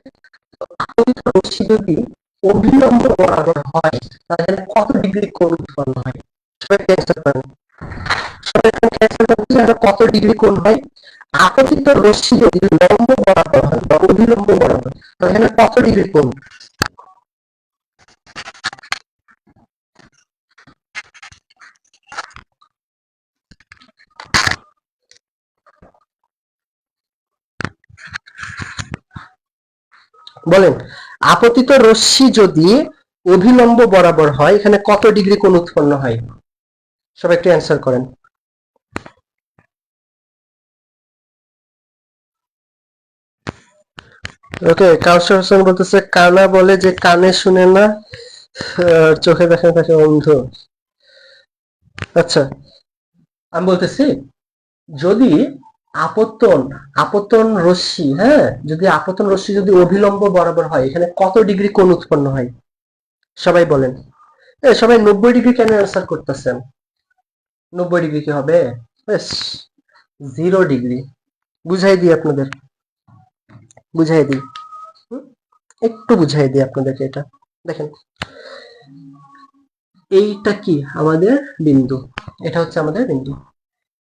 তো আপতিত রশ্মি যদি অভিলম্ব বরাবর হয় তাহলে কত ডিগ্রি কোণ উৎপন্ন হয়? সবাই ক্যান্সেল করেন, সবাই ক্যান্সেল করেন, কত ডিগ্রি কোণ হয়? আপতিত রশ্মি যদি লম্ব বরাবর হয় বা অভিলম্ব বরাবর, তাহলে কত ডিগ্রি কোণ? বলেন, আপতিত রশ্মি যদি অভিলম্ব বরাবর হয় এখানে কত ডিগ্রি কোণ উৎপন্ন হয়? সবাই একটু অ্যান্সার করেন। ওকে, কাউসার হোসেন বলতেছে কানা বলে যে কানে শুনে না, চোখে দেখে তাকে অন্ধ। আচ্ছা, আমি বলতেছি, যদি আপতন, আপতন রশ্মি, হ্যাঁ, যদি আপতন রশ্মি যদি অভিলম্ব বরাবর হয় এখানে কত ডিগ্রি কোণ উৎপন্ন হয়? সবাই বলেন। সবাই 90 ডিগ্রি কেন অ্যান্সার করতেছেন? 90 ডিগ্রি কি হবে? বেশ, 0 ডিগ্রি। বুঝাই দিই আপনাদের, বুঝাই দিই। হুম? একটু বুঝাই দিই আপনাদেরকে এটা। দেখেন, এইটা কি আমাদের বিন্দু, এটা হচ্ছে আমাদের বিন্দু।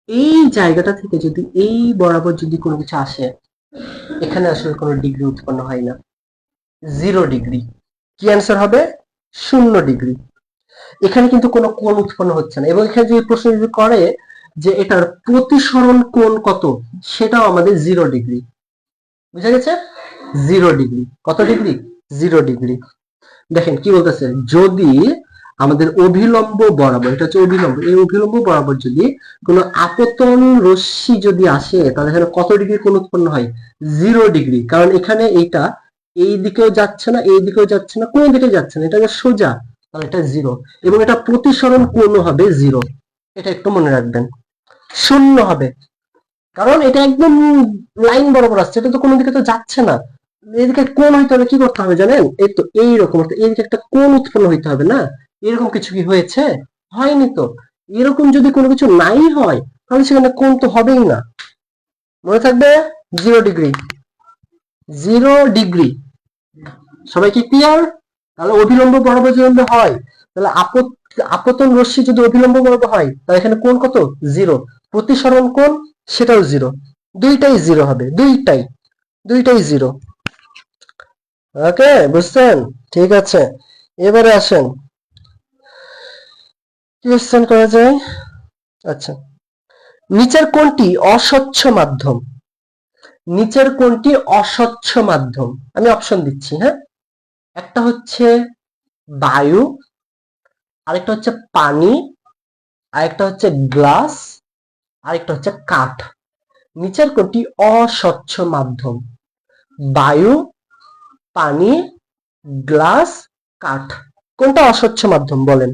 এই জায়গাটা থেকে যদি এই বরাবর যদি কোনো কিছু আসে, এখানে আসলে কোনো ডিগ্রি উৎপন্ন হয় না। 0 ডিগ্রি। কি অ্যান্সার হবে? 0 ডিগ্রি। এখানে কিন্তু কোনো কোণ উৎপন্ন হচ্ছে না, এবং এখানে যদি প্রশ্ন যদি করে যে এটার প্রতিসরণ কোণ কত, সেটাও আমাদের 0 ডিগ্রি। বুঝা গেছে? 0 ডিগ্রি। কত ডিগ্রি? 0 ডিগ্রি। দেখেন কি বলতেছে, যদি আমাদের অভিলম্ব বরাবর, এটা হচ্ছে অভিলম্ব, এই অভিলম্ব বরাবর যদি কোনো আপতন রশ্মি যদি আসে, তাহলে এখানে কত ডিগ্রি কোণ উৎপন্ন হয়? 0 ডিগ্রি। কারণ এখানে এইটা এই দিকেও যাচ্ছে না, এই দিকেও যাচ্ছে না, কোন দিকে যাচ্ছে না, এটা সোজা, তাহলে এটা 0। এবং এটা প্রতিসরণ কোণ হবে 0। এটা একটু মনে রাখবেন, 0 হবে। কারণ এটা একদম লাইন বরাবর আসছে, এটা তো কোনো দিকে তো যাচ্ছে না। এদিকে কোণ হইতে হলে কি করতে হবে জানেন? এই তো এইরকম, এইদিকে একটা কোণ উৎপন্ন হইতে হবে না? এরকম কিছু কি হয়েছে? হয়নি তো। এরকম যদি কোনো কিছু নাই হয়, তাহলে সেখানে কোণ তো হবেই না। মনে থাকবে? 0 ডিগ্রি। 0 ডিগ্রি। সবাই কি ক্লিয়ার? তাহলে অভিলম্ব বরাবর যদি হয়, তাহলে আপতন রশ্মি যদি অভিলম্ব বরাবর হয়, তাহলে এখানে কোণ কত? 0। প্রতিসরণ কোণ, সেটাও 0। দুইটাই 0 হবে, দুইটাই, দুইটাই 0। ওকে, বুঝছেন? ঠিক আছে, এবারে আসেন কি কোশ্চেন করা যায়। আচ্ছা, নিচের কোনটি অস্বচ্ছ মাধ্যম? নিচের কোনটি অস্বচ্ছ মাধ্যম? আমি অপশন দিচ্ছি, হ্যাঁ। একটা হচ্ছে বায়ু, আরেকটা হচ্ছে পানি, আরেকটা হচ্ছে গ্লাস, আরেকটা হচ্ছে কাঠ। নিচের কোনটি অস্বচ্ছ মাধ্যম? বায়ু, পানি, গ্লাস, কাঠ। কোনটা অস্বচ্ছ মাধ্যম বলেন?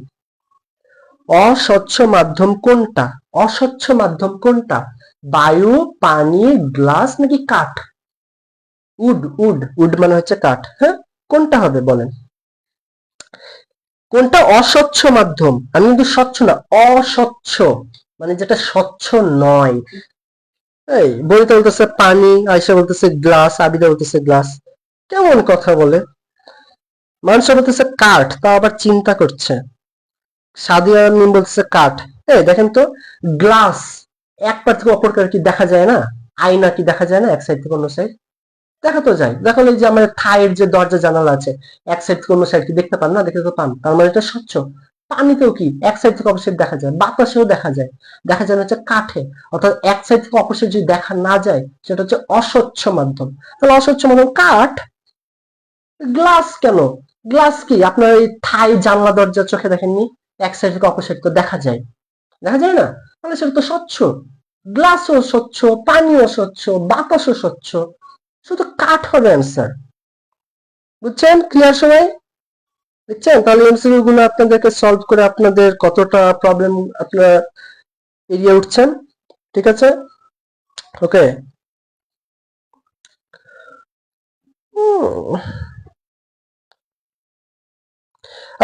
অস্বচ্ছ মাধ্যম কোনটা? অস্বচ্ছ মাধ্যম কোনটা? বায়ু, পানি, গ্লাস নাকি কাঠ? উড, উড, উড মানে হচ্ছে কাঠ, হ্যাঁ। কোনটা হবে বলেন? কোনটা অস্বচ্ছ মাধ্যম? আমি কিন্তু স্বচ্ছ না, অস্বচ্ছ, মানে যেটা স্বচ্ছ নয়। এই বইতে বলতেছে পানি, আয়সা বলতেছে গ্লাস, আবিদা বলতেছে গ্লাস। কেমন কথা বলে! মানুষ বলতেছে কাঠ, তা আবার চিন্তা করছে। সাদিয়া মিম বলতেছে কাঠ। এই দেখেন তো, গ্লাস এক পার থেকে অপর পার কি দেখা যায় না? আয়না কি দেখা যায় না এক সাইড থেকে অন্য সাইড? দেখা তো যায়। দেখো এই যে আমাদের থাইয়ের যে দরজা জানালা আছে, এক সাইড থেকে অন্য সাইড কি দেখতে পান না? দেখতে তো পান, তার মানে এটা স্বচ্ছ। পানিতেও কি এক সাইড থেকে অপর সাইড দেখা যায়, বাতাসেও দেখা যায়। দেখা যায় না হচ্ছে কাঠে। অর্থাৎ এক সাইড থেকে অপর সাইড যদি দেখা না যায়, সেটা হচ্ছে অস্বচ্ছ মাধ্যম। তাহলে অস্বচ্ছ মাধ্যম কাঠ। গ্লাস কেন? গ্লাস কি আপনার এই থাই জানলা দরজা চোখে দেখেননি? এক সাইড থেকে অপর সাইড তো দেখা যায়, দেখা যায় না? তাহলে সেটা তো স্বচ্ছ। গ্লাসও স্বচ্ছ, পানিও স্বচ্ছ, বাতাসও স্বচ্ছ। শুধু কাঠ হবে অ্যান্সার। বুঝছেন? ক্লিয়ার সবাই? বুঝছেন? তাহলে এমসিকিউ গুলো আপনাদেরকে সলভ করে আপনাদের কতটা প্রবলেম আপনারা এড়িয়ে উঠছেন। ঠিক আছে? ওকে।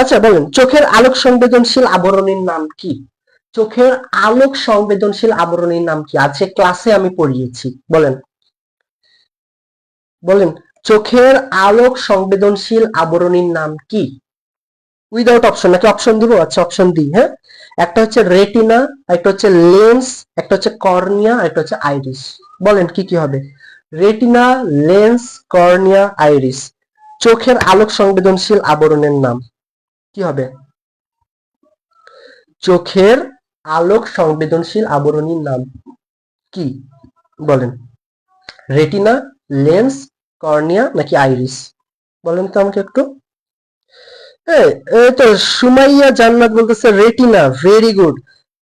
আচ্ছা বলেন, চোখের আলোক সংবেদনশীল আবরণীর নাম কি? চোখের আলোক সংবেদনশীল আবরণীর নাম কি? আজকে ক্লাসে আমি পড়িয়েছি। বলেন, বলেন, চোখের আলোক সংবেদনশীল আবরণীর নাম কি? উইদাউট অপশন নাকি অপশন দিব? আচ্ছা অপশন দিই, হ্যাঁ। একটা হচ্ছে রেটিনা, একটা হচ্ছে লেন্স, একটা হচ্ছে কর্নিয়া, একটা হচ্ছে আইরিস। বলেন কি কি হবে? Retina, lens, cornea, iris. চোখের আলোক সংবেদনশীল আবরণের নাম কি হবে? চোখের আলোক সংবেদনশীল আবরণীর নাম কি? বলেন, রেটিনা, লেন্স, কর্নিয়া নাকি আইরিস? বলেন তো আমাকে একটু। এই তো সুমাইয়া জান্নাত বলতেছে retina. Very good,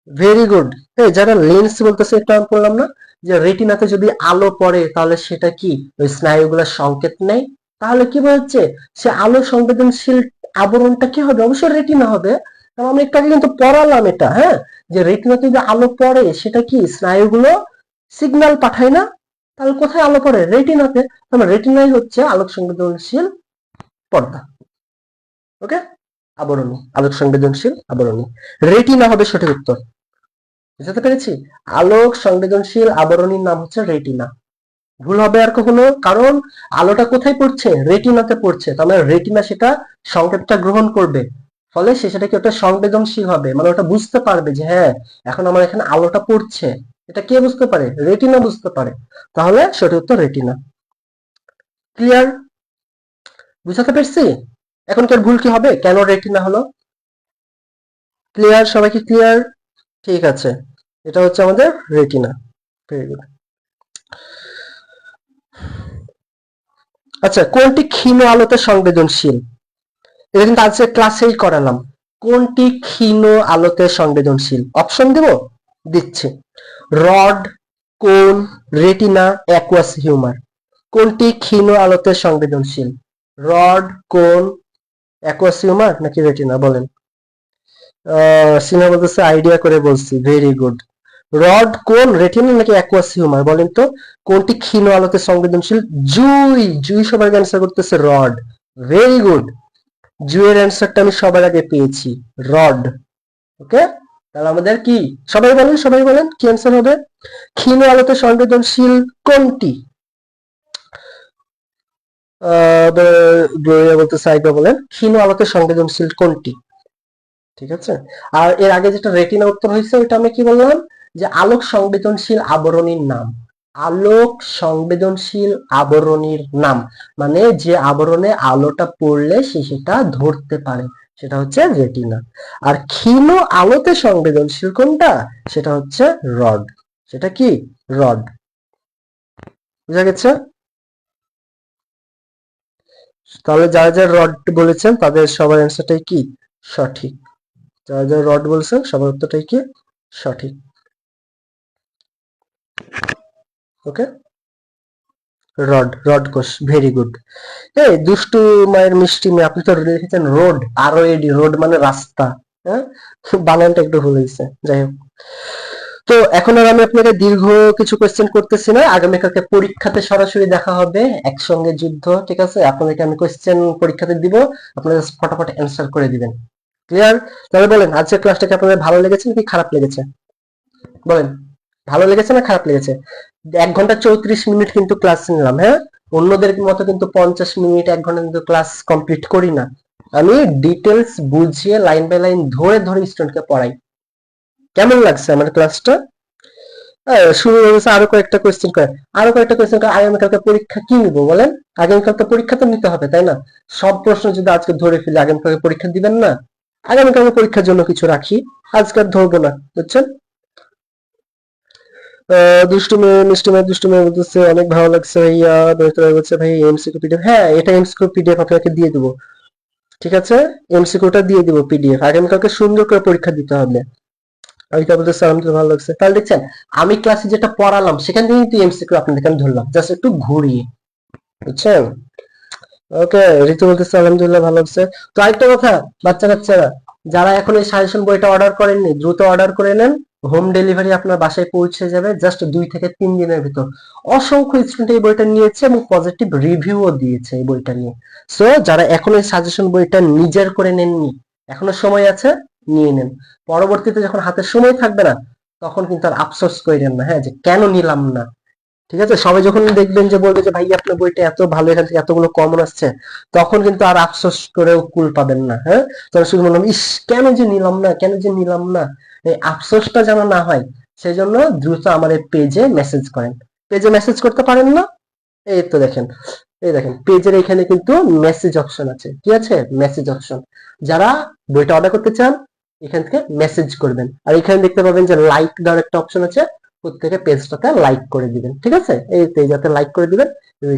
very good. যারা লেন্স বলতেছে এটা আমি বললাম না, যে রেটিনাতে যদি আলো পড়ে তাহলে সেটা কি ওই স্নায়ুগুলোর সংকেত নেয়। তাহলে কি বলছে, সে আলো সংবেদনশীল আবরণটা কি হবে? অবশ্যই রেটিনা হবে। কারণ আমরা একটু আগে কিন্তু পড়ালাম এটা, হ্যাঁ, যে রেটিনাতে যদি আলো পড়ে সেটা কি স্নায়ুগুলো সিগন্যাল পাঠায় না? তাহলে কোথায় আলো পড়ে? রেটিনাতে। তাহলে রেটিনাই হচ্ছে আলোক সংবেদনশীল পর্দা। ওকে, আবরণী, আলোক সংবেদনশীল আবরণী। রেটিনা হবে সঠিক উত্তর। বুঝতে পেরেছি? আলোক সংবেদনশীল আবরণীর নাম হচ্ছে রেটিনা। ভুল হবে আর কখনো? কারণ আলোটা কোথায় পড়ছে? রেটিনাতে পড়ছে। তার মানে রেটিনা সেটা সংকেতটা গ্রহণ করবে, ফলে সে সেটাকে ওটা সংবেদনশীল হবে, মানে ওটা বুঝতে পারবে যে হ্যাঁ এখন আমার এখানে আলোটা পড়ছে। এটা কে বুঝতে পারে? রেটিনা বুঝতে পারে। তাহলে সঠিক উত্তর রেটিনা। ক্লিয়ার? বুঝাতে পেরেছি? এখন কি ভুল কি হবে? কেন রেটিনা হলো? ক্লিয়ার? সবাই কি ক্লিয়ার? ঠিক আছে, এটা হচ্ছে আমাদের রেটিনা। Very good. আচ্ছা, কোনটি ক্ষীণ আলোতে সংবেদনশীল? এটা কিন্তু আজকে ক্লাসেই করালাম। কোনটি ক্ষীণ আলোতে সংবেদনশীল? অপশন দেব? দিচ্ছি। রড, কোন, রেটিনা, অ্যাকুয়াস হিউমার। কোনটি ক্ষীণ আলোতে সংবেদনশীল? রড, কোন, অ্যাকুয়াস হিউমার নাকি রেটিনা? বলেন। সিনেমা বলতেছে আইডিয়া করে বলছি। Very good. রড, কোন, রেটিনা নাকি অ্যাকুয়াস হিউমার বলেন তো? কোনটি ক্ষীণ আলোতে সংবেদনশীল? জুই। জুই সবার অ্যান্সার করতেছে রড। Very good. জুয়ের অ্যান্সারটা আমি সবার আগে পেয়েছি, রড। ওকে, তাহলে আমাদের কি, সবাই বলেন কি অ্যান্সার হবে? ক্ষীণ আলোতে সংবেদনশীল কোনটি? বলতে সাইবা বলেন ক্ষীণ আলোতে সংবেদনশীল কোনটি? ঠিক আছে। আর এর আগে যেটা রেটিনা উত্তর হয়েছে ওইটা আমি কি বললাম, যে আলোক সংবেদনশীল আবরণীর নাম। আলোক সংবেদনশীল আবরণীর নাম মানে যে আবরণে আলোটা পড়লে সে সেটা ধরতে পারে, সেটা হচ্ছে রেটিনা। আর ক্ষীণ আলোতে সংবেদনশীল কোনটা? সেটা হচ্ছে রড। সেটা কি? রড। বুঝা গেছে? তাহলে যারা যারা রড বলেছেন তাদের সবার অ্যান্সারটাই কি সঠিক। যারা যারা রড বলছেন সবার উত্তরটাই কি সঠিক। ওকে, রড, রড কোষ। Very good. এই দুষ্টু মায়ের মিষ্টি মেয়ে, আপনি তো লিখেছেন রোড, আর এডি, রোড মানে রাস্তা। হ্যাঁ, বানানটা একটু ভুল হয়েছে, যাই হোক। তো এখন আর আমি আপনাকে দীর্ঘ কিছু কোয়েশ্চেন করতেছি না, আগামীকালকে পরীক্ষাতে সরাসরি দেখা হবে, একসঙ্গে যুদ্ধ। ঠিক আছে, আপনাদেরকে আমি কোয়েশ্চেন পরীক্ষাতে দিব, আপনারা ফটাফট অ্যান্সার করে দিবেন। ক্লিয়ার? তাহলে বলেন আজকের ক্লাসটা কি আপনাদের ভালো লেগেছে নাকি খারাপ লেগেছে? বলেন, ভালো লেগেছে না খারাপ লেগেছে? 1 ঘন্টা 34 মিনিট কিন্তু ক্লাস নিলাম। হ্যাঁ, অন্যদের মতো কিন্তু 50 মিনিট 1 ঘন্টা কিন্তু ক্লাস কমপ্লিট করি না। আমি ডিটেলস বুঝিয়ে লাইন বাই লাইন ধরে ধরে স্টুডেন্টকে পড়াই। কেমন লাগছে আমার ক্লাসটা? শুরু হয়েছে আরো কয়েকটা কোয়েশ্চেন করে, আরো কয়েকটা কোয়েশ্চেন করে। আগামীকালকে পরীক্ষা কি নিবো বলেন? আগামীকাল তো পরীক্ষা তো নিতে হবে, তাই না? সব প্রশ্ন যদি আজকে ধরে ফেলি আগামীকালকে পরীক্ষা দিবেন না। আগামীকালকে পরীক্ষার জন্য কিছু রাখি, আজকে আর ধরবো না, বুঝছেন? দুষ্টু মেয়ে, মিষ্টি মেয়ে, দুষ্টু মেয়ে বলতেছে অনেক ভালো লাগছে ভাইয়া। দৈত্য বলছে ভাই এমসিকিউ পিডিএফ, হ্যাঁ এটা এমসিকিউ পিডিএফ আপনাকে দিয়ে দিব। ঠিক আছে, এমসিকিউটা দিয়ে দিব পিডিএফ। আগামীকালকে সুন্দর করে পরীক্ষা দিতে হবে। আমি তা বলতে সালাম দিতে ভালো লাগছে। তাহলে দেখছেন আমি ক্লাসে যেটা পড়ালাম সেখান থেকে কিন্তু এমসিকিউ আপনাদেরকে আমি ধরলাম, জাস্ট একটু ঘুরিয়ে। বুঝছেন? ওকে, ঋতু বলতেছে আলহামদুলিল্লাহ ভালো লাগছে। তো আরেকটা কথা, বাচ্চা কাচ্চারা যারা এখন এই সাজেশন বইটা অর্ডার করেননি দ্রুত অর্ডার করে নেন। হোম ডেলিভারি আপনার বাসায় পৌঁছে যাবে জাস্ট 2 থেকে 3 দিনের ভিতর। অসংখ্য স্টুডেন্ট এই বইটা নিয়েছে এবং পজিটিভ রিভিউও দিয়েছে এই বইটা নিয়ে। সো যারা এখন এই সাজেশন বইটা নিজের করে নেননি, এখনো সময় আছে, নিয়ে নেন। পরবর্তীতে যখন হাতে সময় থাকবে না তখন কিন্তু আর আফসোস করেন না, হ্যাঁ, যে কেন নিলাম না। ঠিক আছে, সবাই যখন দেখবেন যে বলবে যে ভাই আপনার বইটা এত ভালো, এখান থেকে এতগুলো কমন আসছে, তখন কিন্তু আর আফসোস করেও কুল পাবেন না। হ্যাঁ, তখন শুধু বললাম ইস কেন যে নিলাম না, কেন যে নিলাম না। এই আফসোসটা যেন না হয় সেই জন্য দ্রুত আমার এই পেজে মেসেজ করেন। পেজে মেসেজ করতে পারেন না? এই তো দেখেন, এই দেখেন পেজের এখানে কিন্তু মেসেজ অপশন আছে। কি আছে? Message option. যারা বইটা অর্ডার করতে চান এখান থেকে মেসেজ করবেন। আর এখানে দেখতে পাবেন যে লাইক দেওয়ার একটা অপশন আছে, প্রত্যেকে পেজটাতে লাইক করে দিবেন। ঠিক আছে, এই পেজটাতে লাইক করে দিবেন।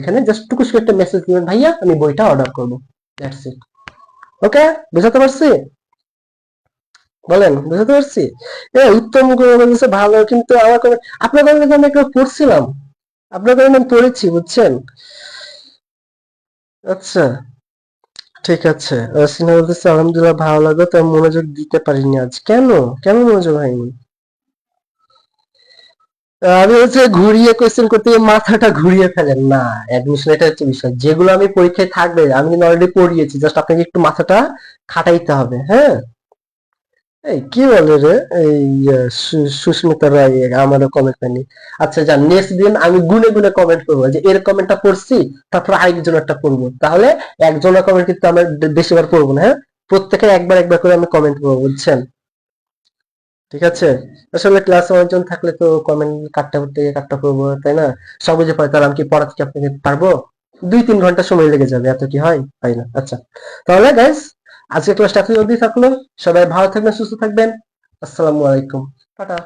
এখানে জাস্ট টুকু একটা মেসেজ দিবেন, ভাইয়া আমি বইটা অর্ডার করব। That's it. ওকে, বুঝাতে পারছি? বলেন বুঝাতে পারছি? উত্তম বলতেছে ভালো, কিন্তু আমার কোনো, আপনার কারণে আমি একটা পড়ছিলাম, আপনার কারণে আমি পড়েছি, বুঝছেন? আচ্ছা, ঠিক আছে। সিনহা বলতেছে আলহামদুলিল্লাহ ভালো লাগলো, তাই মনোযোগ দিতে পারিনি আজ। কেন? কেন মনোযোগ হয়নি? আমি হচ্ছে ঘুরিয়ে কোয়েশ্চেন করতে গিয়ে মাথাটা ঘুরিয়ে ফেলেন না। অ্যাডমিশন এটা হচ্ছে বিষয়, যেগুলো আমি পরীক্ষায় থাকবে আমি কিন্তু অলরেডি পড়িয়েছি, জাস্ট আপনাকে একটু মাথাটা খাটাইতে হবে। হ্যাঁ, এই কি বলে রে, এই সুস্মিতা রায় আমারও কমেন্ট পাইনি। আচ্ছা যান, নেক্সট দিন আমি গুনে গুনে কমেন্ট করবো, যে এর কমেন্টটা পড়ছি তারপর আরেকজনেরটা পড়বো, তাহলে একজনের কমেন্ট কিন্তু আমরা বেশিবার পড়বো না। হ্যাঁ, প্রত্যেকে একবার একবার করে আমি কমেন্ট করবো, বুঝছেন? ঠিক আছে, আসলে ক্লাসে অনেকজন থাকলে তো কমেন্ট কাটটা করতে গিয়ে কাটটা করবো, তাই না? সব বুঝে পড়ে, তাহলে আমি কি পড়াতে কি আপনাকে পারবো? 2-3 ঘন্টা সময় লেগে যাবে, এত কি হয় না। আচ্ছা, তাহলে গাইস আজকে ক্লাসটা এত অবধি থাকলো। সবাই ভালো থাকবেন, সুস্থ থাকবেন। আসসালামু আলাইকুম, টাটা।